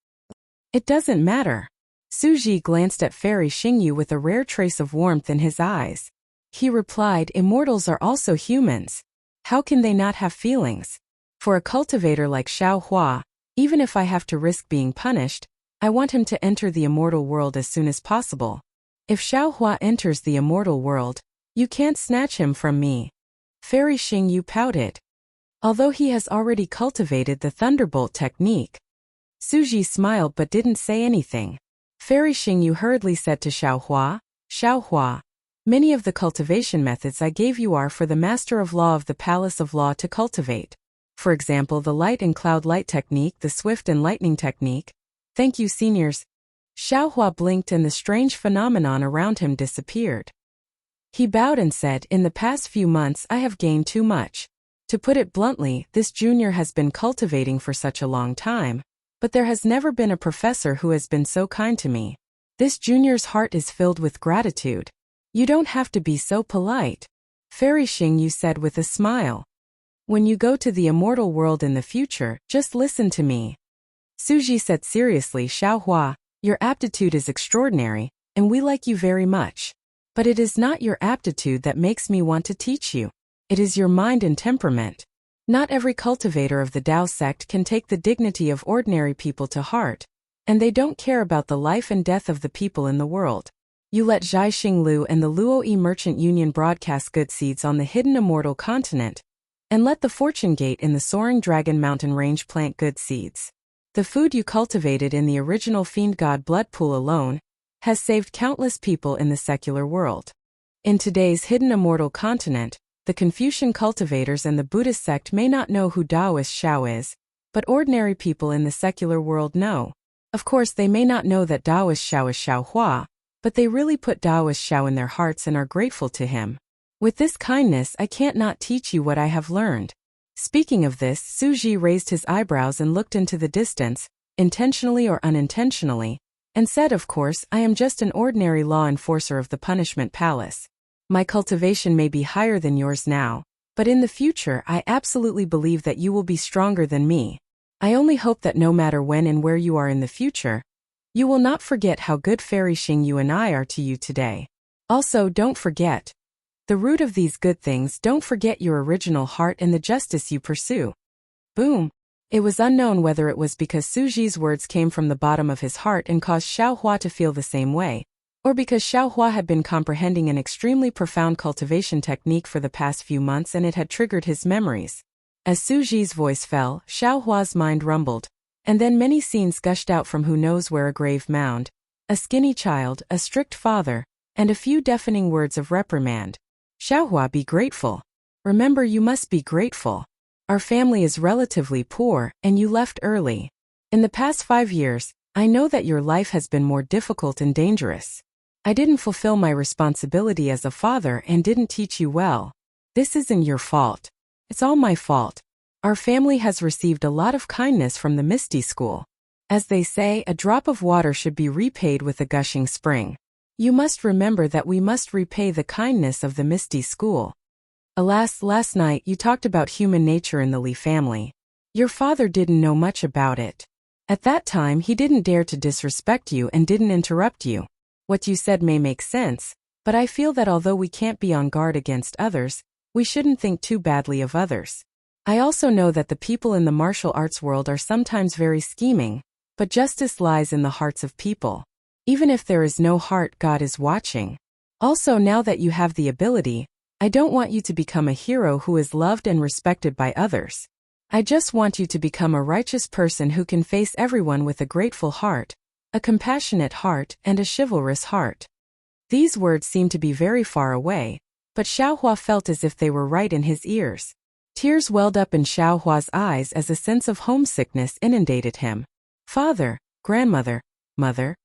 It doesn't matter. Su Ji glanced at Fairy Xingyu with a rare trace of warmth in his eyes. He replied, immortals are also humans. How can they not have feelings? For a cultivator like Xiao Hua, even if I have to risk being punished, I want him to enter the immortal world as soon as possible. If Xiao Hua enters the immortal world, you can't snatch him from me. Fairy Xingyu pouted. Although he has already cultivated the thunderbolt technique. Su Ji smiled but didn't say anything. Fairy Xingyu hurriedly said to Xiao Hua, many of the cultivation methods I gave you are for the Master of Law of the Palace of Law to cultivate. For example, the light and cloud light technique, the swift and lightning technique. Thank you, seniors. Xiao Hua blinked and the strange phenomenon around him disappeared. He bowed and said, in the past few months I have gained too much. To put it bluntly, this junior has been cultivating for such a long time, but there has never been a professor who has been so kind to me. This junior's heart is filled with gratitude. You don't have to be so polite. Fairy Xingyu said with a smile. When you go to the immortal world in the future, just listen to me. Su Ji said seriously, Xiao Hua, your aptitude is extraordinary, and we like you very much. But it is not your aptitude that makes me want to teach you. It is your mind and temperament. Not every cultivator of the Dao sect can take the dignity of ordinary people to heart, and they don't care about the life and death of the people in the world. You let Zhai Xinglu and the Luoyi Merchant Union broadcast good seeds on the hidden immortal continent, and let the Fortune Gate in the soaring Dragon Mountain Range plant good seeds. The food you cultivated in the original Fiend God blood pool alone has saved countless people in the secular world. In today's hidden immortal continent, the Confucian cultivators and the Buddhist sect may not know who Taoist Xiao is, but ordinary people in the secular world know. Of course, they may not know that Taoist Xiao is Xiao Hua, but they really put Taoist Xiao in their hearts and are grateful to him. With this kindness, I can't not teach you what I have learned. Speaking of this, Su Ji raised his eyebrows and looked into the distance, intentionally or unintentionally, and said, of course, I am just an ordinary law enforcer of the punishment palace. My cultivation may be higher than yours now, but in the future I absolutely believe that you will be stronger than me. I only hope that no matter when and where you are in the future, you will not forget how good Fairy Xingyu and I are to you today. Also, don't forget the root of these good things. Don't forget your original heart and the justice you pursue. Boom. It was unknown whether it was because Su Ji's words came from the bottom of his heart and caused Xiao Hua to feel the same way, or because Xiao Hua had been comprehending an extremely profound cultivation technique for the past few months and it had triggered his memories. As Su Ji's voice fell, Xiao Hua's mind rumbled, and then many scenes gushed out from who knows where: a grave mound, a skinny child, a strict father, and a few deafening words of reprimand. Xiao Hua, be grateful. Remember, you must be grateful. Our family is relatively poor, and you left early. In the past 5 years, I know that your life has been more difficult and dangerous. I didn't fulfill my responsibility as a father and didn't teach you well. This isn't your fault. It's all my fault. Our family has received a lot of kindness from the Misty School. As they say, a drop of water should be repaid with a gushing spring. You must remember that we must repay the kindness of the Misty School. Alas, last night you talked about human nature in the Li family. Your father didn't know much about it. At that time he didn't dare to disrespect you and didn't interrupt you. What you said may make sense, but I feel that although we can't be on guard against others, we shouldn't think too badly of others. I also know that the people in the martial arts world are sometimes very scheming, but justice lies in the hearts of people. Even if there is no heart, God is watching. Also, now that you have the ability, I don't want you to become a hero who is loved and respected by others. I just want you to become a righteous person who can face everyone with a grateful heart, a compassionate heart, and a chivalrous heart. These words seemed to be very far away, but Xiao Hua felt as if they were right in his ears. Tears welled up in Xiao Hua's eyes as a sense of homesickness inundated him. Father, grandmother, mother,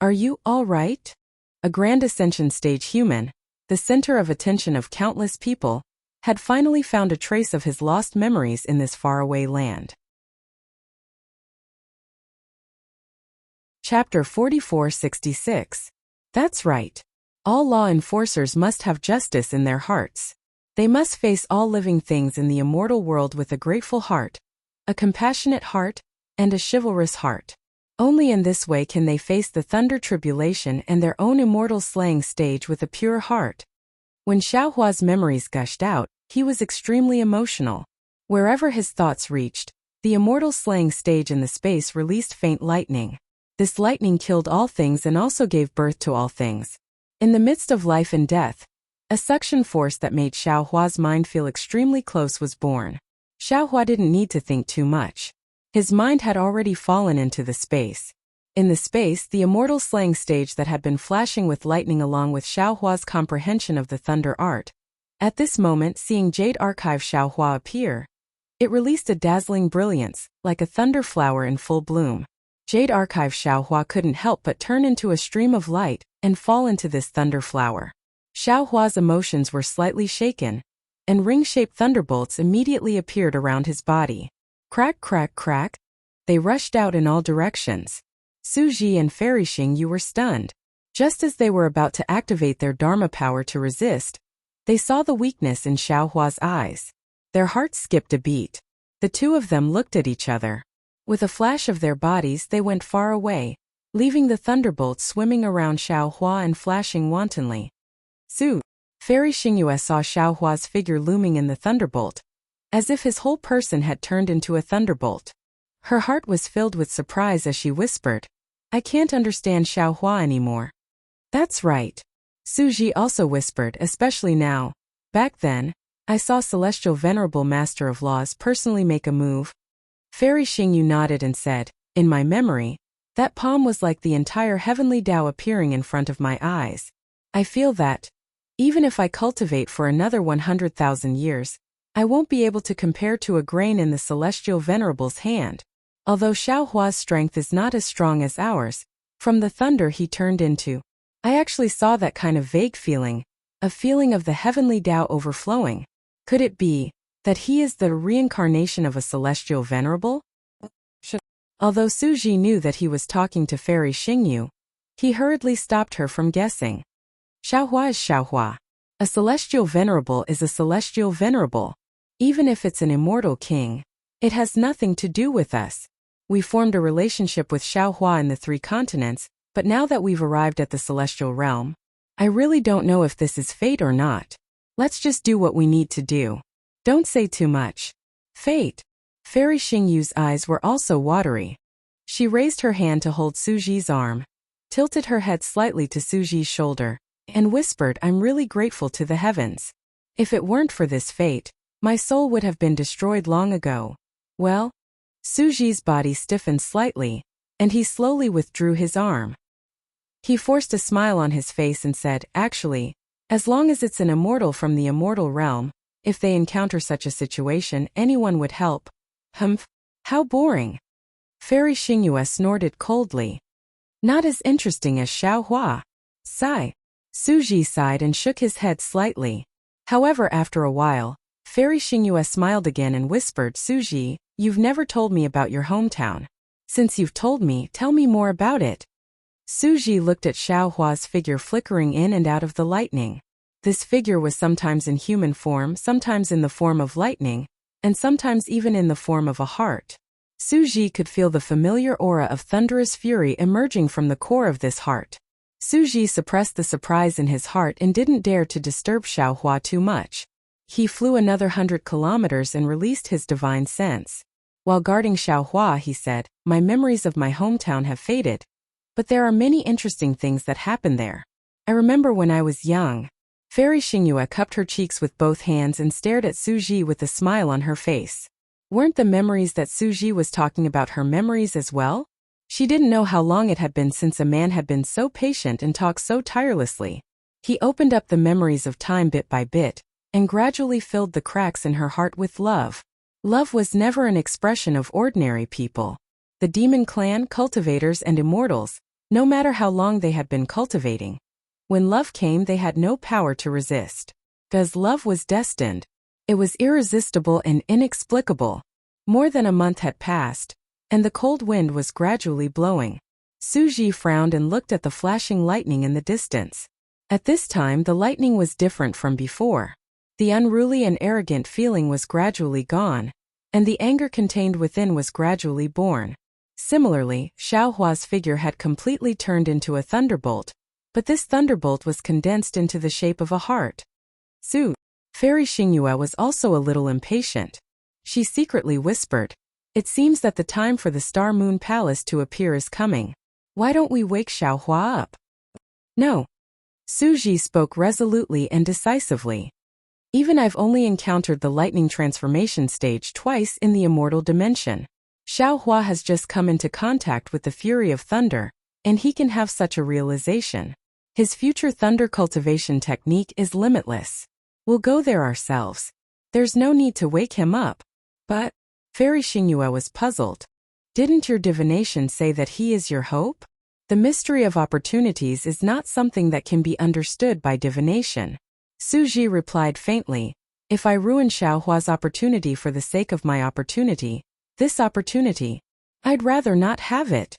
are you all right? A Grand Ascension stage human, the center of attention of countless people, had finally found a trace of his lost memories in this faraway land. Chapter 4466. That's right. All law enforcers must have justice in their hearts. They must face all living things in the immortal world with a grateful heart, a compassionate heart, and a chivalrous heart. Only in this way can they face the thunder tribulation and their own immortal slaying stage with a pure heart. When Xiaohua's memories gushed out, he was extremely emotional. Wherever his thoughts reached, the immortal slaying stage in the space released faint lightning. This lightning killed all things and also gave birth to all things. In the midst of life and death, a suction force that made Xiaohua's mind feel extremely close was born. Xiaohua didn't need to think too much. His mind had already fallen into the space. In the space, the immortal slaying stage that had been flashing with lightning along with Xiaohua's comprehension of the thunder art. At this moment, seeing Jade Archive Xiaohua appear, it released a dazzling brilliance, like a thunder flower in full bloom. Jade Archive Xiaohua couldn't help but turn into a stream of light and fall into this thunder flower. Xiaohua's emotions were slightly shaken, and ring-shaped thunderbolts immediately appeared around his body. Crack, crack, crack. They rushed out in all directions. Su Ji and Fairy Xingyu were stunned. Just as they were about to activate their Dharma power to resist, they saw the weakness in Xiaohua's eyes. Their hearts skipped a beat. The two of them looked at each other. With a flash of their bodies, they went far away, leaving the thunderbolts swimming around Xiaohua and flashing wantonly. Su. Fairy Xingyu saw Xiaohua's figure looming in the thunderbolt, as if his whole person had turned into a thunderbolt. Her heart was filled with surprise as she whispered, "I can't understand Xiaohua anymore." "That's right." Su Ji also whispered, especially now. "Back then, I saw Celestial Venerable Master of Laws personally make a move." Fairy Xingyu nodded and said, "In my memory, that palm was like the entire heavenly Tao appearing in front of my eyes. I feel that, even if I cultivate for another 100,000 years, I won't be able to compare to a grain in the Celestial Venerable's hand. Although Xiaohua's strength is not as strong as ours, from the thunder he turned into, I actually saw that kind of vague feeling, a feeling of the heavenly Tao overflowing. Could it be that he is the reincarnation of a Celestial Venerable?" Although Su Ji knew that he was talking to Fairy Xingyu, he hurriedly stopped her from guessing. "Xiaohua is Xiaohua. A Celestial Venerable is a Celestial Venerable. Even if it's an immortal king, it has nothing to do with us. We formed a relationship with Xiaohua in the 3 continents, but now that we've arrived at the celestial realm, I really don't know if this is fate or not. Let's just do what we need to do. Don't say too much." "Fate." Fairy Xingyu's eyes were also watery. She raised her hand to hold Su Ji's arm, tilted her head slightly to Su Ji's shoulder, and whispered, "I'm really grateful to the heavens. If it weren't for this fate, my soul would have been destroyed long ago." "Well?" Su Ji's body stiffened slightly, and he slowly withdrew his arm. He forced a smile on his face and said, "Actually, as long as it's an immortal from the immortal realm, if they encounter such a situation, anyone would help." "Humph. How boring." Fairy Xingyu snorted coldly. "Not as interesting as Xiaohua." Sigh. Su Ji sighed and shook his head slightly. However, after a while, Fairy Xingyu smiled again and whispered, "Su Ji, you've never told me about your hometown. Since you've told me, tell me more about it." Su Ji looked at Xiaohua's figure flickering in and out of the lightning. This figure was sometimes in human form, sometimes in the form of lightning, and sometimes even in the form of a heart. Su Ji could feel the familiar aura of thunderous fury emerging from the core of this heart. Su Ji suppressed the surprise in his heart and didn't dare to disturb Xiaohua too much. He flew another 100 kilometers and released his divine sense. While guarding Xiaohua, he said, "My memories of my hometown have faded, but there are many interesting things that happened there. I remember when I was young." Fairy Xingyu cupped her cheeks with both hands and stared at Su Ji with a smile on her face. Weren't the memories that Su Ji was talking about her memories as well? She didn't know how long it had been since a man had been so patient and talked so tirelessly. He opened up the memories of time bit by bit, and gradually filled the cracks in her heart with love. Love was never an expression of ordinary people. The demon clan, cultivators, and immortals, no matter how long they had been cultivating, when love came, they had no power to resist. Because love was destined. It was irresistible and inexplicable. More than a month had passed, and the cold wind was gradually blowing. Su Ji frowned and looked at the flashing lightning in the distance. At this time the lightning was different from before. The unruly and arrogant feeling was gradually gone, and the anger contained within was gradually born. Similarly, Xiaohua's figure had completely turned into a thunderbolt, but this thunderbolt was condensed into the shape of a heart. Su. Fairy Xingyue was also a little impatient. She secretly whispered, "It seems that the time for the Star Moon Palace to appear is coming. Why don't we wake Xiaohua up?" "No." Su Ji spoke resolutely and decisively. "Even I've only encountered the lightning transformation stage twice in the immortal dimension. Xiaohua has just come into contact with the fury of thunder, and he can have such a realization. His future thunder cultivation technique is limitless. We'll go there ourselves. There's no need to wake him up." "But," Fairy Xingyue was puzzled. "Didn't your divination say that he is your hope? The mystery of opportunities is not something that can be understood by divination." Su Ji replied faintly, "If I ruin Xiaohua's opportunity for the sake of my opportunity, this opportunity, I'd rather not have it."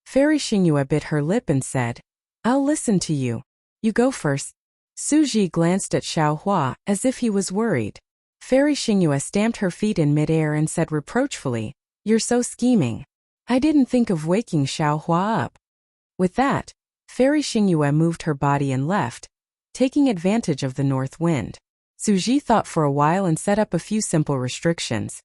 Fairy Xingyue bit her lip and said, "I'll listen to you. You go first." Su Ji glanced at Xiaohua as if he was worried. Fairy Xingyue stamped her feet in midair and said reproachfully, "You're so scheming. I didn't think of waking Xiaohua up." With that, Fairy Xingyue moved her body and left, taking advantage of the north wind. Su Ji thought for a while and set up a few simple restrictions.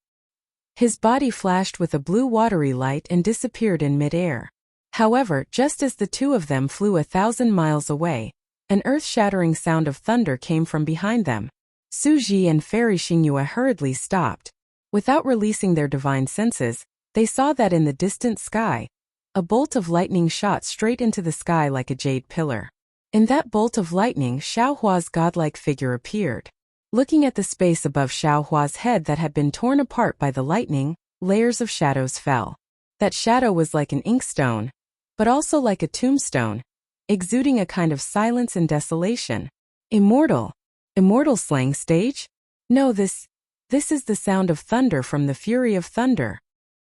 His body flashed with a blue watery light and disappeared in midair. However, just as the two of them flew 1,000 miles away, an earth-shattering sound of thunder came from behind them. Su Ji and Fairy Xingyue hurriedly stopped. Without releasing their divine senses, they saw that in the distant sky, a bolt of lightning shot straight into the sky like a jade pillar. In that bolt of lightning, Xiaohua's godlike figure appeared. Looking at the space above Xiaohua's head that had been torn apart by the lightning, layers of shadows fell. That shadow was like an inkstone, but also like a tombstone, exuding a kind of silence and desolation. Immortal. Immortal slang stage? No, this is the sound of thunder from the fury of thunder.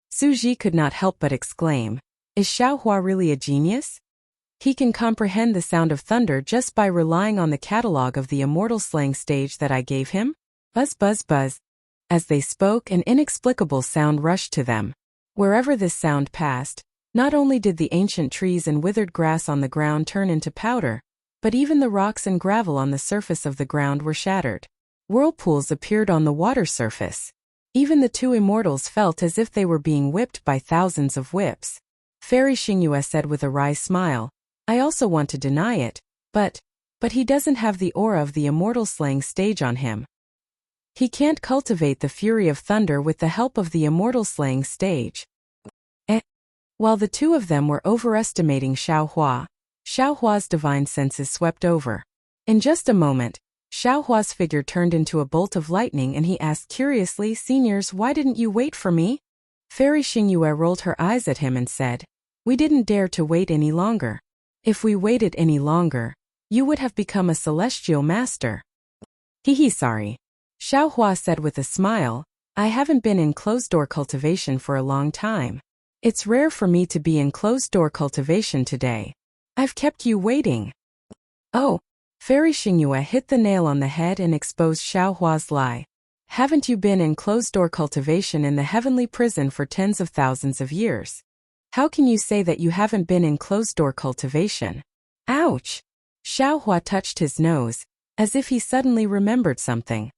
Su Ji could not help but exclaim, "Is Xiaohua really a genius? He can comprehend the sound of thunder just by relying on the catalogue of the immortal slang stage that I gave him?" Buzz buzz buzz. As they spoke, an inexplicable sound rushed to them. Wherever this sound passed, not only did the ancient trees and withered grass on the ground turn into powder, but even the rocks and gravel on the surface of the ground were shattered. Whirlpools appeared on the water surface. Even the two immortals felt as if they were being whipped by thousands of whips. Fairy Xingyue said with a wry smile, "I also want to deny it, but he doesn't have the aura of the immortal slaying stage on him. He can't cultivate the fury of thunder with the help of the immortal slaying stage." While the two of them were overestimating Xiaohua's divine senses swept over. In just a moment, Xiaohua's figure turned into a bolt of lightning and he asked curiously, "Seniors, why didn't you wait for me?" Fairy Xingyue rolled her eyes at him and said, "We didn't dare to wait any longer. If we waited any longer, you would have become a celestial master." Sorry. Xiaohua said with a smile, "I haven't been in closed-door cultivation for a long time. It's rare for me to be in closed-door cultivation today. I've kept you waiting." "Oh." Fairy Xingyue hit the nail on the head and exposed Xiaohua's lie. "Haven't you been in closed-door cultivation in the heavenly prison for tens of thousands of years? How can you say that you haven't been in closed-door cultivation?" Ouch! Xiaohua touched his nose, as if he suddenly remembered something.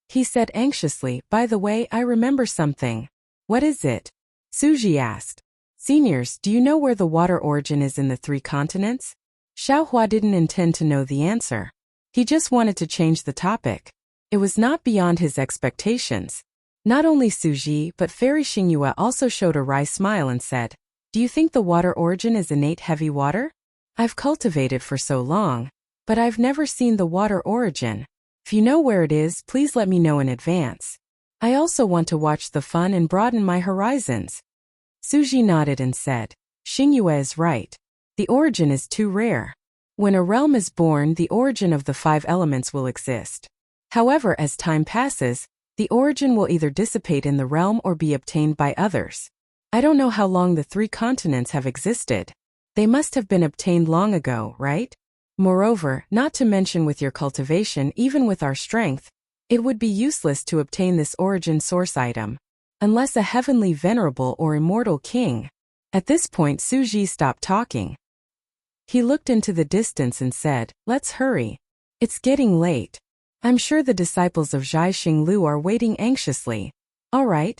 He said anxiously, "By the way, I remember something." "What is it?" Su Ji asked. "Seniors, do you know where the water origin is in the 3 continents?" Xiaohua didn't intend to know the answer. He just wanted to change the topic. It was not beyond his expectations. Not only Su Ji but Fairy Xingyue also showed a wry smile and said, "Do you think the water origin is innate heavy water? I've cultivated for so long, but I've never seen the water origin. If you know where it is, please let me know in advance. I also want to watch the fun and broaden my horizons." Su Ji nodded and said, "Xingyue is right. The origin is too rare. When a realm is born, the origin of the 5 elements will exist. However, as time passes, the origin will either dissipate in the realm or be obtained by others. I don't know how long the 3 continents have existed. They must have been obtained long ago, right?" Moreover, not to mention with your cultivation, even with our strength, it would be useless to obtain this origin source item, unless a heavenly venerable or immortal king. At this point Suji stopped talking. He looked into the distance and said, "Let's hurry. It's getting late. I'm sure the disciples of Zhai Xinglu are waiting anxiously." "All right."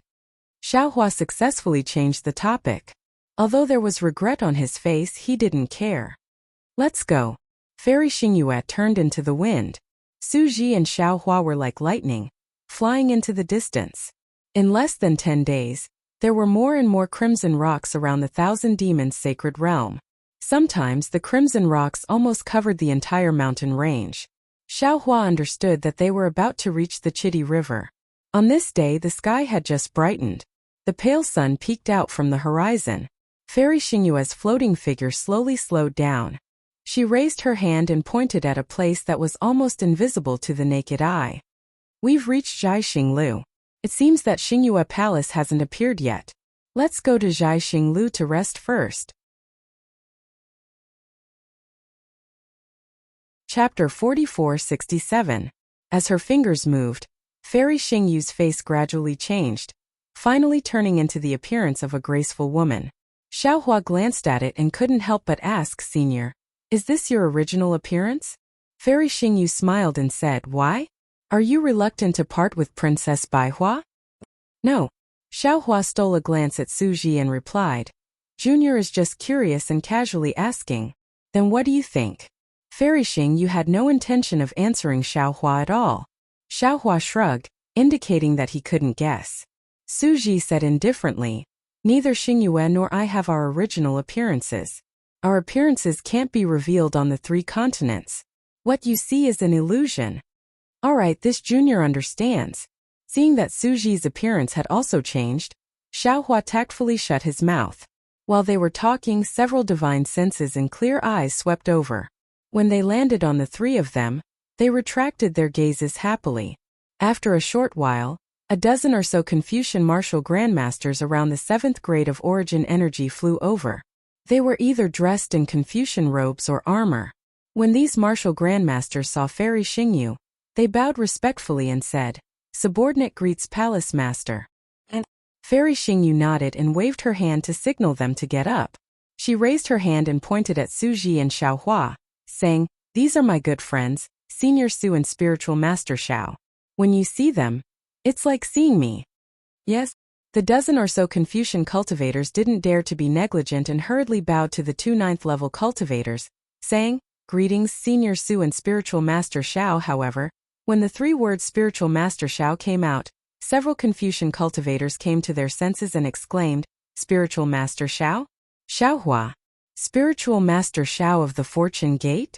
Xiaohua successfully changed the topic. Although there was regret on his face, he didn't care. "Let's go." Fairy Xingyue turned into the wind. Suji and Xiaohua were like lightning, flying into the distance. In less than 10 days, there were more and more crimson rocks around the Thousand Demons' sacred realm. Sometimes the crimson rocks almost covered the entire mountain range. Xiaohua understood that they were about to reach the Chidi River. On this day the sky had just brightened. The pale sun peeked out from the horizon. Fairy Xingyue's floating figure slowly slowed down. She raised her hand and pointed at a place that was almost invisible to the naked eye. "We've reached Zhai Xinglu. It seems that Xingyue Palace hasn't appeared yet. Let's go to Zhai Xinglu to rest first." Chapter 4467. As her fingers moved, Fairy Xingyu's face gradually changed, finally turning into the appearance of a graceful woman. Xiaohua glanced at it and couldn't help but ask, "Senior, is this your original appearance?" Fairy Xingyu smiled and said, "Why? Are you reluctant to part with Princess Baihua?" "No." Xiaohua stole a glance at Suji and replied, "Junior is just curious and casually asking." "Then what do you think?" Fairy Xingyu had no intention of answering Xiaohua at all. Xiaohua shrugged, indicating that he couldn't guess. Suji said indifferently, "Neither Xingyue nor I have our original appearances. Our appearances can't be revealed on the 3 continents. What you see is an illusion." "All right, this junior understands." Seeing that Suji's appearance had also changed, Xiaohua tactfully shut his mouth. While they were talking, several divine senses and clear eyes swept over. When they landed on the 3 of them, they retracted their gazes happily. After a short while, a dozen or so Confucian martial grandmasters around the 7th grade of origin energy flew over. They were either dressed in Confucian robes or armor. When these martial grandmasters saw Fairy Xingyu, they bowed respectfully and said, "Subordinate greets Palace Master." And Fairy Xingyu nodded and waved her hand to signal them to get up. She raised her hand and pointed at Suji and Xiaohua, saying, "These are my good friends, Senior Su and Spiritual Master Xiao. When you see them, it's like seeing me." "Yes." The dozen or so Confucian cultivators didn't dare to be negligent and hurriedly bowed to the 2 9th-level cultivators, saying, "Greetings, Senior Su and Spiritual Master Xiao." However, when the 3 words Spiritual Master Xiao came out, several Confucian cultivators came to their senses and exclaimed, "Spiritual Master Xiao? Xiaohua? Spiritual Master Xiao of the Fortune Gate?"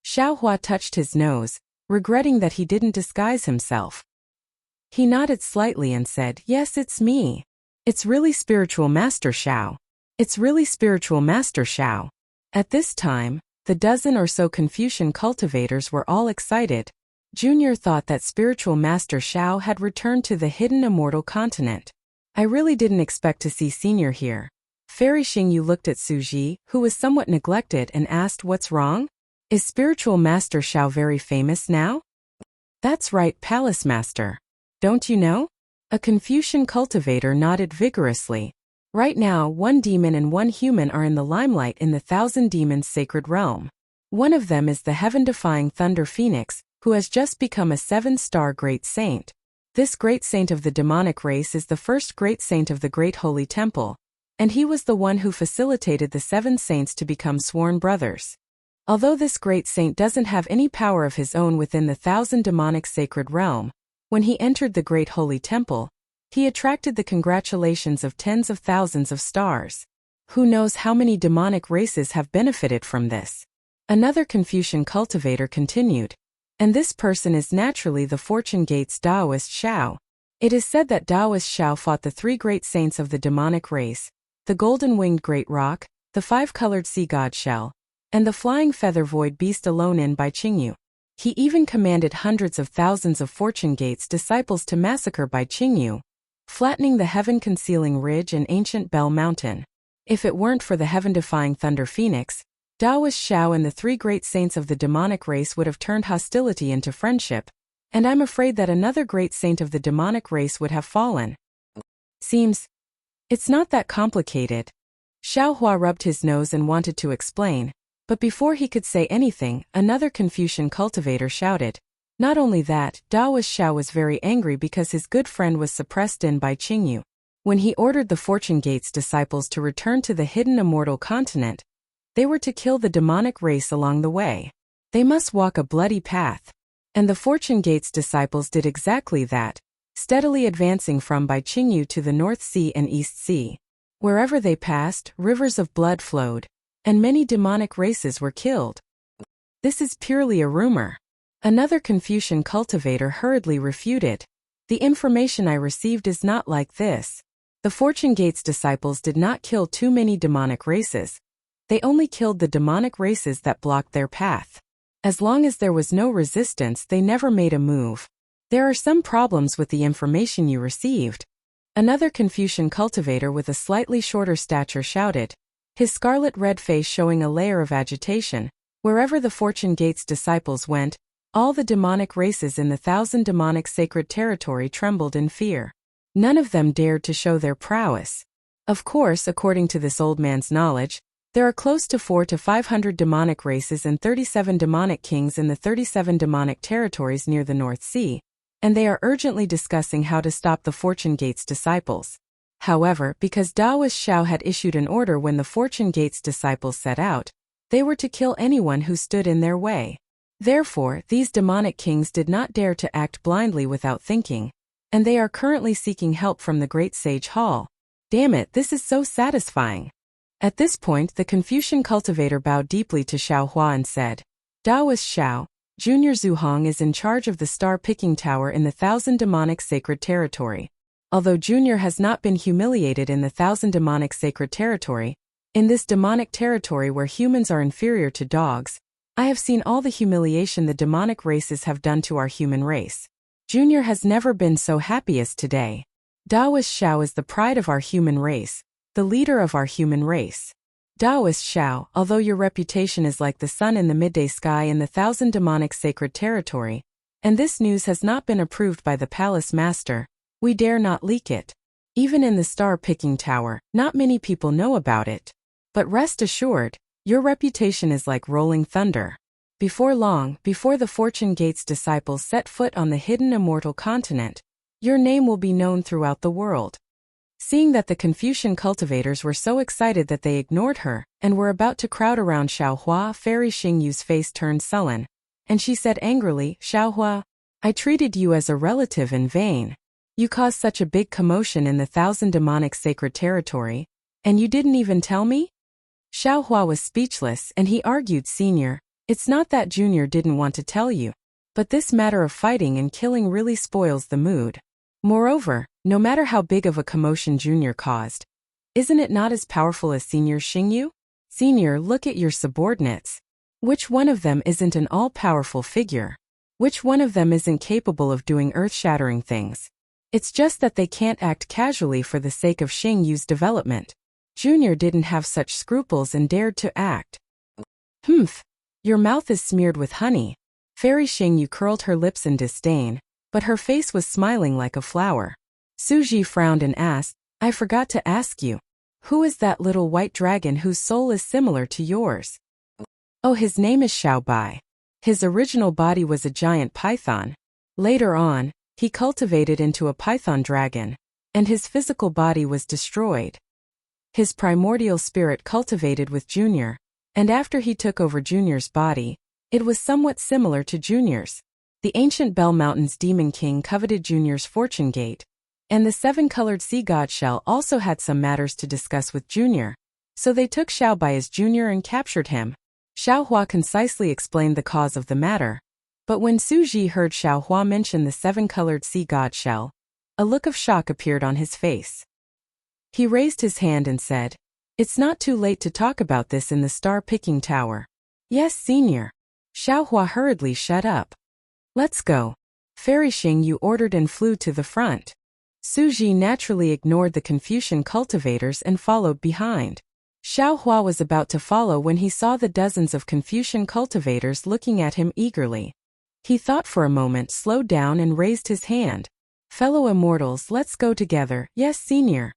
Xiaohua touched his nose, regretting that he didn't disguise himself. He nodded slightly and said, "Yes, it's me. It's really Spiritual Master Xiao. It's really Spiritual Master Xiao." At this time, the dozen or so Confucian cultivators were all excited. Junior thought that Spiritual Master Xiao had returned to the hidden immortal continent. "I really didn't expect to see Senior here." Fairy Xingyu looked at Suji, who was somewhat neglected, and asked, "What's wrong? Is Spiritual Master Xiao very famous now?" "That's right, Palace Master. Don't you know?" A Confucian cultivator nodded vigorously. "Right now, 1 demon and 1 human are in the limelight in the Thousand Demons' sacred realm. One of them is the heaven-defying Thunder Phoenix, who has just become a 7-star great saint. This great saint of the demonic race is the first great saint of the Great Holy Temple, and he was the one who facilitated the 7 saints to become sworn brothers. Although this great saint doesn't have any power of his own within the Thousand Demonic sacred realm, when he entered the Great Holy Temple, he attracted the congratulations of tens of thousands of stars. Who knows how many demonic races have benefited from this?" Another Confucian cultivator continued, "And this person is naturally the Fortune Gate's Taoist Xiao. It is said that Taoist Xiao fought the 3 great saints of the demonic race, the golden-winged great roc, the 5-colored sea god shell, and the flying feather void beast alone in Bai Qingyu. He even commanded hundreds of thousands of Fortune Gate's disciples to massacre Bai Qingyu, flattening the heaven-concealing ridge and ancient Bell Mountain. If it weren't for the heaven-defying Thunder Phoenix, Taoist Xiao and the three great saints of the demonic race would have turned hostility into friendship, and I'm afraid that another great saint of the demonic race would have fallen. Seems it's not that complicated. Xiao Hua rubbed his nose and wanted to explain, but before he could say anything, another Confucian cultivator shouted. Not only that, Taoist Xiao was very angry because his good friend was suppressed in by Qingyu. When he ordered the Fortune Gate's disciples to return to the hidden immortal continent, they were to kill the demonic race along the way. They must walk a bloody path. And the Fortune Gate's disciples did exactly that, steadily advancing from Bai Qingyu to the North Sea and East Sea. Wherever they passed, rivers of blood flowed, and many demonic races were killed. This is purely a rumor. Another Confucian cultivator hurriedly refuted. The information I received is not like this. The Fortune Gate's disciples did not kill too many demonic races. They only killed the demonic races that blocked their path. As long as there was no resistance, they never made a move. There are some problems with the information you received. Another Confucian cultivator with a slightly shorter stature shouted, his scarlet-red face showing a layer of agitation. Wherever the Fortune Gate's disciples went, all the demonic races in the 1,000 demonic sacred territory trembled in fear. None of them dared to show their prowess. Of course, according to this old man's knowledge, there are close to 400 to 500 demonic races and 37 demonic kings in the 37 demonic territories near the North Sea, and they are urgently discussing how to stop the Fortune Gate's disciples. However, because Taoist Xiao had issued an order when the Fortune Gate's disciples set out, they were to kill anyone who stood in their way. Therefore, these demonic kings did not dare to act blindly without thinking, and they are currently seeking help from the Great Sage Hall. Damn it, this is so satisfying. At this point, the Confucian cultivator bowed deeply to Xiao Hua and said, Taoist Xiao, Junior Zhuhong is in charge of the star-picking tower in the 1,000 demonic sacred territory. Although Junior has not been humiliated in the 1,000 demonic sacred territory, in this demonic territory where humans are inferior to dogs, I have seen all the humiliation the demonic races have done to our human race. Junior has never been so happy as today. Taoist Xiao is the pride of our human race, the leader of our human race. Taoist Xiao, although your reputation is like the sun in the midday sky in the 1,000 demonic sacred territory, and this news has not been approved by the palace master, we dare not leak it. Even in the star-picking tower, not many people know about it. But rest assured, your reputation is like rolling thunder. Before long, before the Fortune Gate's disciples set foot on the hidden immortal continent, your name will be known throughout the world. Seeing that the Confucian cultivators were so excited that they ignored her, and were about to crowd around Xiao Hua, Fairy Xingyu's face turned sullen, and she said angrily, Xiao Hua, I treated you as a relative in vain. You caused such a big commotion in the 1,000 demonic sacred territory, and you didn't even tell me? Xiao Hua was speechless, and he argued, Senior, it's not that Junior didn't want to tell you, but this matter of fighting and killing really spoils the mood. Moreover, no matter how big of a commotion Junior caused, isn't it not as powerful as Senior Xingyu? Senior, look at your subordinates. Which one of them isn't an all-powerful figure? Which one of them isn't capable of doing earth-shattering things? It's just that they can't act casually for the sake of Xingyu's development. Junior didn't have such scruples and dared to act. Humph. Your mouth is smeared with honey. Fairy Xingyu curled her lips in disdain, but her face was smiling like a flower. Suji frowned and asked, I forgot to ask you. Who is that little white dragon whose soul is similar to yours? Oh, his name is Xiao Bai. His original body was a giant python. Later on, he cultivated into a python dragon, and his physical body was destroyed. His primordial spirit cultivated with Junior, and after he took over Junior's body, it was somewhat similar to Junior's. The ancient Bell Mountain's Demon King coveted Junior's Fortune Gate, and the seven-colored sea god Shell also had some matters to discuss with Junior, so they took Xiao Bai as Junior and captured him. Xiao Hua concisely explained the cause of the matter, but when Su Ji heard Xiao Hua mention the seven-colored sea god Shell, a look of shock appeared on his face. He raised his hand and said, It's not too late to talk about this in the star-picking tower. Yes, Senior. Xiao Hua hurriedly shut up. Let's go. Fairy Xingyu ordered and flew to the front. Su Ji naturally ignored the Confucian cultivators and followed behind. Xiao Hua was about to follow when he saw the dozens of Confucian cultivators looking at him eagerly. He thought for a moment, slowed down and raised his hand. "Fellow immortals, let's go together." "Yes, senior."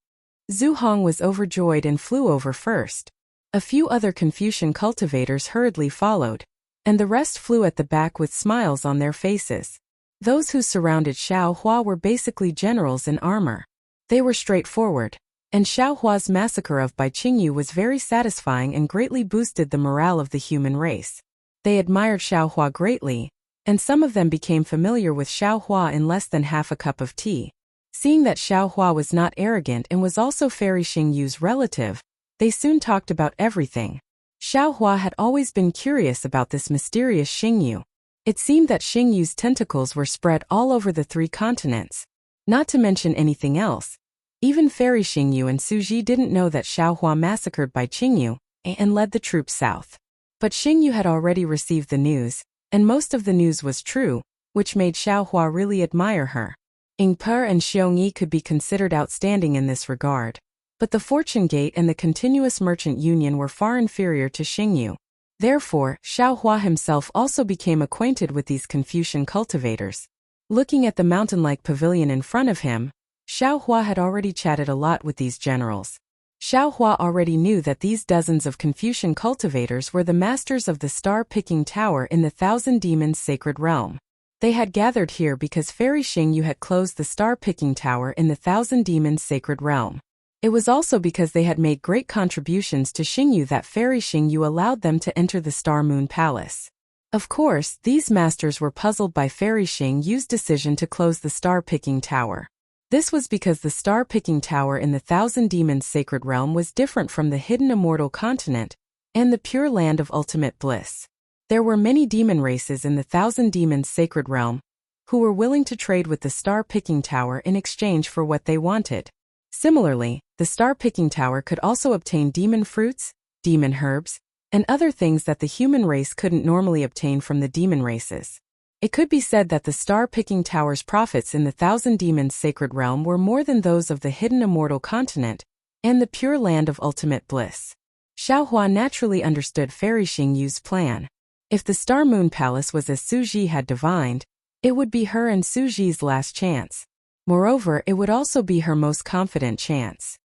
Zhu Hong was overjoyed and flew over first. A few other Confucian cultivators hurriedly followed, and the rest flew at the back with smiles on their faces. Those who surrounded Xiao Hua were basically generals in armor. They were straightforward, and Xiao Hua's massacre of Bai Qingyu was very satisfying and greatly boosted the morale of the human race. They admired Xiao Hua greatly, and some of them became familiar with Xiao Hua in less than half a cup of tea. Seeing that Xiao Hua was not arrogant and was also Fairy Xingyu's relative, they soon talked about everything. Xiao Hua had always been curious about this mysterious Xingyu. It seemed that Xingyu's tentacles were spread all over the 3 continents. Not to mention anything else. Even Fairy Xingyu and Suji didn't know that Xiao Hua massacred Bai Qingyu and led the troops south. But Xingyu had already received the news, and most of the news was true, which made Xiao Hua really admire her. Ying Per and Xiong Yi could be considered outstanding in this regard. But the Fortune Gate and the Continuous Merchant Union were far inferior to Xingyu. Therefore, Xiao Hua himself also became acquainted with these Confucian cultivators. Looking at the mountain-like pavilion in front of him, Xiao Hua had already chatted a lot with these generals. Xiao Hua already knew that these dozens of Confucian cultivators were the masters of the star-picking tower in the Thousand Demons Sacred Realm. They had gathered here because Fairy Xingyu had closed the star-picking tower in the Thousand Demons Sacred Realm. It was also because they had made great contributions to Xingyu that Fairy Xingyu allowed them to enter the Star Moon Palace. Of course, these masters were puzzled by Fairy Xingyu's decision to close the star-picking tower. This was because the star-picking tower in the Thousand Demons Sacred Realm was different from the hidden immortal continent and the pure land of ultimate bliss. There were many demon races in the Thousand Demons Sacred Realm who were willing to trade with the star-picking tower in exchange for what they wanted. Similarly, the star-picking tower could also obtain demon fruits, demon herbs, and other things that the human race couldn't normally obtain from the demon races. It could be said that the star-picking tower's profits in the Thousand Demons Sacred Realm were more than those of the hidden immortal continent and the pure land of ultimate bliss. Xiao Hua naturally understood Fairy Xingyu's plan. If the Star Moon Palace was as Suji had divined, it would be her and Suji's last chance. Moreover, it would also be her most confident chance.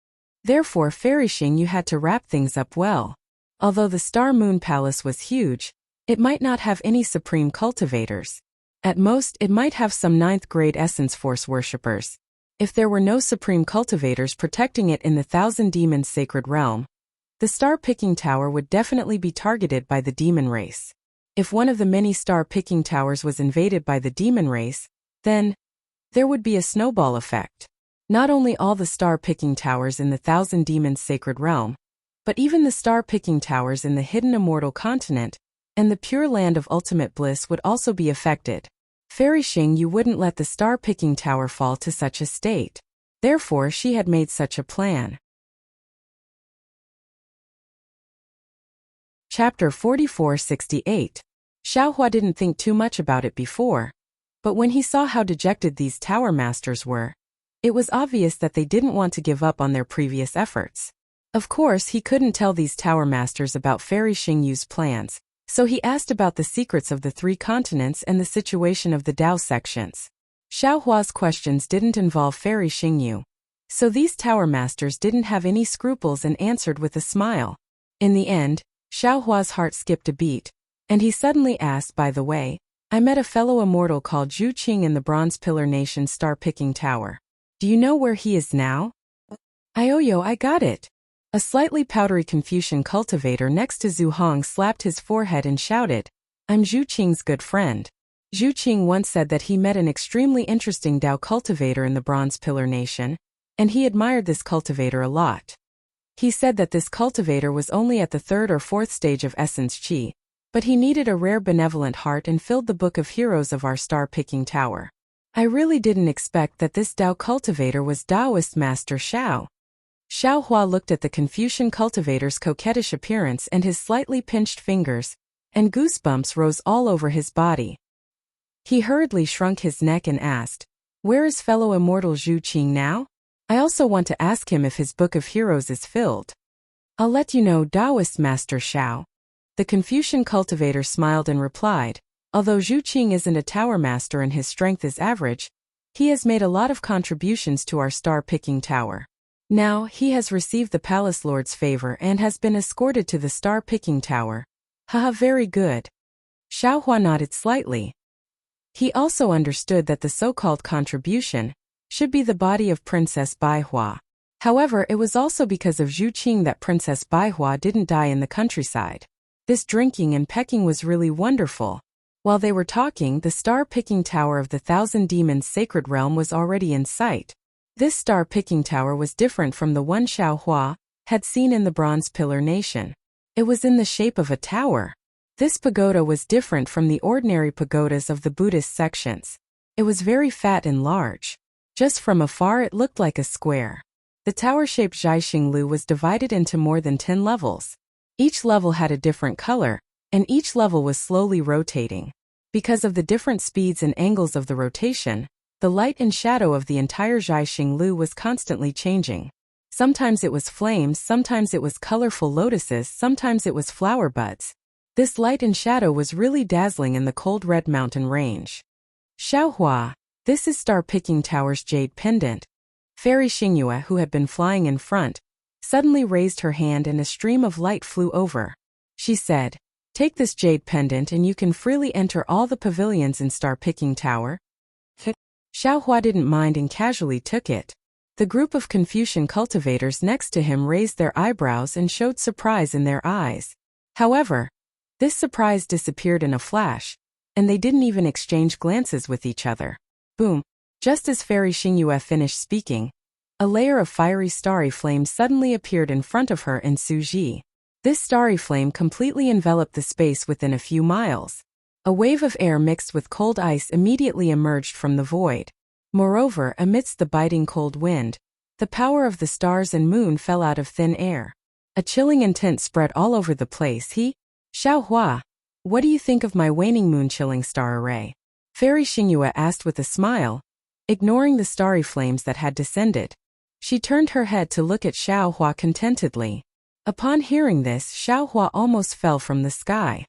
Therefore, Fairy Xingyu had to wrap things up well. Although the Star Moon Palace was huge, it might not have any supreme cultivators. At most, it might have some 9th-grade Essence Force worshippers. If there were no supreme cultivators protecting it in the Thousand Demons Sacred Realm, the star-picking tower would definitely be targeted by the demon race. If one of the many star-picking towers was invaded by the demon race, then there would be a snowball effect. Not only all the star-picking towers in the Thousand Demons Sacred Realm, but even the star-picking towers in the hidden immortal continent and the pure land of ultimate bliss would also be affected. Fairy Xingyu wouldn't let the star-picking tower fall to such a state. Therefore, she had made such a plan. Chapter 4468. Xiao Hua didn't think too much about it before, but when he saw how dejected these tower masters were, it was obvious that they didn't want to give up on their previous efforts. Of course, he couldn't tell these tower masters about Fairy Xingyu's plans, so he asked about the secrets of the 3 continents and the situation of the Dao sections. Xiao Hua's questions didn't involve Fairy Xingyu, so these tower masters didn't have any scruples and answered with a smile. In the end, Xiao Hua's heart skipped a beat, and he suddenly asked, "By the way, I met a fellow immortal called Zhu Qing in the Bronze Pillar Nation star-picking tower. Do you know where he is now?" "Ioyo, I got it." A slightly powdery Confucian cultivator next to Zhu Hong slapped his forehead and shouted, "I'm Zhu Qing's good friend." Zhu Qing once said that he met an extremely interesting Dao cultivator in the Bronze Pillar Nation, and he admired this cultivator a lot. He said that this cultivator was only at the 3rd or 4th stage of Essence Qi, but he needed a rare benevolent heart and filled the book of heroes of our star-picking tower. I really didn't expect that this Dao cultivator was Taoist Master Xiao. Xiao Hua looked at the Confucian cultivator's coquettish appearance and his slightly pinched fingers, and goosebumps rose all over his body. He hurriedly shrunk his neck and asked, "Where is fellow immortal Zhu Qing now? I also want to ask him if his book of heroes is filled." I'll let you know, Taoist Master Xiao. The Confucian cultivator smiled and replied, although Zhu Qing isn't a tower master and his strength is average, he has made a lot of contributions to our star-picking tower. Now, he has received the palace lord's favor and has been escorted to the star-picking tower. Haha, very good. Xiao Hua nodded slightly. He also understood that the so-called contribution should be the body of Princess Baihua. However, it was also because of Zhu Qing that Princess Baihua didn't die in the countryside. This drinking and pecking was really wonderful. While they were talking, the star-picking tower of the Thousand Demons' sacred realm was already in sight. This star-picking tower was different from the one Xiao Hua had seen in the Bronze Pillar Nation. It was in the shape of a tower. This pagoda was different from the ordinary pagodas of the Buddhist sections. It was very fat and large. Just from afar it looked like a square. The tower-shaped Zhaixing Lu was divided into more than 10 levels. Each level had a different color, and each level was slowly rotating. Because of the different speeds and angles of the rotation, the light and shadow of the entire Zhaixing Lu was constantly changing. Sometimes it was flames, sometimes it was colorful lotuses, sometimes it was flower buds. This light and shadow was really dazzling in the cold red mountain range. Xiao Hua, this is Star-Picking Tower's jade pendant. Fairy Xingyue, who had been flying in front, suddenly raised her hand and a stream of light flew over. She said, "Take this jade pendant and you can freely enter all the pavilions in Star-Picking Tower." Xiao Hua didn't mind and casually took it. The group of Confucian cultivators next to him raised their eyebrows and showed surprise in their eyes. However, this surprise disappeared in a flash, and they didn't even exchange glances with each other. Boom! Just as Fairy Xingyue finished speaking, a layer of fiery starry flame suddenly appeared in front of her and Su Ji. This starry flame completely enveloped the space within a few miles. A wave of air mixed with cold ice immediately emerged from the void. Moreover, amidst the biting cold wind, the power of the stars and moon fell out of thin air. A chilling intent spread all over the place. Xiao Hua, what do you think of my waning moon chilling star array? Fairy Xingyue asked with a smile, ignoring the starry flames that had descended. She turned her head to look at Xiao Hua contentedly. Upon hearing this, Xiao Hua almost fell from the sky.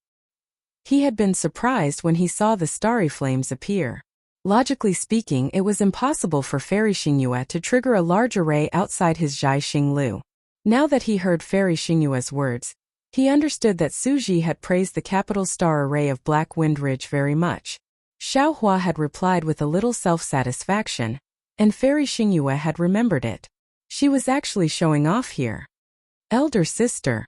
He had been surprised when he saw the starry flames appear. Logically speaking, it was impossible for Fairy Xingyue to trigger a large array outside his Zhaixing Lu. Now that he heard Fairy Xingyue's words, he understood that Su Ji had praised the capital star array of Black Wind Ridge very much. Xiao Hua had replied with a little self-satisfaction, and Fairy Xingyue had remembered it. She was actually showing off here. Elder sister.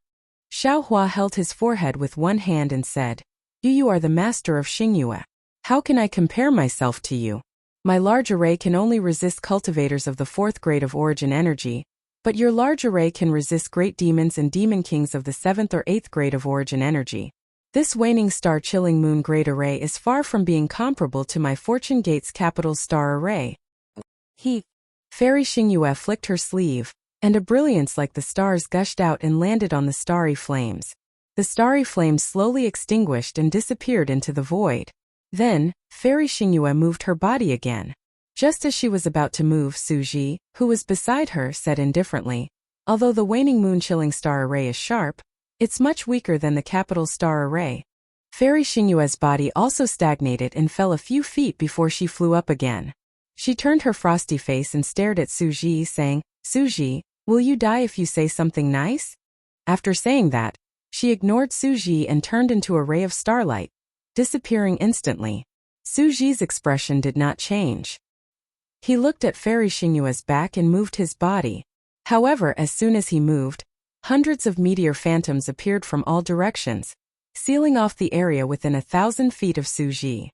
Xiao Hua held his forehead with one hand and said, You are the master of Xingyue. How can I compare myself to you? My large array can only resist cultivators of the 4th grade of origin energy, but your large array can resist great demons and demon kings of the 7th or 8th grade of origin energy. This waning star chilling moon grade array is far from being comparable to my Fortune Gate's capital star array. Fairy Xingyue flicked her sleeve, and a brilliance like the stars gushed out and landed on the starry flames. The starry flames slowly extinguished and disappeared into the void. Then, Fairy Xingyue moved her body again. Just as she was about to move, Su Ji, who was beside her, said indifferently, Although the waning moon chilling star array is sharp, it's much weaker than the capital star array. Fairy Xingyue's body also stagnated and fell a few feet before she flew up again. She turned her frosty face and stared at Su Ji, saying, Su Ji, will you die if you say something nice? After saying that, she ignored Su Ji and turned into a ray of starlight, disappearing instantly. Su Ji's expression did not change. He looked at Fairy Xingyue's back and moved his body. However, as soon as he moved, hundreds of meteor phantoms appeared from all directions, sealing off the area within 1,000 feet of Su Ji.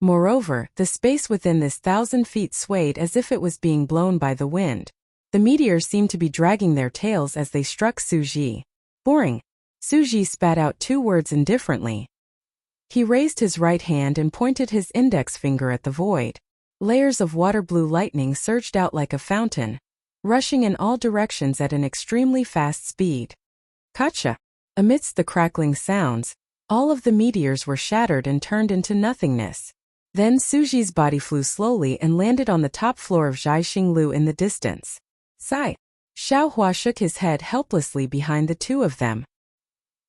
Moreover, the space within this 1,000 feet swayed as if it was being blown by the wind. The meteors seemed to be dragging their tails as they struck Su Ji. Boring. Su Ji spat out 2 words indifferently. He raised his right hand and pointed his index finger at the void. Layers of water blue lightning surged out like a fountain, rushing in all directions at an extremely fast speed. Gotcha! Amidst the crackling sounds, all of the meteors were shattered and turned into nothingness. Then Su Ji's body flew slowly and landed on the top floor of Zhaixing Lu in the distance. Sigh. Xiaohua shook his head helplessly behind the two of them.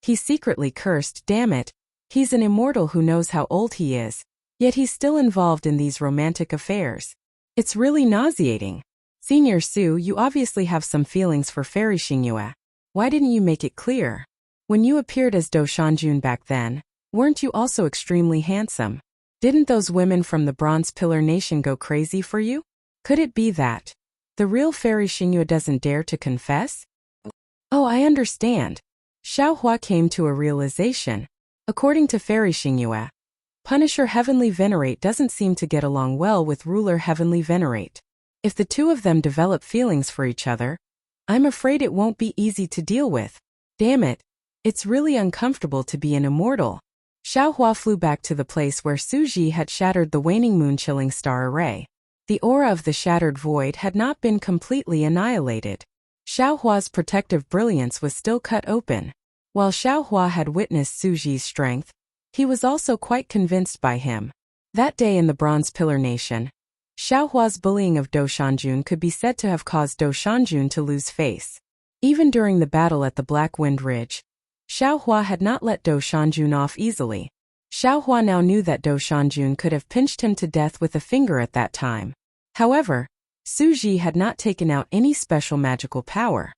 He secretly cursed, damn it, he's an immortal who knows how old he is, yet he's still involved in these romantic affairs. It's really nauseating. Senior Su, you obviously have some feelings for Fairy Xingyue. Why didn't you make it clear? When you appeared as Do Shanjun back then, weren't you also extremely handsome? Didn't those women from the Bronze Pillar Nation go crazy for you? Could it be that the real Fairy Xingyue doesn't dare to confess? Oh, I understand. Xiaohua came to a realization. According to Fairy Xingyue, Punisher Heavenly Venerate doesn't seem to get along well with Ruler Heavenly Venerate. If the two of them develop feelings for each other, I'm afraid it won't be easy to deal with. Damn it, it's really uncomfortable to be an immortal. Xiaohua flew back to the place where Suji had shattered the waning moon chilling star array. The aura of the shattered void had not been completely annihilated. Xiaohua's protective brilliance was still cut open. While Xiaohua had witnessed Suji's strength, he was also quite convinced by him. That day in the Bronze Pillar Nation, Xiaohua's bullying of Do Shanjun could be said to have caused Do Shanjun to lose face. Even during the battle at the Black Wind Ridge, Xiaohua had not let Do Shanjun off easily. Xiaohua now knew that Do Shanjun could have pinched him to death with a finger at that time. However, Suji had not taken out any special magical power.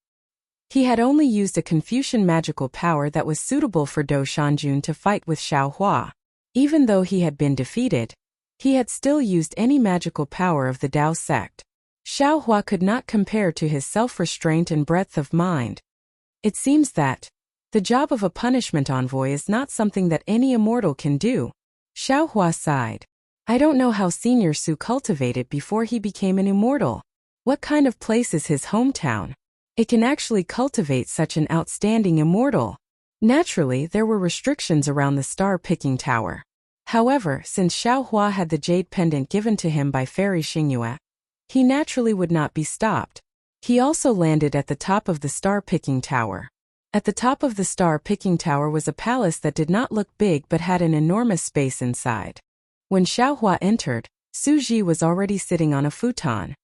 He had only used a Confucian magical power that was suitable for Do Shanjun to fight with Xiaohua. Even though he had been defeated, he had still used any magical power of the Dao sect. Xiaohua could not compare to his self-restraint and breadth of mind. It seems that the job of a punishment envoy is not something that any immortal can do. Xiaohua sighed. I don't know how Senior Su cultivated before he became an immortal. What kind of place is his hometown? It can actually cultivate such an outstanding immortal. Naturally, there were restrictions around the star-picking tower. However, since Xiaohua had the jade pendant given to him by Fairy Xingyue, he naturally would not be stopped. He also landed at the top of the star-picking tower. At the top of the star-picking tower was a palace that did not look big but had an enormous space inside. When Xiaohua entered, Suji was already sitting on a futon.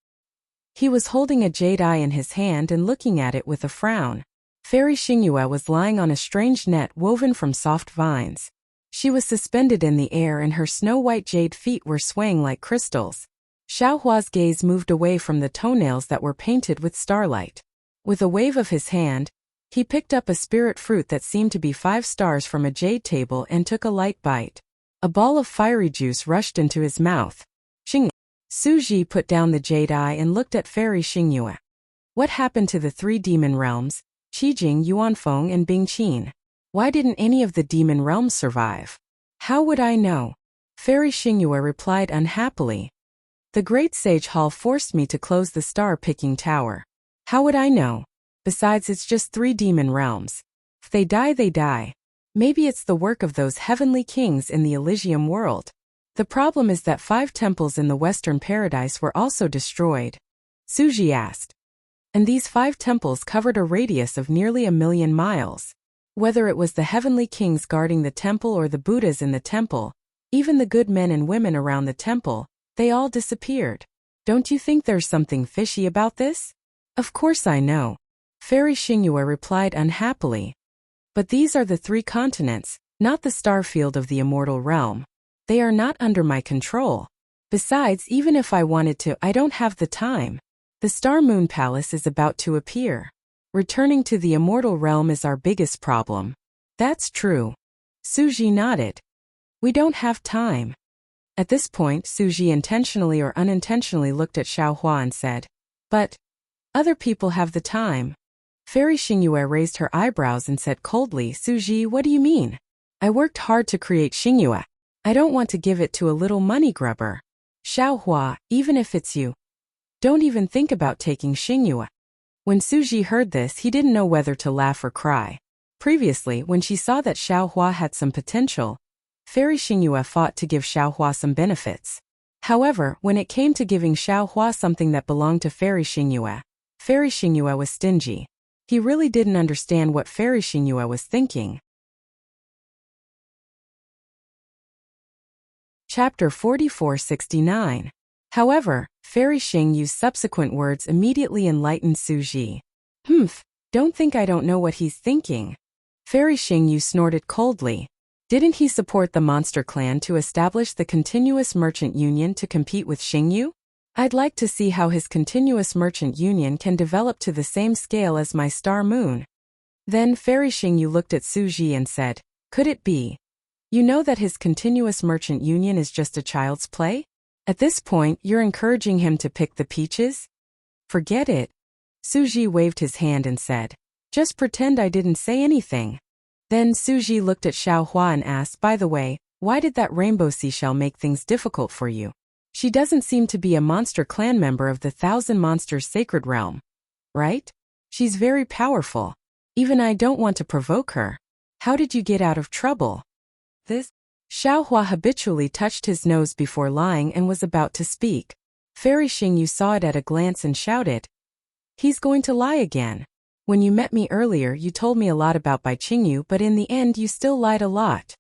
He was holding a jade eye in his hand and looking at it with a frown. Fairy Xingyue was lying on a strange net woven from soft vines. She was suspended in the air and her snow-white jade feet were swaying like crystals. Xiaohua's gaze moved away from the toenails that were painted with starlight. With a wave of his hand, he picked up a spirit fruit that seemed to be 5 stars from a jade table and took a light bite. A ball of fiery juice rushed into his mouth. Xing. Suji put down the jade eye and looked at Fairy Xingyue. What happened to the 3 demon realms, Qijing, Yuanfeng and Bingqin? Why didn't any of the demon realms survive? How would I know? Fairy Xingyue replied unhappily. The great sage hall forced me to close the star-picking tower. How would I know? Besides, it's just 3 demon realms. If they die, they die. Maybe it's the work of those heavenly kings in the Elysium world. The problem is that 5 temples in the Western Paradise were also destroyed. Suji asked. And these 5 temples covered a radius of nearly 1,000,000 miles. Whether it was the heavenly kings guarding the temple or the Buddhas in the temple, even the good men and women around the temple, they all disappeared. Don't you think there's something fishy about this? Of course I know. Fairy Xingyue replied unhappily. But these are the 3 continents, not the star field of the immortal realm. They are not under my control. Besides, even if I wanted to, I don't have the time. The Star Moon Palace is about to appear. Returning to the immortal realm is our biggest problem. That's true. Suji nodded. We don't have time. At this point, Suji intentionally or unintentionally looked at Xiaohua and said, But other people have the time. Fairy Xingyue raised her eyebrows and said coldly, Suji, what do you mean? I worked hard to create Xingyue. I don't want to give it to a little money grubber. Xiaohua, even if it's you, don't even think about taking Xingyue. When Suji heard this, he didn't know whether to laugh or cry. Previously, when she saw that Xiaohua had some potential, Fairy Xingyue fought to give Xiaohua some benefits. However, when it came to giving Xiaohua something that belonged to Fairy Xingyue was stingy. He really didn't understand what Fairy Xingyue was thinking. Chapter 4469. However, Fairy Xingyue's subsequent words immediately enlightened Suji. Humph, don't think I don't know what he's thinking. Fairy Xingyu snorted coldly. Didn't he support the monster clan to establish the continuous merchant union to compete with Xingyu? I'd like to see how his continuous merchant union can develop to the same scale as my star moon. Then Fairy Xingyu looked at Su Ji and said, could it be? You know that his continuous merchant union is just a child's play? At this point, you're encouraging him to pick the peaches? Forget it. Su Ji waved his hand and said, just pretend I didn't say anything. Then Su Ji looked at Xiao Hua and asked, by the way, why did that rainbow seashell make things difficult for you? She doesn't seem to be a monster clan member of the Thousand Monsters Sacred Realm. Right? She's very powerful. Even I don't want to provoke her. How did you get out of trouble? This? Xiao Hua habitually touched his nose before lying and was about to speak. Fairy Xingyu saw it at a glance and shouted, he's going to lie again. When you met me earlier, you told me a lot about Bai Qingyu, but in the end you still lied a lot.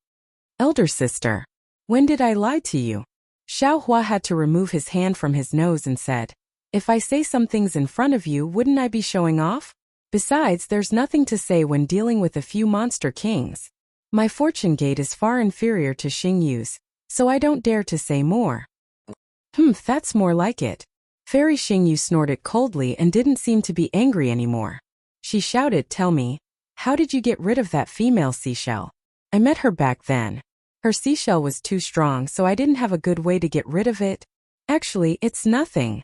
Elder sister, when did I lie to you? Xiao Hua had to remove his hand from his nose and said, if I say some things in front of you, wouldn't I be showing off? Besides, there's nothing to say when dealing with a few monster kings. My fortune gate is far inferior to Xingyu's, so I don't dare to say more. That's more like it. Fairy Xingyu snorted coldly and didn't seem to be angry anymore. She shouted, tell me, how did you get rid of that female seashell? I met her back then. Her seashell was too strong, so I didn't have a good way to get rid of it. Actually, it's nothing.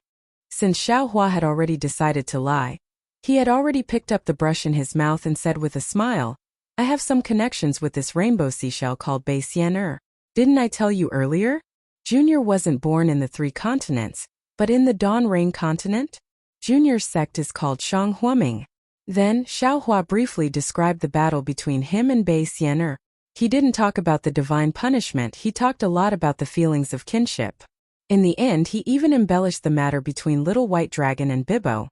Since Xiao Hua had already decided to lie, he had already picked up the brush in his mouth and said with a smile, I have some connections with this rainbow seashell called Bai Xian. Didn't I tell you earlier? Junior wasn't born in the 3 continents, but in the Dawn Rain continent? Junior's sect is called Shang Huaming. Then, Xiao Hua briefly described the battle between him and Bai Xian. He didn't talk about the divine punishment, he talked a lot about the feelings of kinship. In the end, he even embellished the matter between Little White Dragon and Bibo,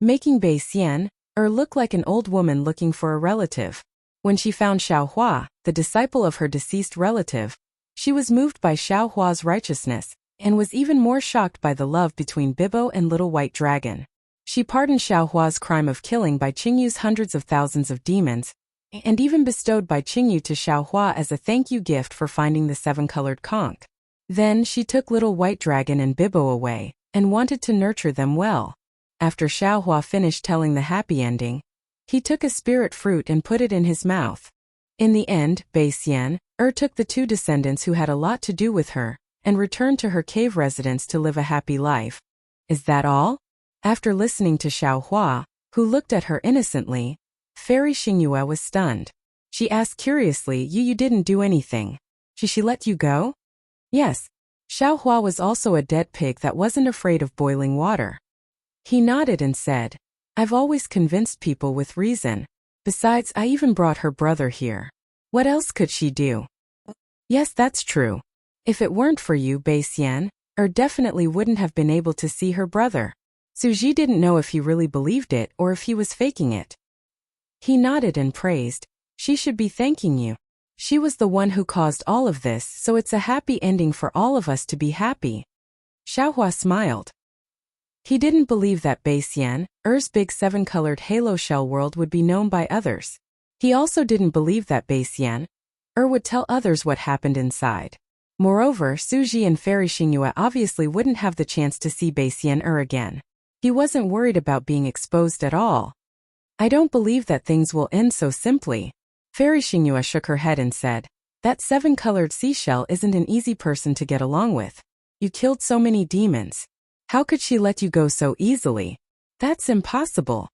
making Bai Xian look like an old woman looking for a relative. When she found Xiao Hua, the disciple of her deceased relative, she was moved by Xiao Hua's righteousness, and was even more shocked by the love between Bibo and Little White Dragon. She pardoned Xiao Hua's crime of killing Bai Qingyu's hundreds of thousands of demons, and even bestowed Bai Qingyu to Xiao Hua as a thank you gift for finding the 7-colored conch. Then she took Little White Dragon and Bibo away, and wanted to nurture them well. After Xiao Hua finished telling the happy ending, he took a spirit fruit and put it in his mouth. In the end, Bai Xian took the 2 descendants who had a lot to do with her, and returned to her cave residence to live a happy life. Is that all? After listening to Xiao Hua, who looked at her innocently, Fairy Xingyu was stunned. She asked curiously, you didn't do anything. She let you go? Yes. Xiao Hua was also a dead pig that wasn't afraid of boiling water. He nodded and said, I've always convinced people with reason. Besides, I even brought her brother here. What else could she do? Yes, that's true. If it weren't for you, Bai Xian, definitely wouldn't have been able to see her brother. Su Ji didn't know if he really believed it or if he was faking it. He nodded and praised, she should be thanking you. She was the one who caused all of this, so it's a happy ending for all of us to be happy. Xiao Hua smiled. He didn't believe that Bai Xian's big 7-colored halo shell world would be known by others. He also didn't believe that Bai Xian would tell others what happened inside. Moreover, Su Ji and Fairy Xingyu obviously wouldn't have the chance to see Bai Xian again. He wasn't worried about being exposed at all. I don't believe that things will end so simply. Fairy Xingyu shook her head and said, that 7-colored seashell isn't an easy person to get along with. You killed so many demons. How could she let you go so easily? That's impossible.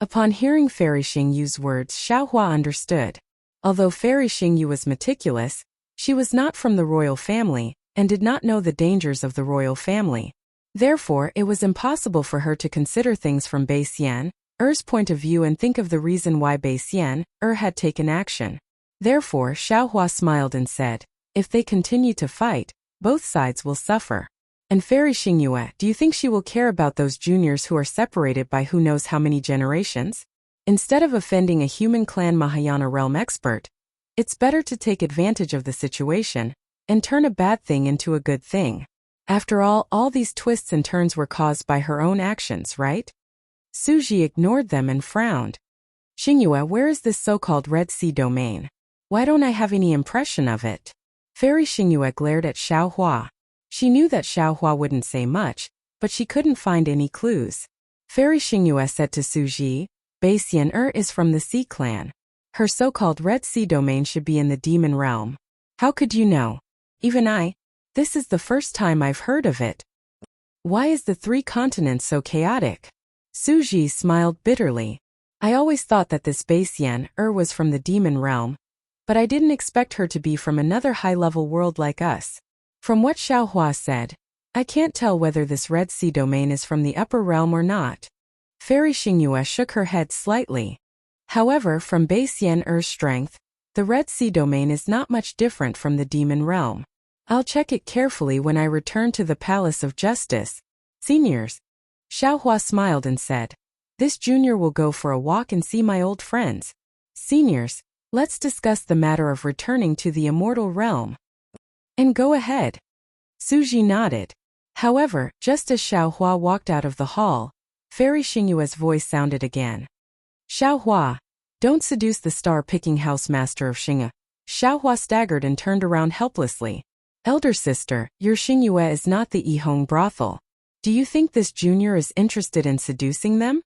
Upon hearing Fairy Xingyu's words, Xiao Hua understood. Although Fairy Xingyu was meticulous, she was not from the royal family, and did not know the dangers of the royal family. Therefore, it was impossible for her to consider things from Bai Xian's point of view and think of the reason why Bai Xian had taken action. Therefore, Xiao Hua smiled and said, if they continue to fight, both sides will suffer. And Fairy Xingyu, do you think she will care about those juniors who are separated by who knows how many generations? Instead of offending a human clan Mahayana realm expert, it's better to take advantage of the situation and turn a bad thing into a good thing. After all these twists and turns were caused by her own actions, right? Suji ignored them and frowned. Xingyue, where is this so-called Red Sea domain? Why don't I have any impression of it? Fairy Xingyue glared at Xiaohua. She knew that Xiaohua wouldn't say much, but she couldn't find any clues. Fairy Xingyue said to Suji, Baixian is from the Sea clan. Her so-called Red Sea domain should be in the demon realm. How could you know? Even I. This is the first time I've heard of it. Why is the 3 continents so chaotic? Suji smiled bitterly. I always thought that this Baixian was from the demon realm, but I didn't expect her to be from another high-level world like us. From what Xiaohua said, I can't tell whether this Red Sea domain is from the upper realm or not. Fairy Xingyue shook her head slightly. However, from Baixian strength, the Red Sea domain is not much different from the demon realm. I'll check it carefully when I return to the Palace of Justice. Seniors. Xiaohua smiled and said, This junior will go for a walk and see my old friends. Seniors, let's discuss the matter of returning to the immortal realm. And go ahead. Suji nodded. However, just as Xiaohua walked out of the hall, Fairy Xingyue's voice sounded again. Xiaohua, don't seduce the star-picking housemaster of Xingye. Xiaohua staggered and turned around helplessly. Elder sister, your Xingyue is not the Yihong brothel. Do you think this junior is interested in seducing them?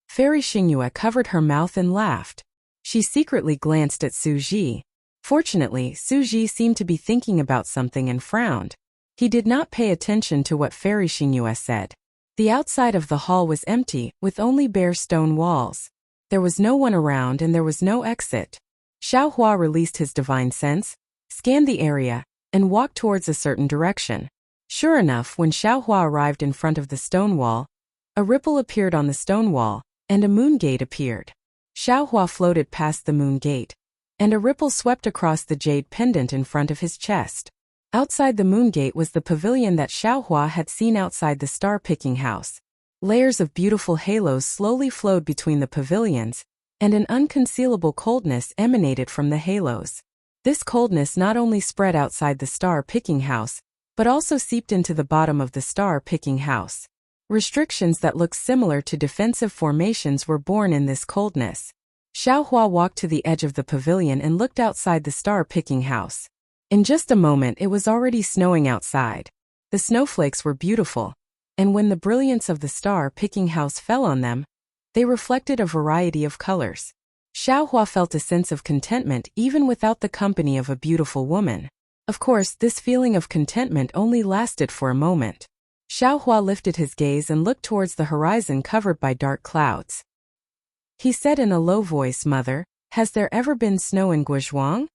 Fairy Xingyue covered her mouth and laughed. She secretly glanced at Suji. Fortunately, Suji seemed to be thinking about something and frowned. He did not pay attention to what Fairy Xingyue said. The outside of the hall was empty, with only bare stone walls. There was no one around and there was no exit. Xiaohua released his divine sense, scanned the area, and walked towards a certain direction. Sure enough, when Xiaohua arrived in front of the stone wall, a ripple appeared on the stone wall, and a moon gate appeared. Xiaohua floated past the moon gate, and a ripple swept across the jade pendant in front of his chest. Outside the moon gate was the pavilion that Xiaohua had seen outside the star-picking house. Layers of beautiful halos slowly flowed between the pavilions, and an unconcealable coldness emanated from the halos. This coldness not only spread outside the star-picking house, but also seeped into the bottom of the star-picking house. Restrictions that looked similar to defensive formations were born in this coldness. Xiaohua walked to the edge of the pavilion and looked outside the star-picking house. In just a moment it was already snowing outside. The snowflakes were beautiful, and when the brilliance of the star-picking house fell on them, they reflected a variety of colors. Xiaohua felt a sense of contentment even without the company of a beautiful woman. Of course, this feeling of contentment only lasted for a moment. Xiaohua lifted his gaze and looked towards the horizon covered by dark clouds. He said in a low voice, Mother, has there ever been snow in Guizhuang?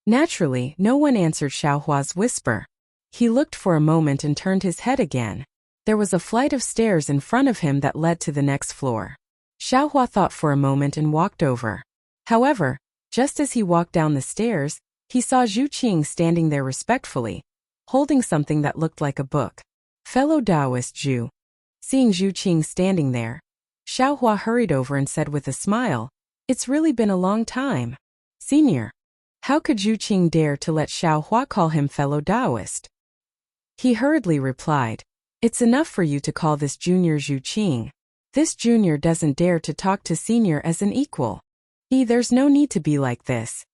Naturally, no one answered Xiaohua's whisper. He looked for a moment and turned his head again. There was a flight of stairs in front of him that led to the next floor. Xiaohua thought for a moment and walked over. However, just as he walked down the stairs, he saw Zhu Qing standing there respectfully, holding something that looked like a book. Fellow Taoist Zhu. Seeing Zhu Qing standing there, Xiaohua hurried over and said with a smile, It's really been a long time. Senior. How could Zhu Qing dare to let Xiaohua call him fellow Taoist? He hurriedly replied, It's enough for you to call this junior Zhu Qing. This junior doesn't dare to talk to senior as an equal. There's no need to be like this.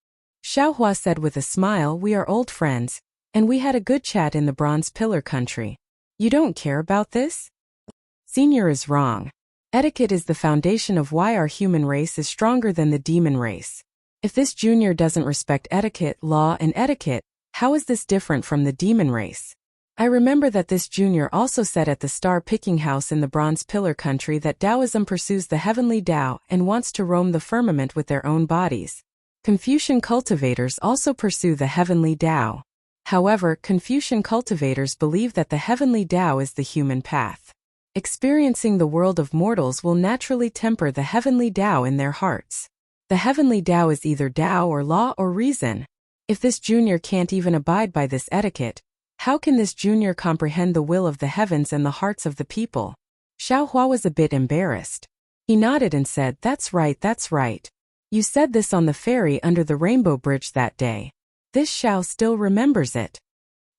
Xiaohua said with a smile, We are old friends, and we had a good chat in the Bronze Pillar country. You don't care about this? Senior is wrong. Etiquette is the foundation of why our human race is stronger than the demon race. If this junior doesn't respect etiquette, law, and etiquette, how is this different from the demon race? I remember that this junior also said at the star-picking house in the Bronze Pillar country that Taoism pursues the heavenly Tao and wants to roam the firmament with their own bodies. Confucian cultivators also pursue the heavenly Tao. However, Confucian cultivators believe that the heavenly Tao is the human path. Experiencing the world of mortals will naturally temper the heavenly Tao in their hearts. The heavenly Tao is either Tao or law or reason. If this junior can't even abide by this etiquette, how can this junior comprehend the will of the heavens and the hearts of the people? Xiaohua was a bit embarrassed. He nodded and said, That's right, that's right. You said this on the ferry under the Rainbow Bridge that day. This Xiao still remembers it.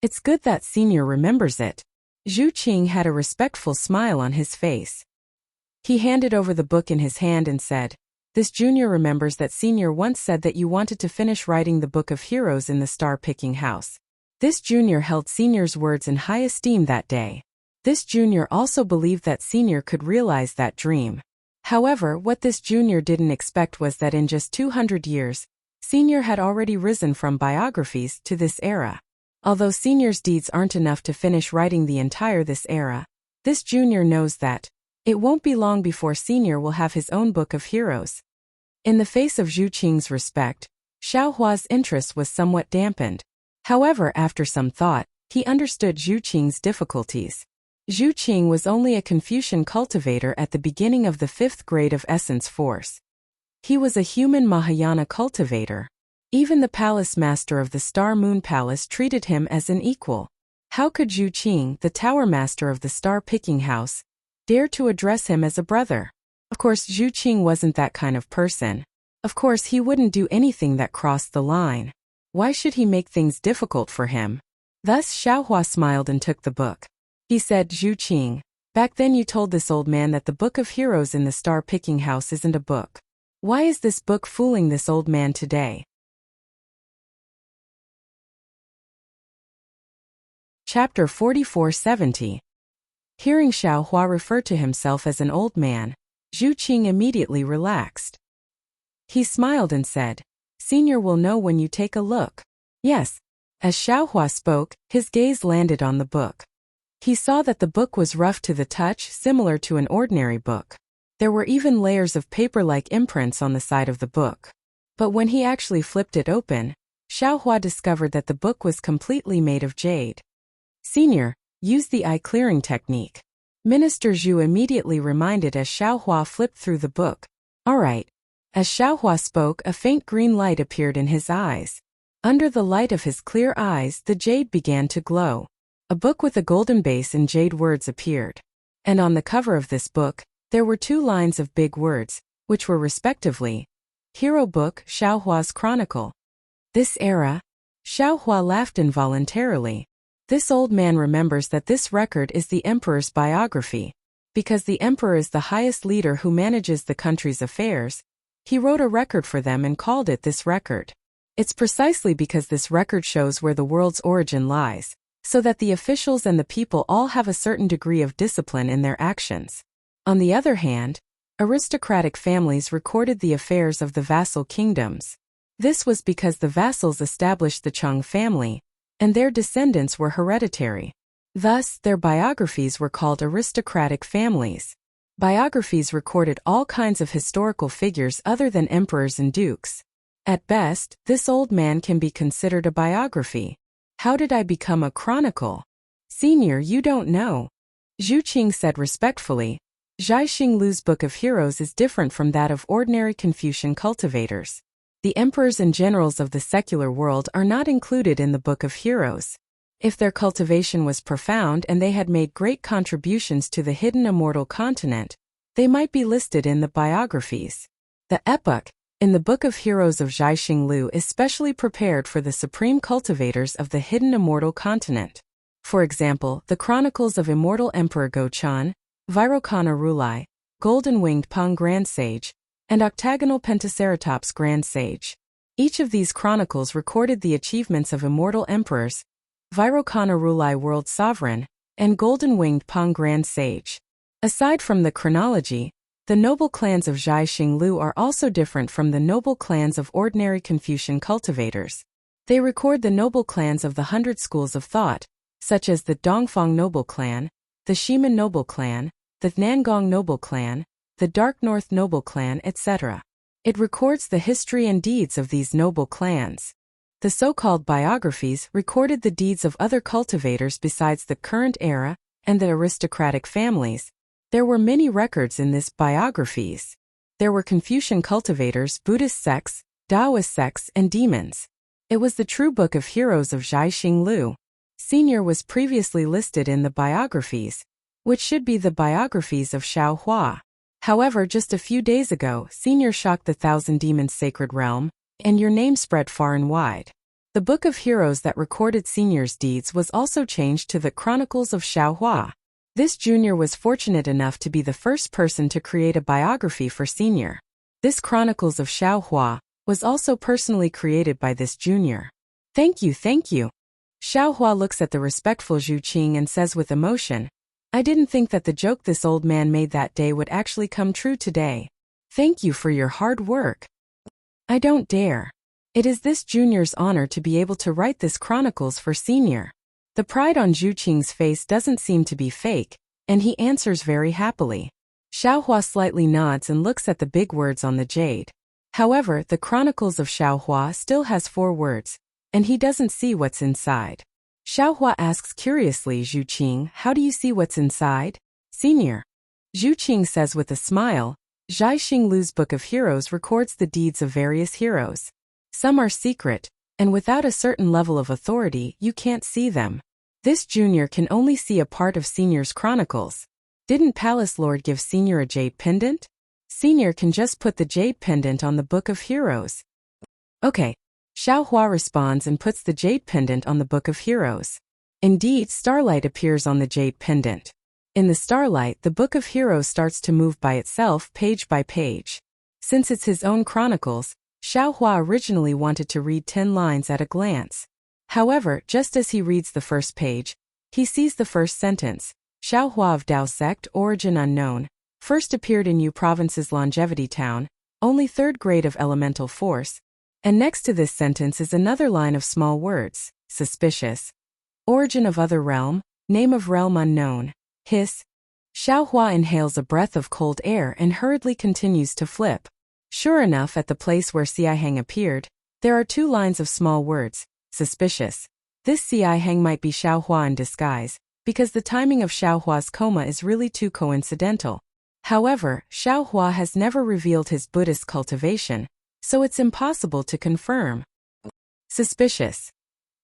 It's good that senior remembers it. Zhu Qing had a respectful smile on his face. He handed over the book in his hand and said, "This junior remembers that senior once said that you wanted to finish writing the Book of Heroes in the star-picking house." This junior held senior's words in high esteem that day. This junior also believed that senior could realize that dream. However, what this junior didn't expect was that in just 200 years, senior had already risen from biographies to this era. Although senior's deeds aren't enough to finish writing the entire this era, this junior knows that it won't be long before senior will have his own Book of Heroes. In the face of Zhu Qing's respect, Xiao Hua's interest was somewhat dampened. However, after some thought, he understood Zhu Qing's difficulties. Zhu Qing was only a Confucian cultivator at the beginning of the 5th grade of Essence Force. He was a human Mahayana cultivator. Even the palace master of the Star Moon Palace treated him as an equal. How could Zhu Qing, the tower master of the star-picking house, dare to address him as a brother? Of course, Zhu Qing wasn't that kind of person. Of course, he wouldn't do anything that crossed the line. Why should he make things difficult for him? Thus Xiao Hua smiled and took the book. He said, "Zhu Qing, back then you told this old man that the Book of Heroes in the star-picking house isn't a book. Why is this book fooling this old man today?" Chapter 4470. Hearing Xiao Hua refer to himself as an old man, Zhu Qing immediately relaxed. He smiled and said, "Senior will know when you take a look." Yes. As Xiao Hua spoke, his gaze landed on the book. He saw that the book was rough to the touch, similar to an ordinary book. There were even layers of paper-like imprints on the side of the book. But when he actually flipped it open, Xiao Hua discovered that the book was completely made of jade. "Senior, use the eye-clearing technique," Minister Zhu immediately reminded as Xiao Hua flipped through the book. "All right." As Xiao Hua spoke, a faint green light appeared in his eyes. Under the light of his clear eyes, the jade began to glow. A book with a golden base and jade words appeared. And on the cover of this book, there were 2 lines of big words, which were respectively, "Hero Book, Xiao Hua's Chronicle." This era? Xiao Hua laughed involuntarily. This old man remembers that this record is the emperor's biography. Because the emperor is the highest leader who manages the country's affairs, he wrote a record for them and called it this record. It's precisely because this record shows where the world's origin lies, so that the officials and the people all have a certain degree of discipline in their actions. On the other hand, aristocratic families recorded the affairs of the vassal kingdoms. This was because the vassals established the Cheng family, and their descendants were hereditary. Thus, their biographies were called aristocratic families. Biographies recorded all kinds of historical figures other than emperors and dukes. At best, this old man can be considered a biography. How did I become a chronicle? Senior, you don't know. Zhu Qing said respectfully. Zhai Xinglu's Book of Heroes is different from that of ordinary Confucian cultivators. The emperors and generals of the secular world are not included in the Book of Heroes. If their cultivation was profound and they had made great contributions to the hidden immortal continent, they might be listed in the biographies. The epoch in the Book of Heroes of Zhai Xinglu is specially prepared for the supreme cultivators of the hidden immortal continent. For example, the chronicles of Immortal Emperor Go-chan, Vairocana Rulai, Golden-Winged Peng Grand Sage, and Octagonal Pentaceratops Grand Sage. Each of these chronicles recorded the achievements of immortal emperors, Vairocana Rulai World Sovereign, and Golden-Winged Peng Grand Sage. Aside from the chronology, the noble clans of Zhai Xinglu are also different from the noble clans of ordinary Confucian cultivators. They record the noble clans of the 100 schools of thought, such as the Dongfang noble clan, the Shimen noble clan, the Nangong noble clan, the Dark North noble clan, etc. It records the history and deeds of these noble clans. The so-called biographies recorded the deeds of other cultivators besides the current era and the aristocratic families. There were many records in this biographies. There were Confucian cultivators, Buddhist sects, Taoist sects, and demons. It was the true Book of Heroes of Zhai Xinglu. Senior was previously listed in the biographies, which should be the biographies of Xiao Hua. However, just a few days ago, Senior shocked the Thousand Demons Sacred Realm, and your name spread far and wide. The Book of Heroes that recorded Senior's deeds was also changed to the Chronicles of Xiao Hua. This junior was fortunate enough to be the first person to create a biography for senior. This Chronicles of Xiaohua was also personally created by this junior. Thank you, thank you. Xiaohua looks at the respectful Zhu Qing and says with emotion, I didn't think that the joke this old man made that day would actually come true today. Thank you for your hard work. I don't dare. It is this junior's honor to be able to write this chronicles for senior. The pride on Zhu Qing's face doesn't seem to be fake, and he answers very happily. Xiaohua slightly nods and looks at the big words on the jade. However, the Chronicles of Xiaohua still has 4 words, and he doesn't see what's inside. Xiaohua asks curiously Zhu Qing, how do you see what's inside? Senior. Zhu Qing says with a smile, Zhai Xinglu's Book of Heroes records the deeds of various heroes. Some are secret, and without a certain level of authority, you can't see them. This junior can only see a part of senior's chronicles. Didn't Palace Lord give senior a jade pendant? Senior can just put the jade pendant on the Book of Heroes. Okay. Xiaohua responds and puts the jade pendant on the Book of Heroes. Indeed, starlight appears on the jade pendant. In the starlight, the Book of Heroes starts to move by itself page by page. Since it's his own chronicles, Xiaohua originally wanted to read 10 lines at a glance. However, just as he reads the first page, he sees the first sentence, Xiaohua of Dao Sect, origin unknown, first appeared in Yu Province's Longevity Town, only 3rd grade of elemental force, and next to this sentence is another line of small words, suspicious. Origin of other realm, name of realm unknown, hiss. Xiaohua inhales a breath of cold air and hurriedly continues to flip. Sure enough, at the place where Xiaihang appeared, there are 2 lines of small words, suspicious. This Xiaihang might be Xiaohua in disguise, because the timing of Xiaohua's coma is really too coincidental. However, Xiaohua has never revealed his Buddhist cultivation, so it's impossible to confirm. Suspicious.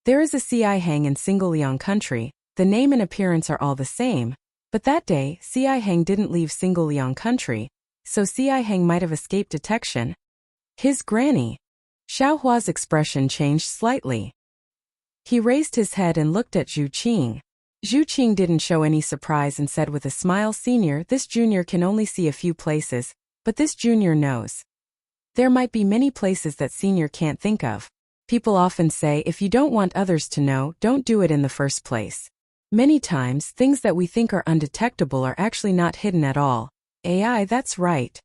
There is a Xiaihang in Singliang country, the name and appearance are all the same, but that day, Xiaihang didn't leave Singliang country, so Xiaihang might have escaped detection. His granny. Xiaohua's expression changed slightly. He raised his head and looked at Zhu Qing. Zhu Qing didn't show any surprise and said with a smile, Senior, this junior can only see a few places, but this junior knows. There might be many places that senior can't think of. People often say if you don't want others to know, don't do it in the first place. Many times, things that we think are undetectable are actually not hidden at all. AI, that's right.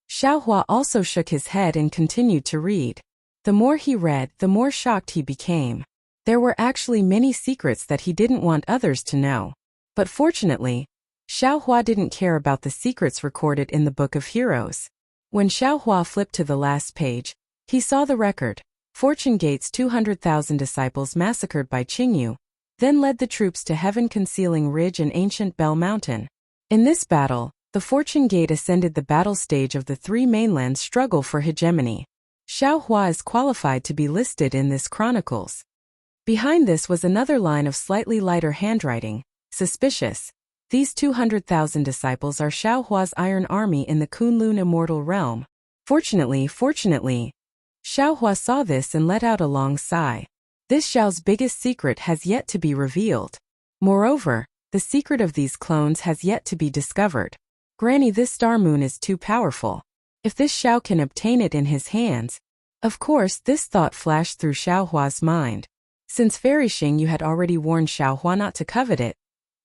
Xiaohua also shook his head and continued to read. The more he read, the more shocked he became. There were actually many secrets that he didn't want others to know. But fortunately, Xiaohua didn't care about the secrets recorded in the Book of Heroes. When Xiaohua flipped to the last page, he saw the record, Fortune Gate's 200,000 disciples massacred by Qingyu, then led the troops to heaven-concealing ridge and ancient Bell Mountain. In this battle, the Fortune Gate ascended the battle stage of the 3 mainlands' struggle for hegemony. Xiaohua is qualified to be listed in this chronicles. Behind this was another line of slightly lighter handwriting, suspicious. These 200,000 disciples are Xiaohua's iron army in the Kunlun immortal realm. Fortunately, Xiaohua saw this and let out a long sigh. This Xiao's biggest secret has yet to be revealed. Moreover, the secret of these clones has yet to be discovered. Granny, this star moon is too powerful. If this Xiao can obtain it in his hands. Of course, this thought flashed through Xiaohua's mind. Since Fairy Xingyu had already warned Xiaohua not to covet it,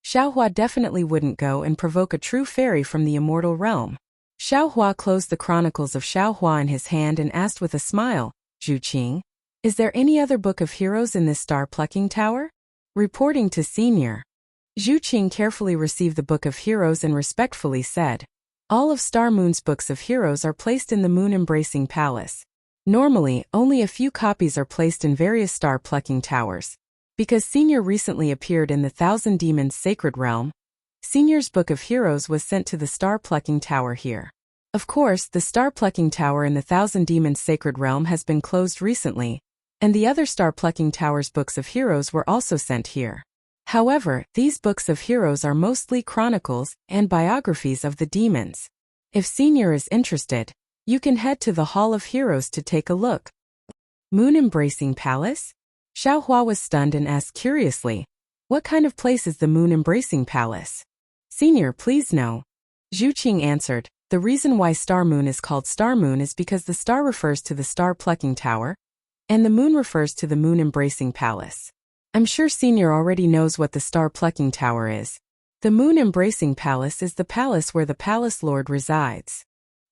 Xiaohua definitely wouldn't go and provoke a true fairy from the immortal realm. Xiaohua closed the chronicles of Xiaohua in his hand and asked with a smile, Zhu Qing, is there any other Book of Heroes in this star-plucking tower? Reporting to Senior. Zhu Qing carefully received the Book of Heroes and respectfully said, all of Star Moon's books of heroes are placed in the moon-embracing palace. Normally, only a few copies are placed in various star-plucking towers. Because Senior recently appeared in the Thousand Demons Sacred Realm, Senior's Book of Heroes was sent to the star-plucking tower here. Of course, the star-plucking tower in the Thousand Demons Sacred Realm has been closed recently, and the other star-plucking tower's books of heroes were also sent here. However, these books of heroes are mostly chronicles and biographies of the demons. If Senior is interested, you can head to the Hall of Heroes to take a look. Moon-embracing palace? Xiaohua was stunned and asked curiously, what kind of place is the moon-embracing palace? Senior, please no. Zhu Qing answered, the reason why Star Moon is called Star Moon is because the star refers to the star-plucking tower, and the moon refers to the moon-embracing palace. I'm sure Senior already knows what the star-plucking tower is. The moon-embracing palace is the palace where the palace lord resides.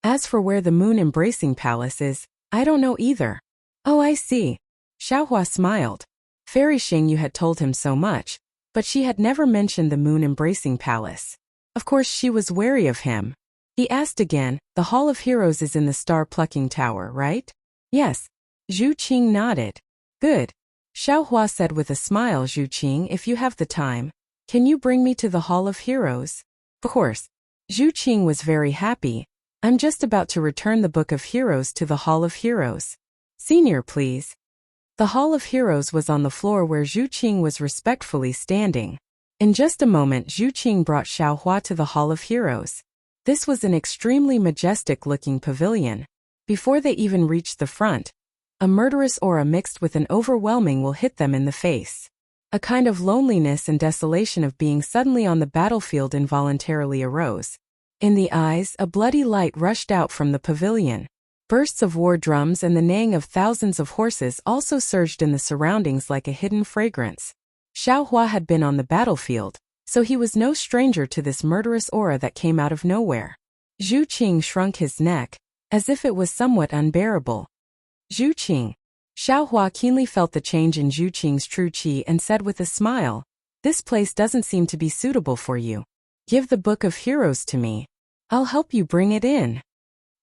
As for where the moon-embracing palace is, I don't know either. Oh, I see. Xiaohua smiled. Fairy Xingyu had told him so much, but she had never mentioned the moon-embracing palace. Of course she was wary of him. He asked again, the Hall of Heroes is in the star-plucking tower, right? Yes. Zhu Qing nodded. Good. Xiaohua said with a smile, Zhu Qing, if you have the time, can you bring me to the Hall of Heroes? Of course. Zhu Qing was very happy. I'm just about to return the Book of Heroes to the Hall of Heroes. Senior, please. The Hall of Heroes was on the floor where Zhu Qing was respectfully standing. In just a moment, Zhu Qing brought Xiaohua to the Hall of Heroes. This was an extremely majestic-looking pavilion. Before they even reached the front, a murderous aura mixed with an overwhelming will hit them in the face. A kind of loneliness and desolation of being suddenly on the battlefield involuntarily arose. In the eyes, a bloody light rushed out from the pavilion. Bursts of war drums and the neighing of thousands of horses also surged in the surroundings like a hidden fragrance. Xiaohua had been on the battlefield, so he was no stranger to this murderous aura that came out of nowhere. Zhu Qing shrunk his neck, as if it was somewhat unbearable. Zhu Qing. Xiaohua keenly felt the change in Zhu Qing's true qi and said with a smile, this place doesn't seem to be suitable for you. Give the Book of Heroes to me. I'll help you bring it in.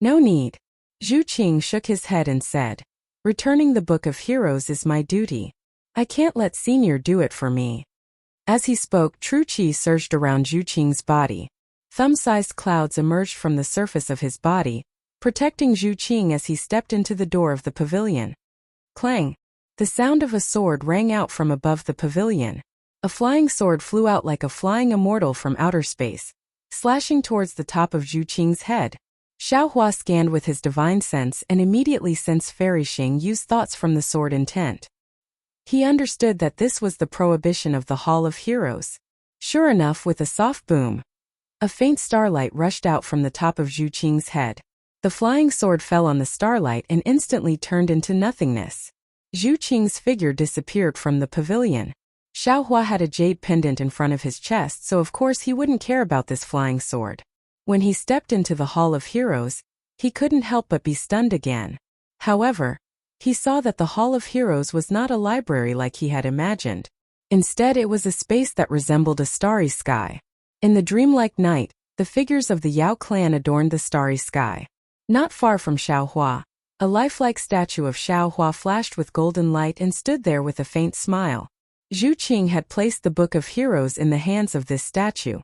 No need. Zhu Qing shook his head and said, returning the Book of Heroes is my duty. I can't let Senior do it for me. As he spoke, true qi surged around Zhu Qing's body. Thumb-sized clouds emerged from the surface of his body, protecting Zhu Qing as he stepped into the door of the pavilion. Clang! The sound of a sword rang out from above the pavilion. A flying sword flew out like a flying immortal from outer space, slashing towards the top of Zhu Qing's head. Xiaohua scanned with his divine sense and immediately sensed Fairy Xingyu's thoughts from the sword intent. He understood that this was the prohibition of the Hall of Heroes. Sure enough, with a soft boom, a faint starlight rushed out from the top of Zhu Qing's head. The flying sword fell on the starlight and instantly turned into nothingness. Zhu Qing's figure disappeared from the pavilion. Xiaohua had a jade pendant in front of his chest, so of course he wouldn't care about this flying sword. When he stepped into the Hall of Heroes, he couldn't help but be stunned again. However, he saw that the Hall of Heroes was not a library like he had imagined. Instead, it was a space that resembled a starry sky. In the dreamlike night, the figures of the Yao clan adorned the starry sky. Not far from Xiaohua, a lifelike statue of Xiaohua flashed with golden light and stood there with a faint smile. Zhu Qing had placed the Book of Heroes in the hands of this statue.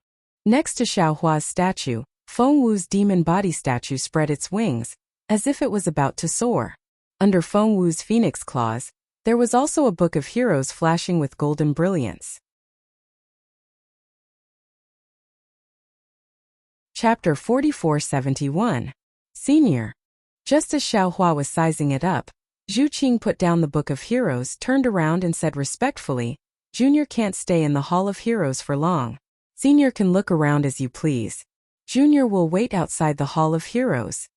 Next to Xiaohua's statue, Feng Wu's demon body statue spread its wings, as if it was about to soar. Under Feng Wu's phoenix claws, there was also a Book of Heroes flashing with golden brilliance. Chapter 4471. Senior. Just as Xiaohua was sizing it up, Zhu Qing put down the Book of Heroes, turned around and said respectfully, Junior can't stay in the Hall of Heroes for long. Senior can look around as you please. Junior will wait outside the Hall of Heroes.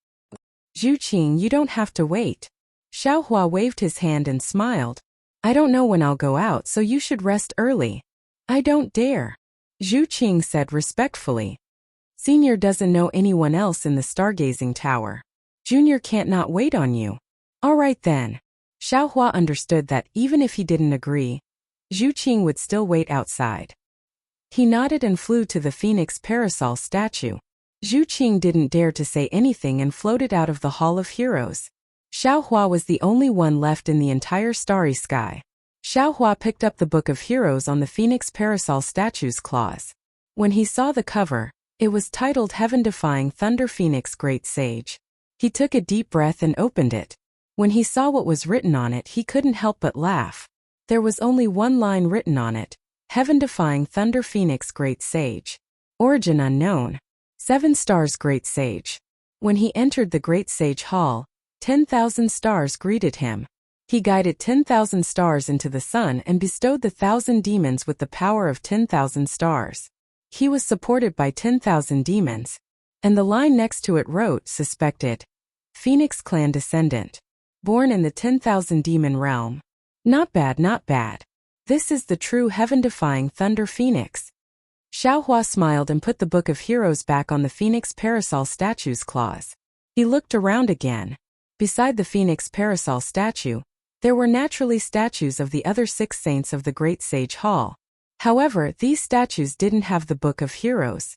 Zhu Qing, you don't have to wait. Xiaohua waved his hand and smiled. I don't know when I'll go out, so you should rest early. I don't dare. Zhu Qing said respectfully. Senior doesn't know anyone else in the stargazing tower. Junior can't not wait on you. All right then. Xiaohua understood that even if he didn't agree, Zhu Qing would still wait outside. He nodded and flew to the phoenix parasol statue. Zhu Qing didn't dare to say anything and floated out of the Hall of Heroes. Xiaohua was the only one left in the entire starry sky. Xiaohua picked up the Book of Heroes on the phoenix parasol statue's claws. When he saw the cover, it was titled Heaven-Defying Thunder Phoenix Great Sage. He took a deep breath and opened it. When he saw what was written on it, he couldn't help but laugh. There was only one line written on it. Heaven-Defying Thunder Phoenix Great Sage. Origin unknown. 7 stars Great Sage. When he entered the Great Sage Hall, 10,000 stars greeted him. He guided 10,000 stars into the sun and bestowed the 1,000 demons with the power of 10,000 stars. He was supported by 10,000 demons. And the line next to it wrote, suspected. Phoenix clan descendant. Born in the 10,000 demon realm. Not bad, not bad. This is the true heaven-defying Thunder Phoenix. Xiaohua smiled and put the Book of Heroes back on the Phoenix Parasol statue's claws. He looked around again. Beside the Phoenix Parasol statue, there were naturally statues of the other 6 saints of the Great Sage Hall. However, these statues didn't have the Book of Heroes.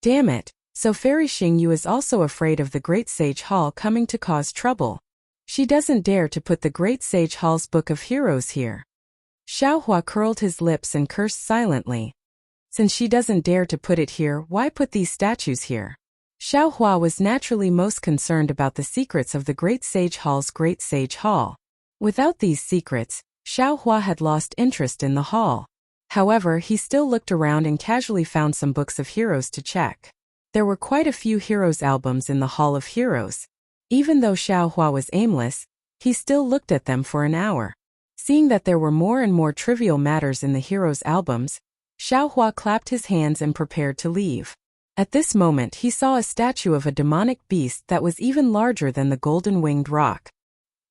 Damn it, so Fairy Xingyu is also afraid of the Great Sage Hall coming to cause trouble. She doesn't dare to put the Great Sage Hall's Book of Heroes here. Xiaohua curled his lips and cursed silently. Since she doesn't dare to put it here, why put these statues here? Xiaohua was naturally most concerned about the secrets of the Great Sage Hall's Great Sage Hall. Without these secrets, Xiaohua had lost interest in the hall. However, he still looked around and casually found some books of heroes to check. There were quite a few heroes albums in the Hall of Heroes. Even though Xiaohua was aimless, he still looked at them for an hour. Seeing that there were more and more trivial matters in the heroes' albums, Xiaohua clapped his hands and prepared to leave. At this moment he saw a statue of a demonic beast that was even larger than the golden-winged rock.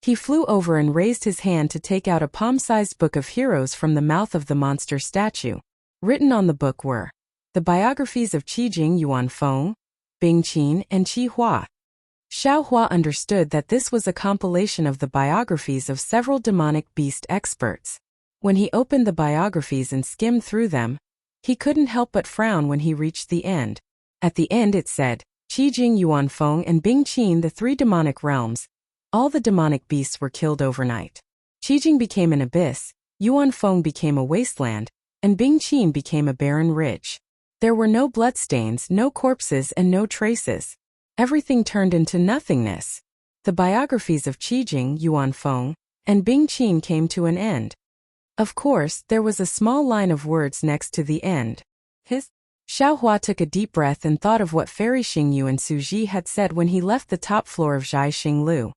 He flew over and raised his hand to take out a palm-sized book of heroes from the mouth of the monster statue. Written on the book were the biographies of Qi Jing Yuanfeng, Bing Qin, and Qi Hua. Xiaohua understood that this was a compilation of the biographies of several demonic beast experts. When he opened the biographies and skimmed through them, he couldn't help but frown when he reached the end. At the end it said, Qi Jing Yuanfeng and Bing Qin, the 3 demonic realms. All the demonic beasts were killed overnight. Qi Jing became an abyss, Yuanfeng became a wasteland, and Bing Qin became a barren ridge. There were no bloodstains, no corpses, and no traces. Everything turned into nothingness. The biographies of Qi Jing Yuanfeng and Bing Qin came to an end. Of course, there was a small line of words next to the end. Xiaohua took a deep breath and thought of what Fairy Xingyu and Su Ji had said when he left the top floor of Zhai Xinglu.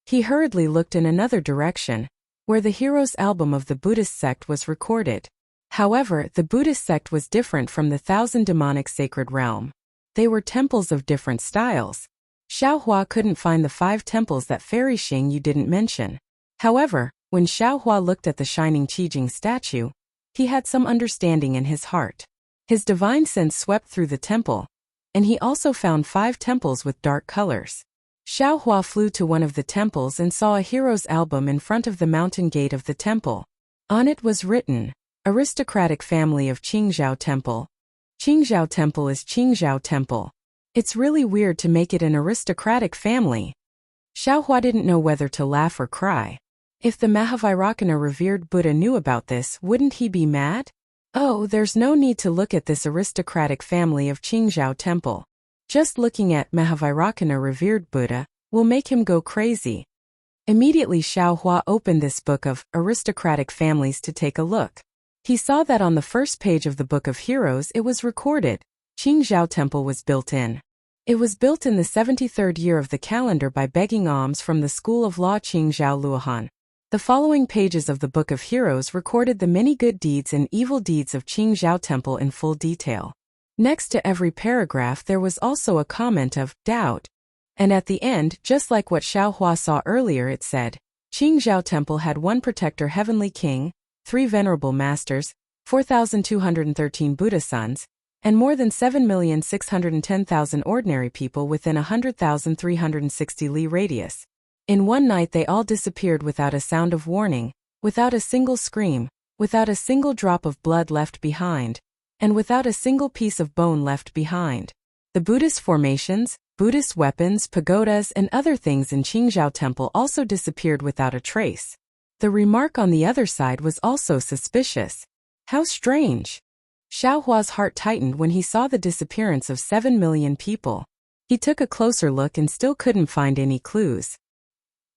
He hurriedly looked in another direction, where the heroes' album of the Buddhist sect was recorded. However, the Buddhist sect was different from the 1,000 demonic sacred realm. They were temples of different styles. Xiaohua couldn't find the 5 temples that Fairy Xingyu didn't mention. However, when Xiaohua looked at the shining Qi Jing statue, he had some understanding in his heart. His divine sense swept through the temple, and he also found 5 temples with dark colors. Xiaohua flew to one of the temples and saw a hero's album in front of the mountain gate of the temple. On it was written, Aristocratic Family of Qingzhou Temple. Qingzhou Temple is Qingzhou Temple. It's really weird to make it an aristocratic family. Xiaohua didn't know whether to laugh or cry. If the Mahavairakana revered Buddha knew about this, wouldn't he be mad? Oh, there's no need to look at this aristocratic family of Qingzhou Temple. Just looking at Mahavairakana revered Buddha will make him go crazy. Immediately Xiaohua opened this book of aristocratic families to take a look. He saw that on the first page of the Book of Heroes it was recorded, Qingzhou Temple was built in. It was built in the 73rd year of the calendar by begging alms from the school of law Qingzhou Luohan. The following pages of the Book of Heroes recorded the many good deeds and evil deeds of Qingzhou Temple in full detail. Next to every paragraph there was also a comment of doubt. And at the end, just like what Xiaohua saw earlier, it said, Qingzhou Temple had 1 protector heavenly king, 3 venerable masters, 4,213 Buddha sons, and more than 7,610,000 ordinary people within 100,360 li radius. In one night they all disappeared without a sound of warning, without a single scream, without a single drop of blood left behind, and without a single piece of bone left behind. The Buddhist formations, Buddhist weapons, pagodas, and other things in Qingzhou Temple also disappeared without a trace. The remark on the other side was also suspicious. How strange! Xiaohua's heart tightened when he saw the disappearance of 7 million people. He took a closer look and still couldn't find any clues.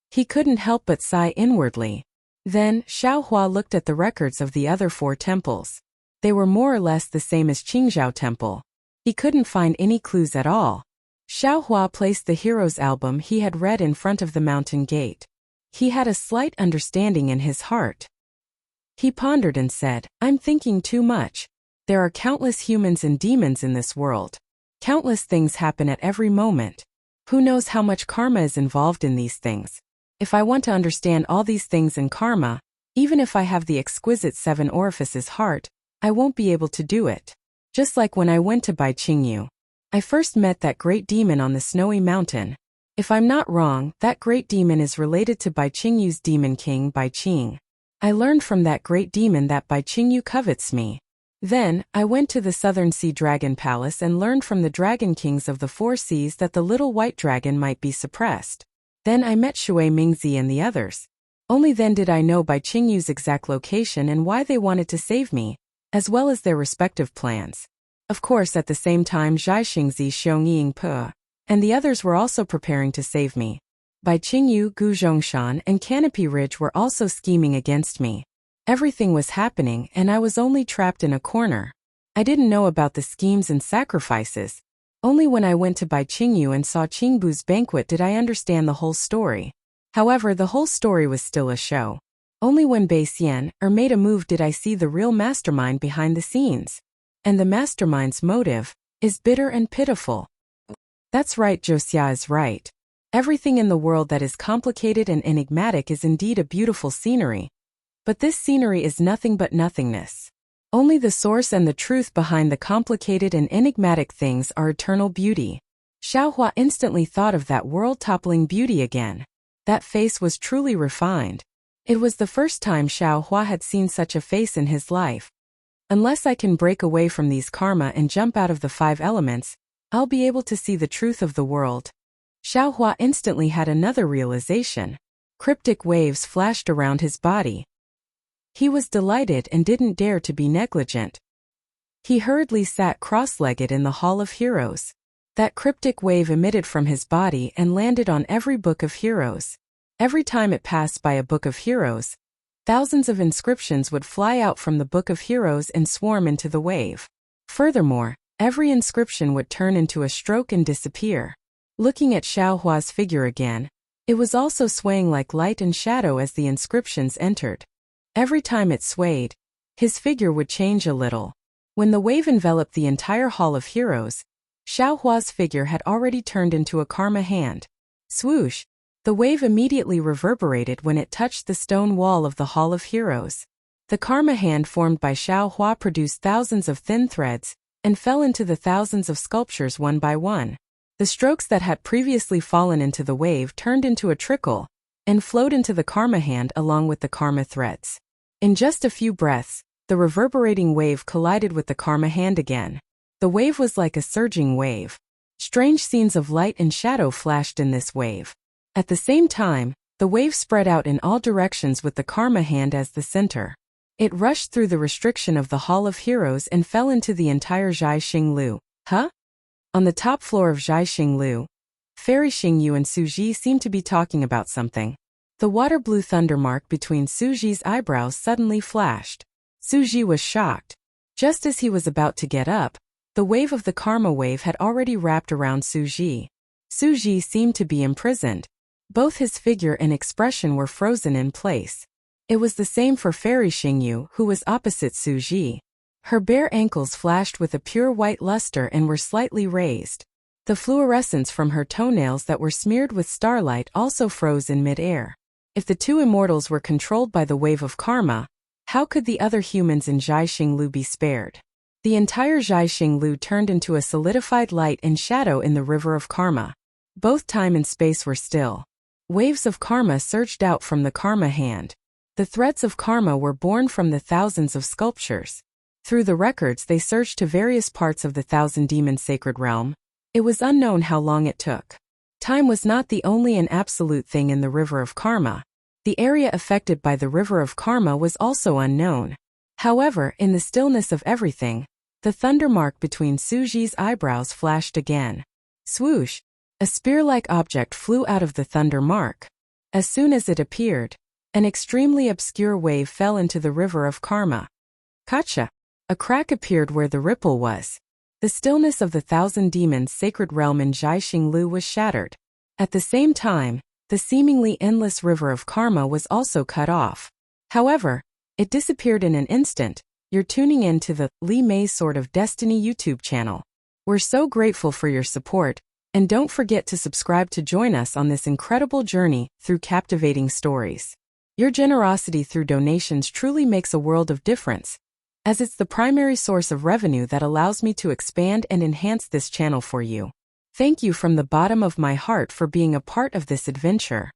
He couldn't help but sigh inwardly. Then, Xiaohua looked at the records of the other 4 temples. They were more or less the same as Qingzhou Temple. He couldn't find any clues at all. Xiaohua placed the hero's album he had read in front of the mountain gate. He had a slight understanding in his heart. He pondered and said, I'm thinking too much. There are countless humans and demons in this world. Countless things happen at every moment. Who knows how much karma is involved in these things? If I want to understand all these things in karma, even if I have the exquisite 7 orifices heart, I won't be able to do it. Just like when I went to Bai Qingyu. I first met that great demon on the snowy mountain. If I'm not wrong, that great demon is related to Bai Qingyu's demon king Bai Qing. I learned from that great demon that Bai Qingyu covets me. Then, I went to the Southern Sea Dragon Palace and learned from the Dragon Kings of the 4 seas that the little white dragon might be suppressed. Then I met Shui Mingzi and the others. Only then did I know Bai Qingyu's exact location and why they wanted to save me, as well as their respective plans. Of course, at the same time Zhai Xingzi, Xiong Yingpe, and the others were also preparing to save me. Bai Qingyu, Gu Zhongshan, and Canopy Ridge were also scheming against me. Everything was happening and I was only trapped in a corner. I didn't know about the schemes and sacrifices. Only when I went to Bai Qingyu and saw Qingbu's banquet did I understand the whole story. However, the whole story was still a show. Only when Bai Xian made a move did I see the real mastermind behind the scenes. And the mastermind's motive is bitter and pitiful. That's right, Josiah is right. Everything in the world that is complicated and enigmatic is indeed a beautiful scenery. But this scenery is nothing but nothingness. Only the source and the truth behind the complicated and enigmatic things are eternal beauty. Xiaohua instantly thought of that world-toppling beauty again. That face was truly refined. It was the first time Xiaohua had seen such a face in his life. Unless I can break away from these karma and jump out of the 5 elements, I'll be able to see the truth of the world. Xiaohua instantly had another realization. Cryptic waves flashed around his body. He was delighted and didn't dare to be negligent. He hurriedly sat cross-legged in the Hall of Heroes. That cryptic wave emitted from his body and landed on every book of heroes. Every time it passed by a book of heroes, thousands of inscriptions would fly out from the book of heroes and swarm into the wave. Furthermore, every inscription would turn into a stroke and disappear. Looking at Xiaohua's figure again, it was also swaying like light and shadow as the inscriptions entered. Every time it swayed, his figure would change a little. When the wave enveloped the entire Hall of Heroes, Xiaohua's figure had already turned into a karma hand. Swoosh! The wave immediately reverberated when it touched the stone wall of the Hall of Heroes. The karma hand formed by Xiaohua produced thousands of thin threads and fell into the thousands of sculptures one by one. The strokes that had previously fallen into the wave turned into a trickle and flowed into the karma hand along with the karma threads. In just a few breaths, the reverberating wave collided with the karma hand again. The wave was like a surging wave. Strange scenes of light and shadow flashed in this wave. At the same time, the wave spread out in all directions with the karma hand as the center. It rushed through the restriction of the Hall of Heroes and fell into the entire Zhai Xinglu. Huh? On the top floor of Zhai Xinglu, Fairy Xingyu and Suji seemed to be talking about something. The water-blue thunder mark between Suji's eyebrows suddenly flashed. Suji was shocked. Just as he was about to get up, the wave of the karma wave had already wrapped around Suji. Suji seemed to be imprisoned. Both his figure and expression were frozen in place. It was the same for Fairy Xingyu, who was opposite Suji. Her bare ankles flashed with a pure white luster and were slightly raised. The fluorescence from her toenails that were smeared with starlight also froze in mid-air. If the 2 immortals were controlled by the wave of karma, how could the other humans in Zhai Xinglu be spared? The entire Zhai Xinglu turned into a solidified light and shadow in the river of karma. Both time and space were still. Waves of karma surged out from the karma hand. The threads of karma were born from the thousands of sculptures. Through the records they surged to various parts of the Thousand Demon Sacred Realm. It was unknown how long it took. Time was not the only and absolute thing in the river of karma. The area affected by the river of karma was also unknown. However, in the stillness of everything, the thunder mark between Suji's eyebrows flashed again. Swoosh! A spear-like object flew out of the thunder mark. As soon as it appeared, an extremely obscure wave fell into the river of karma. Gotcha! A crack appeared where the ripple was. The stillness of the Thousand Demons Sacred Realm in Zhai Xinglu was shattered. At the same time, the seemingly endless river of karma was also cut off. However, it disappeared in an instant, You're tuning in to the Lee May's Sword of Destiny YouTube channel. We're so grateful for your support, and don't forget to subscribe to join us on this incredible journey through captivating stories. Your generosity through donations truly makes a world of difference, as it's the primary source of revenue that allows me to expand and enhance this channel for you. Thank you from the bottom of my heart for being a part of this adventure.